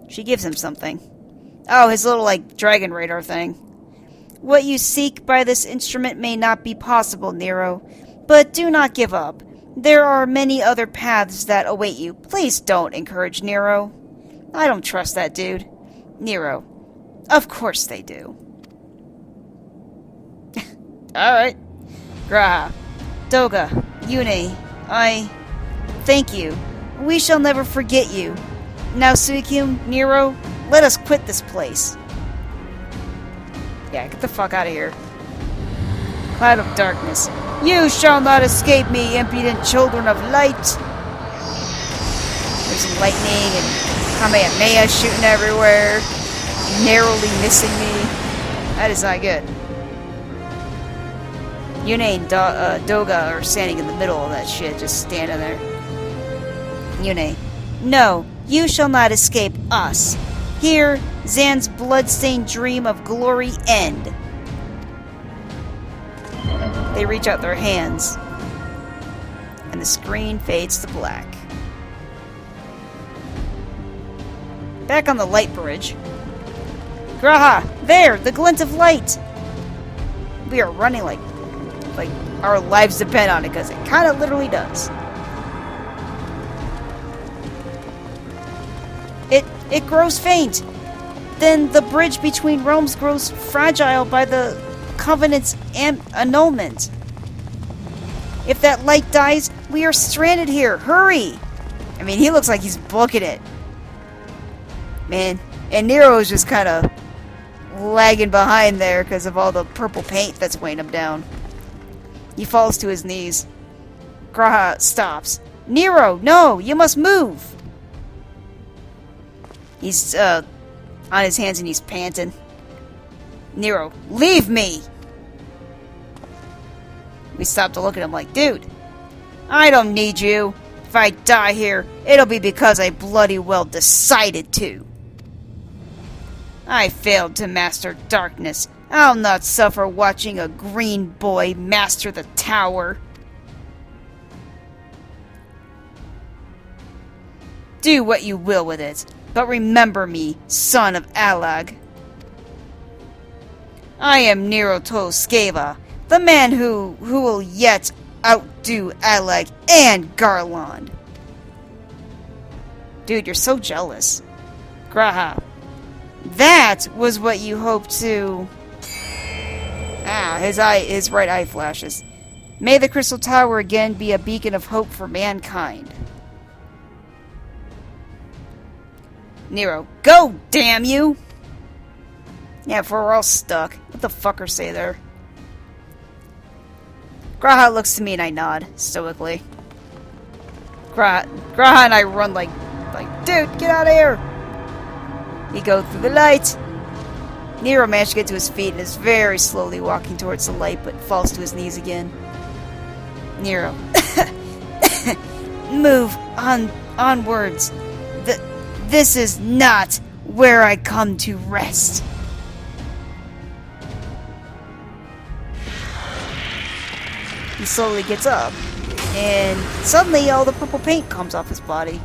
Speaker 1: She gives him something. Oh, his little, dragon radar thing. What you seek by this instrument may not be possible, Nero, but do not give up. There are many other paths that await you. Please don't encourage Nero. I don't trust that dude. Nero. Of course they do. Alright. G'raha, Doga, Yune, I thank you. We shall never forget you. Now, Suicune, Nero, let us quit this place. Yeah, get the fuck out of here. Cloud of darkness. You shall not escape me, impudent children of light. There's some lightning and Kamehameha shooting everywhere, narrowly missing me. That is not good. Yune and Doga are standing in the middle of that shit, just standing there. Yune. No, you shall not escape us. Here, Zan's bloodstained dream of glory end. They reach out their hands. and the screen fades to black. Back on the light bridge. Graha! There! The glint of light! We are running like our lives depend on it, because it kind of literally does. It grows faint. Then the bridge between realms grows fragile by the Covenant's annulment. If that light dies, we are stranded here. Hurry! I mean, he looks like he's booking it. Man, and Nero is just kind of lagging behind there because of all the purple paint that's weighing him down. He falls to his knees. Graha stops. Nero, no! You must move! He's, on his hands and he's panting. Nero, leave me! We stop to look at him like, dude, I don't need you. If I die here, it'll be because I bloody well decided to. I failed to master darkness. I'll not suffer watching a green boy master the tower. Do what you will with it, but remember me, son of Allag. I am Nero Skeva, the man who will yet outdo Allag and Garland. Dude, you're so jealous. Graha, that was what you hoped to... Ah, his right eye flashes. May the Crystal Tower again be a beacon of hope for mankind. Nero, go, damn you! Yeah, for we're all stuck. What the fucker say there? Graha looks to me and I nod, stoically. Graha and I run like, dude, get out of here! We go through the light. Nero managed to get to his feet and is very slowly walking towards the light, but falls to his knees again. Nero. Move onwards. This is not where I come to rest. He slowly gets up, and suddenly all the purple paint comes off his body.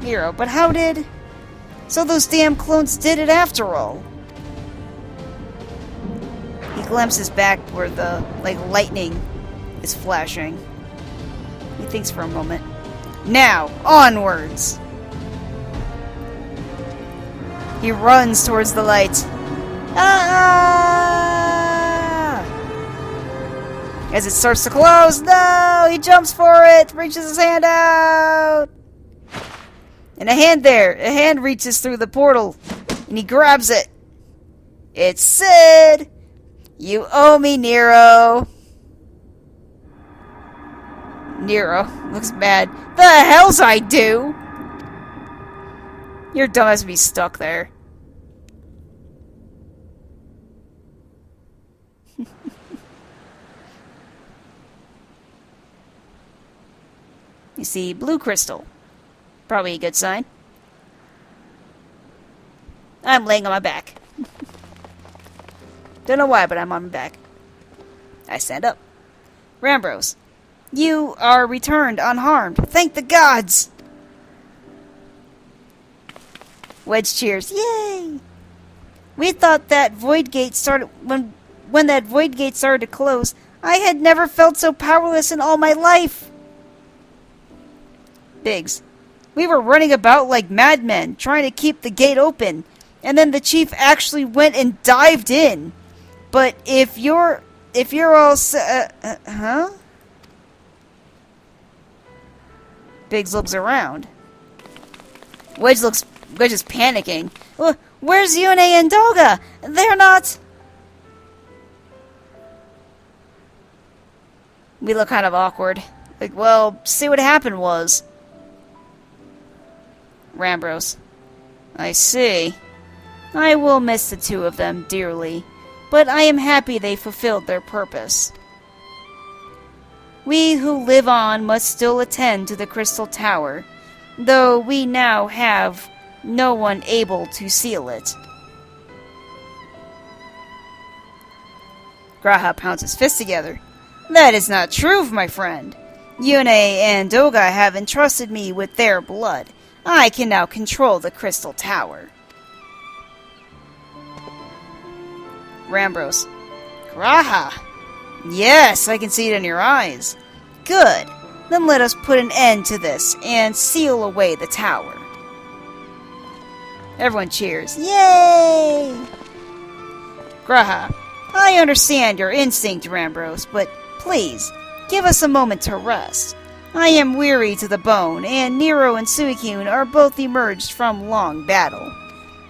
Speaker 1: Nero, but how did... So those damn clones did it after all. He glimpses back where the, lightning is flashing. He thinks for a moment. Now, onwards! He runs towards the light. Ah! As it starts to close, no! He jumps for it, reaches his hand out! And a hand reaches through the portal, and he grabs it. It's Sid! You owe me, Nero. Nero looks mad. The hell's I do? Your dumbass be stuck there. You see blue crystal. Probably a good sign. I'm laying on my back. Don't know why, but I'm on my back. I stand up. Rambros, you are returned unharmed. Thank the gods! Wedge cheers. Yay! We thought that void gate started... When that void gate started to close, I had never felt so powerless in all my life. Biggs, we were running about like madmen, trying to keep the gate open, and then the chief actually went and dived in. But if you're all huh? Biggs looks around. Wedge is panicking. Where's Yune and Doga? They're not... We look kind of awkward. Well, see what happened was... Rambros. I see. I will miss the two of them dearly, but I am happy they fulfilled their purpose. We who live on must still attend to the Crystal Tower, though we now have no one able to seal it. Graha pounds his fists together. That is not true, my friend. Yune and Doga have entrusted me with their blood. I can now control the Crystal Tower. Rambros. Graha! Yes, I can see it in your eyes. Good. Then let us put an end to this and seal away the tower. Everyone cheers. Yay! Graha. I understand your instinct, Rambros, but please, give us a moment to rest. I am weary to the bone, and Nero and Suicune are both emerged from long battle.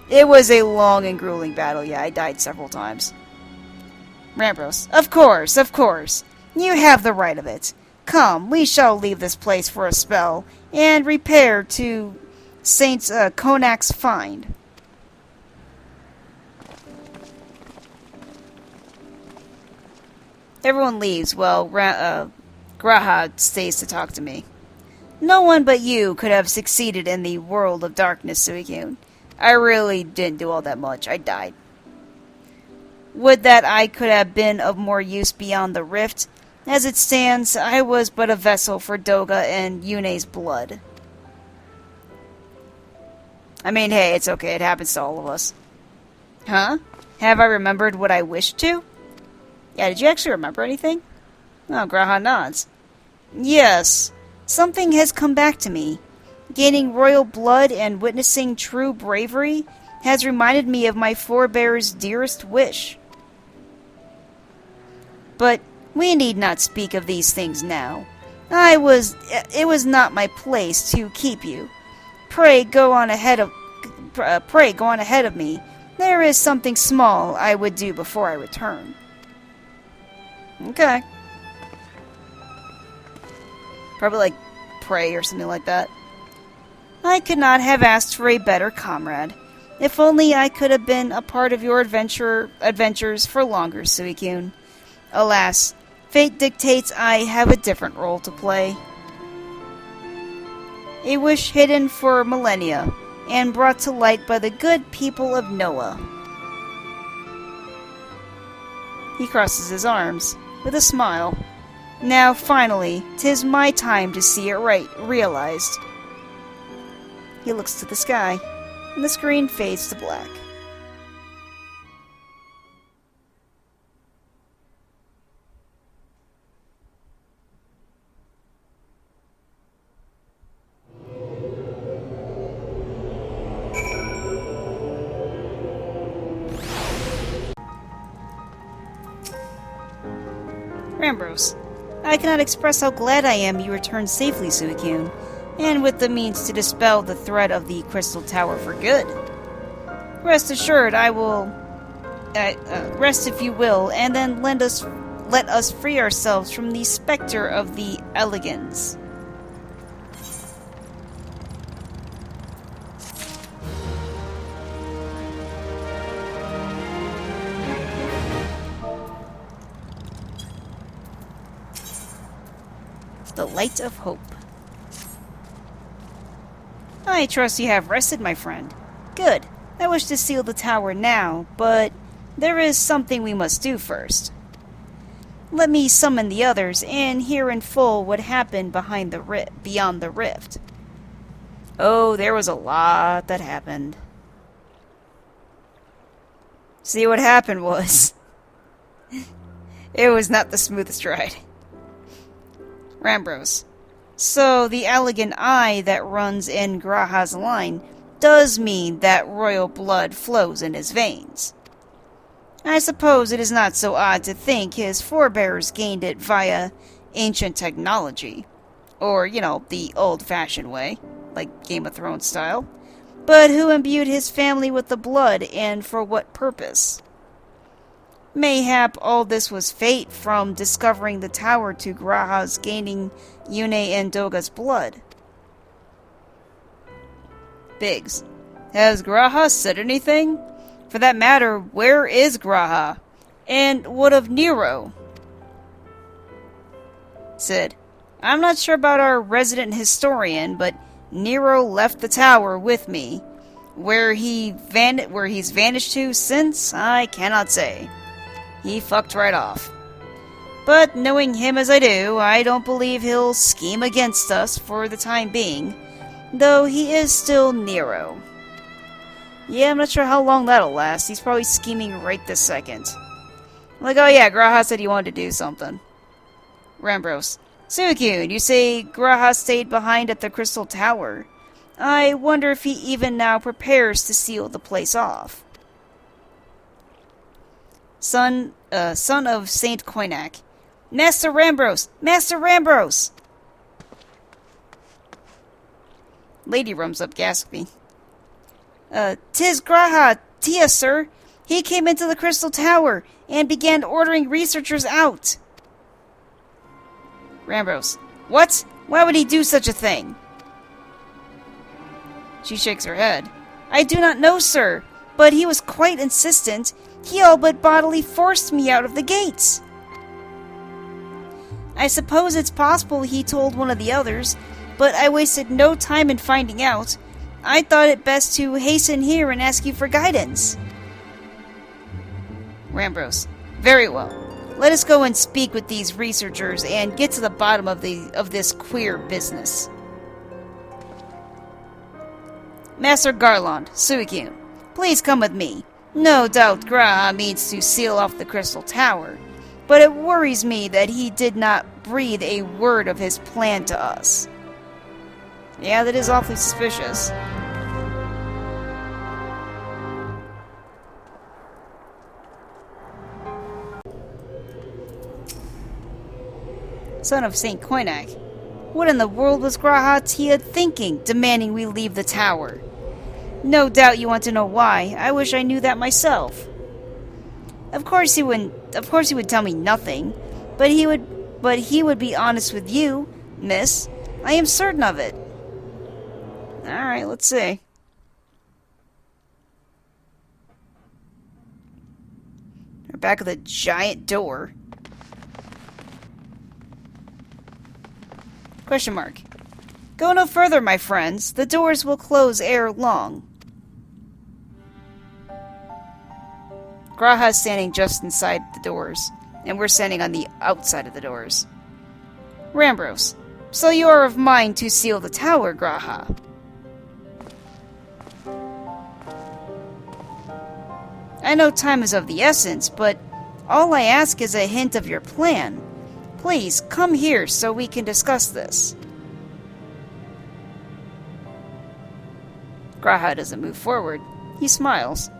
Speaker 1: It was a long and grueling battle, yeah, I died several times. Rambros. Of course. You have the right of it. Come, we shall leave this place for a spell, and repair to Saint Konak's find. Everyone leaves while Graha stays to talk to me. No one but you could have succeeded in the world of darkness, Suicune. I really didn't do all that much. I died. Would that I could have been of more use beyond the rift. As it stands, I was but a vessel for Doga and Yune's blood. I mean, hey, it's okay. It happens to all of us. Huh? Have I remembered what I wished to? Yeah, did you actually remember anything? Oh, Graha nods. Yes. Something has come back to me. Gaining royal blood and witnessing true bravery has reminded me of my forebear's dearest wish. But we need not speak of these things now. It was not my place to keep you. Pray go on ahead of me. There is something small I would do before I return. Okay. Probably like pray or something like that. I could not have asked for a better comrade. If only I could have been a part of your adventures for longer, Suicune. Alas, fate dictates I have a different role to play. A wish hidden for millennia, and brought to light by the good people of Noah. He crosses his arms, with a smile. Now, finally, 'tis my time to see it realized. He looks to the sky, and the screen fades to black. Rambros. I cannot express how glad I am you returned safely, Suicune, and with the means to dispel the threat of the Crystal Tower for good. Rest assured, I will... rest if you will, and then let us free ourselves from the specter of the Elegans. The Light of Hope. I trust you have rested, my friend. Good. I wish to seal the tower now, but there is something we must do first. Let me summon the others and hear in full what happened beyond the rift. Oh, there was a lot that happened. See, what happened was... it was not the smoothest ride. Rambros. So, the elegant eye that runs in Graha's line does mean that royal blood flows in his veins. I suppose it is not so odd to think his forebears gained it via ancient technology. Or, the old-fashioned way, like Game of Thrones style. But who imbued his family with the blood, and for what purpose? Mayhap all this was fate, from discovering the tower to Graha's gaining Yune and Doga's blood. Biggs. Has Graha said anything? For that matter, where is Graha? And what of Nero? Sid. I'm not sure about our resident historian, but Nero left the tower with me. Where he's vanished to since, I cannot say. He fucked right off. But knowing him as I do, I don't believe he'll scheme against us for the time being, though he is still Nero. Yeah, I'm not sure how long that'll last. He's probably scheming right this second. Like, oh yeah, Graha said he wanted to do something. Rambros. Suicune, you say Graha stayed behind at the Crystal Tower. I wonder if he even now prepares to seal the place off. Son of Saint Koinak. Master Rambros! Master Rambros! Lady runs up, gasping. Tis Graha, Tia, sir. He came into the Crystal Tower and began ordering researchers out. Rambros. What? Why would he do such a thing? She shakes her head. I do not know, sir, but he was quite insistent. He all but bodily forced me out of the gates. I suppose it's possible he told one of the others, but I wasted no time in finding out. I thought it best to hasten here and ask you for guidance. Rambros. Very well. Let us go and speak with these researchers and get to the bottom of this queer business. Master Garland, Suicune, please come with me. No doubt Graha means to seal off the Crystal Tower, but it worries me that he did not breathe a word of his plan to us. Yeah, that is awfully suspicious. Son of Saint Koinak. What in the world was Graha Tia thinking, demanding we leave the tower? No doubt you want to know why. I wish I knew that myself. Of course he would tell me nothing, but he would be honest with you, miss. I am certain of it. Alright, let's see. We're back at the giant door. Question mark. Go no further, my friends. The doors will close ere long. Graha's standing just inside the doors, and we're standing on the outside of the doors. Rambros. So you are of mind to seal the tower, Graha? I know time is of the essence, but all I ask is a hint of your plan. Please, come here so we can discuss this. Graha doesn't move forward. He smiles.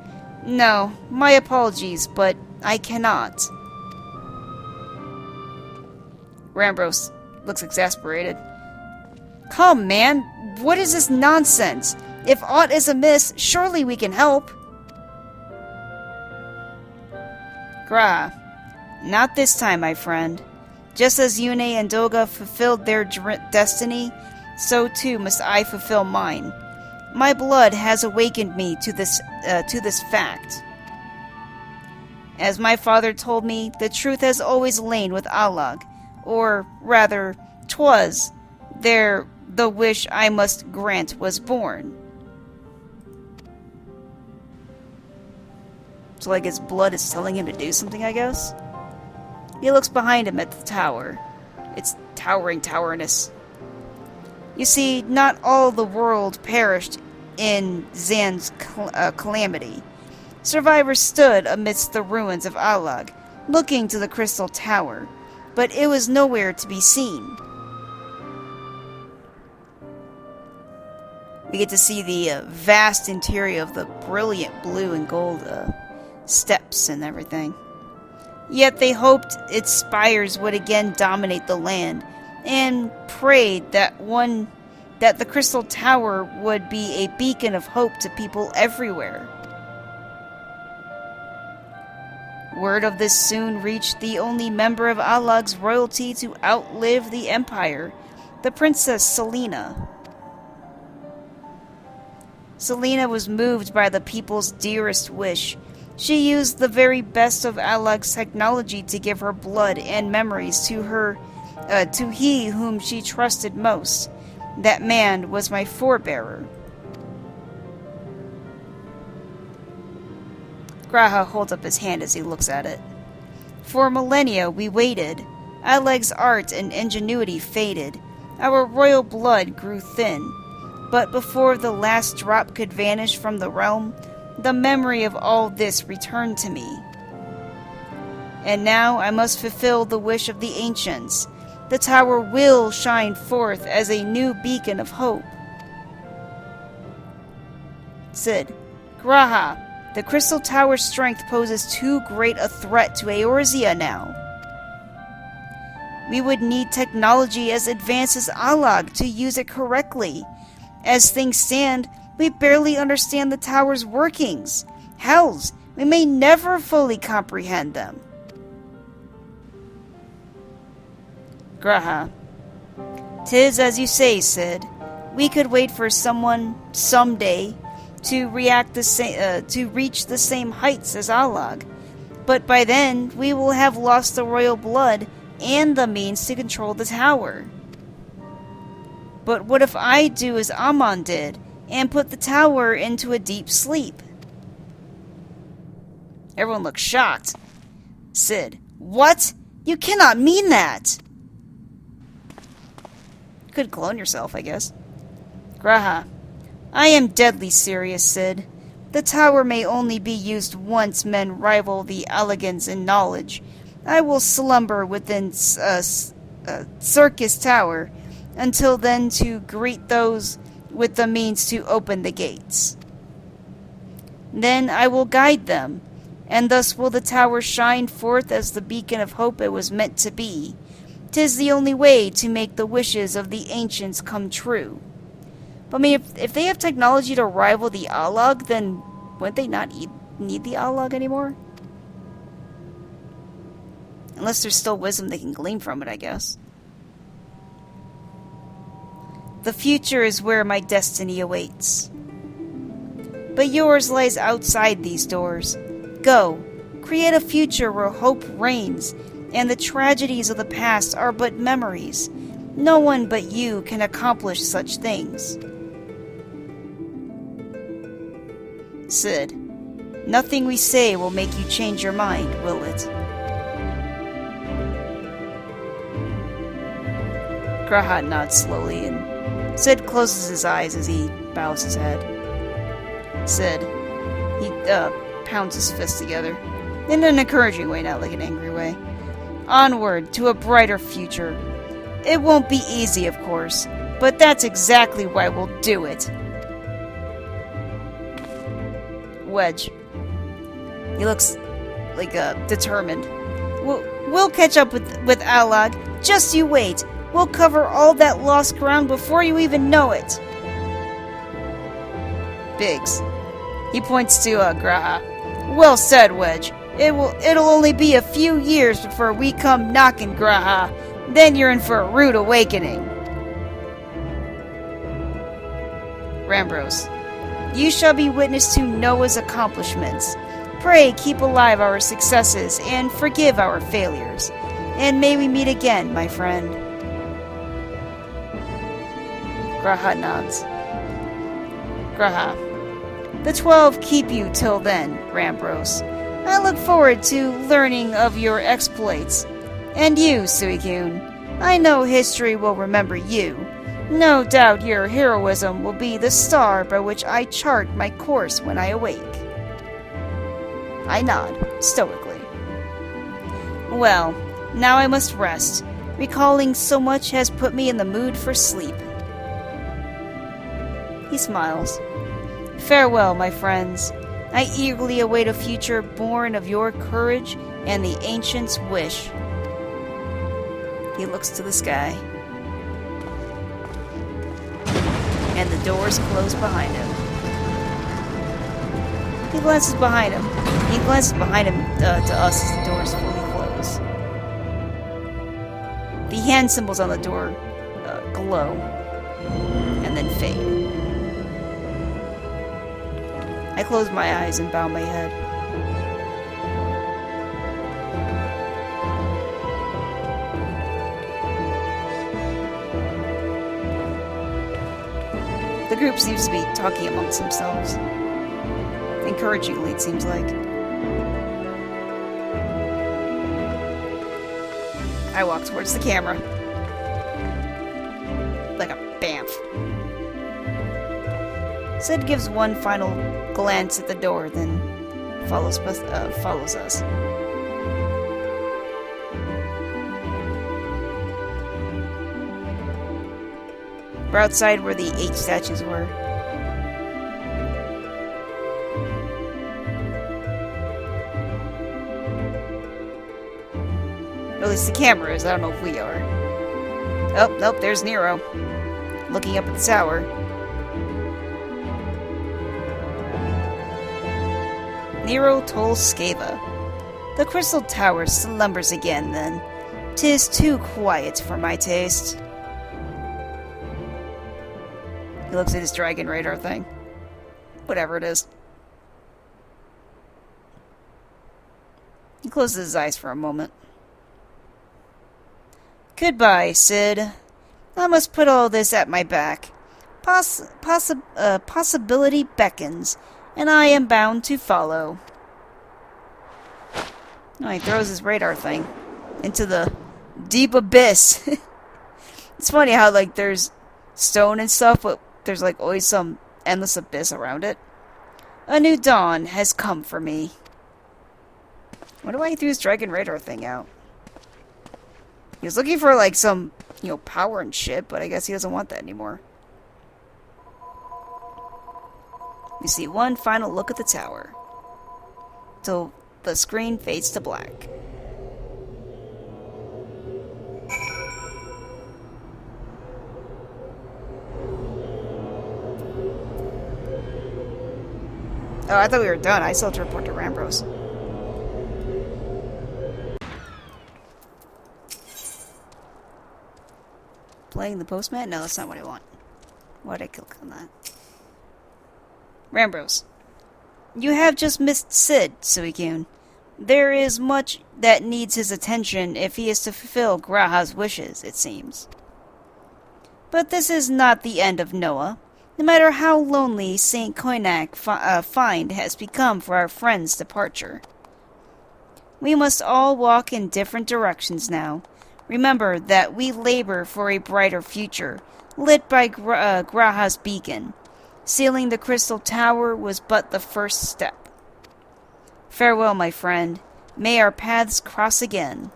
Speaker 1: No, my apologies, but I cannot. Rambros looks exasperated. Come, man, what is this nonsense? If aught is amiss, surely we can help. Graha, not this time, my friend. Just as Yune and Doga fulfilled their destiny, so too must I fulfill mine. My blood has awakened me to this fact. As my father told me, the truth has always lain with Allag, or rather, 'twas there the wish I must grant was born. So like his blood is telling him to do something, I guess? He looks behind him at the tower. Its towering towerness. You see, not all the world perished in Zan's calamity. Survivors stood amidst the ruins of Allag, looking to the Crystal Tower, but it was nowhere to be seen. We get to see the vast interior of the brilliant blue and gold steps and everything. Yet they hoped its spires would again dominate the land, and prayed that the Crystal Tower would be a beacon of hope to people everywhere. Word of this soon reached the only member of Allag's royalty to outlive the Empire, the Princess Selena. Selena was moved by the people's dearest wish. She used the very best of Allag's technology to give her blood and memories to he whom she trusted most. That man was my forebearer. Graha holds up his hand as he looks at it. For millennia we waited. Aleg's art and ingenuity faded. Our royal blood grew thin. But before the last drop could vanish from the realm, the memory of all this returned to me. And now I must fulfill the wish of the ancients. The tower will shine forth as a new beacon of hope. Cid. G'raha, the Crystal Tower's strength poses too great a threat to Eorzea now. We would need technology as advanced as Allag to use it correctly. As things stand, we barely understand the tower's workings. Hells, we may never fully comprehend them. G'raha. 'Tis as you say, Cid. We could wait for someone, someday, to reach the same heights as Allag. But by then, we will have lost the royal blood and the means to control the tower. But what if I do as Amon did, and put the tower into a deep sleep? Everyone looks shocked. Cid. What? You cannot mean that! You could clone yourself, I guess. G'raha. I am deadly serious, Cid. The tower may only be used once men rival the Allegans in knowledge. I will slumber within Circus Tower until then to greet those with the means to open the gates. Then I will guide them, and thus will the tower shine forth as the beacon of hope it was meant to be. 'Tis the only way to make the wishes of the ancients come true. But I mean, if they have technology to rival the Allag, then wouldn't they not need the Allag anymore? Unless there's still wisdom they can glean from it, I guess. The future is where my destiny awaits. But yours lies outside these doors. Go, create a future where hope reigns, and the tragedies of the past are but memories. No one but you can accomplish such things. Cid. Nothing we say will make you change your mind, will it? G'raha nods slowly, and Cid closes his eyes as he bows his head. Cid. He pounds his fists together. In an encouraging way, not like an angry way. Onward to a brighter future. It won't be easy, of course, but that's exactly why we'll do it. Wedge. He looks like determined. We'll catch up with Allag. Just you wait. We'll cover all that lost ground before you even know it. Biggs. He points to G'raha. Well said, Wedge. It'll only be a few years before we come knocking, G'raha. Then you're in for a rude awakening. Rambros. You shall be witness to Noah's accomplishments. Pray keep alive our successes and forgive our failures. And may we meet again, my friend. G'raha nods. G'raha. The 12 keep you till then, Rambros. I look forward to learning of your exploits. And you, Suicune. I know history will remember you. No doubt your heroism will be the star by which I chart my course when I awake. I nod, stoically. Well, now I must rest. Recalling so much has put me in the mood for sleep. He smiles. Farewell, my friends. I eagerly await a future born of your courage and the ancients' wish. He looks to the sky. And the doors close behind him. He glances behind him. He glances behind him to us as the doors fully close. The hand symbols on the door glow and then fade. I close my eyes and bow my head. The group seems to be talking amongst themselves. Encouragingly, it seems like. I walk towards the camera. Like a bamf. Sid gives one final glance at the door, then follows us. We're outside where the 8 statues were. Or at least the camera is. I don't know if we are. Oh, nope, there's Nero. Looking up at the tower. Nero Tolskeva. The Crystal Tower slumbers again, then. 'Tis too quiet for my taste. He looks at his dragon radar thing. Whatever it is. He closes his eyes for a moment. Goodbye, Sid. I must put all this at my back. Possibility beckons, and I am bound to follow. Oh, he throws his radar thing into the deep abyss. It's funny how, like, there's stone and stuff, but there's, like, always some endless abyss around it. A new dawn has come for me. I wonder why he threw his dragon radar thing out. He was looking for, like, some, you know, power and shit, but I guess he doesn't want that anymore. We see one final look at the tower, till the screen fades to black. Oh, I thought we were done. I still have to report to Rambros. Playing the postman? No, that's not what I want. Why'd I click on that? Rambros. You have just missed Sid, Suicune. There is much that needs his attention if he is to fulfill Graha's wishes, it seems. But this is not the end of Noah. No matter how lonely St. Koinak find has become for our friend's departure. We must all walk in different directions now. Remember that we labor for a brighter future, lit by Graha's beacon. Sealing the Crystal Tower was but the first step. Farewell, my friend. May our paths cross again.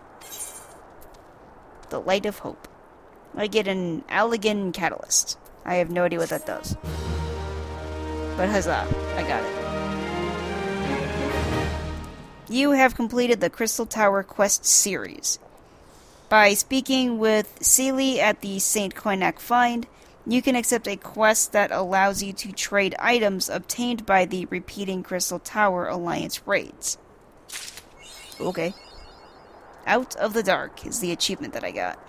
Speaker 1: The Light of Hope. I get an Allegan Catalyst. I have no idea what that does. But huzzah, I got it. You have completed the Crystal Tower Quest series. By speaking with Sealy at the St. Koinak Find, you can accept a quest that allows you to trade items obtained by the repeating Crystal Tower Alliance raids. Okay. Out of the Dark is the achievement that I got.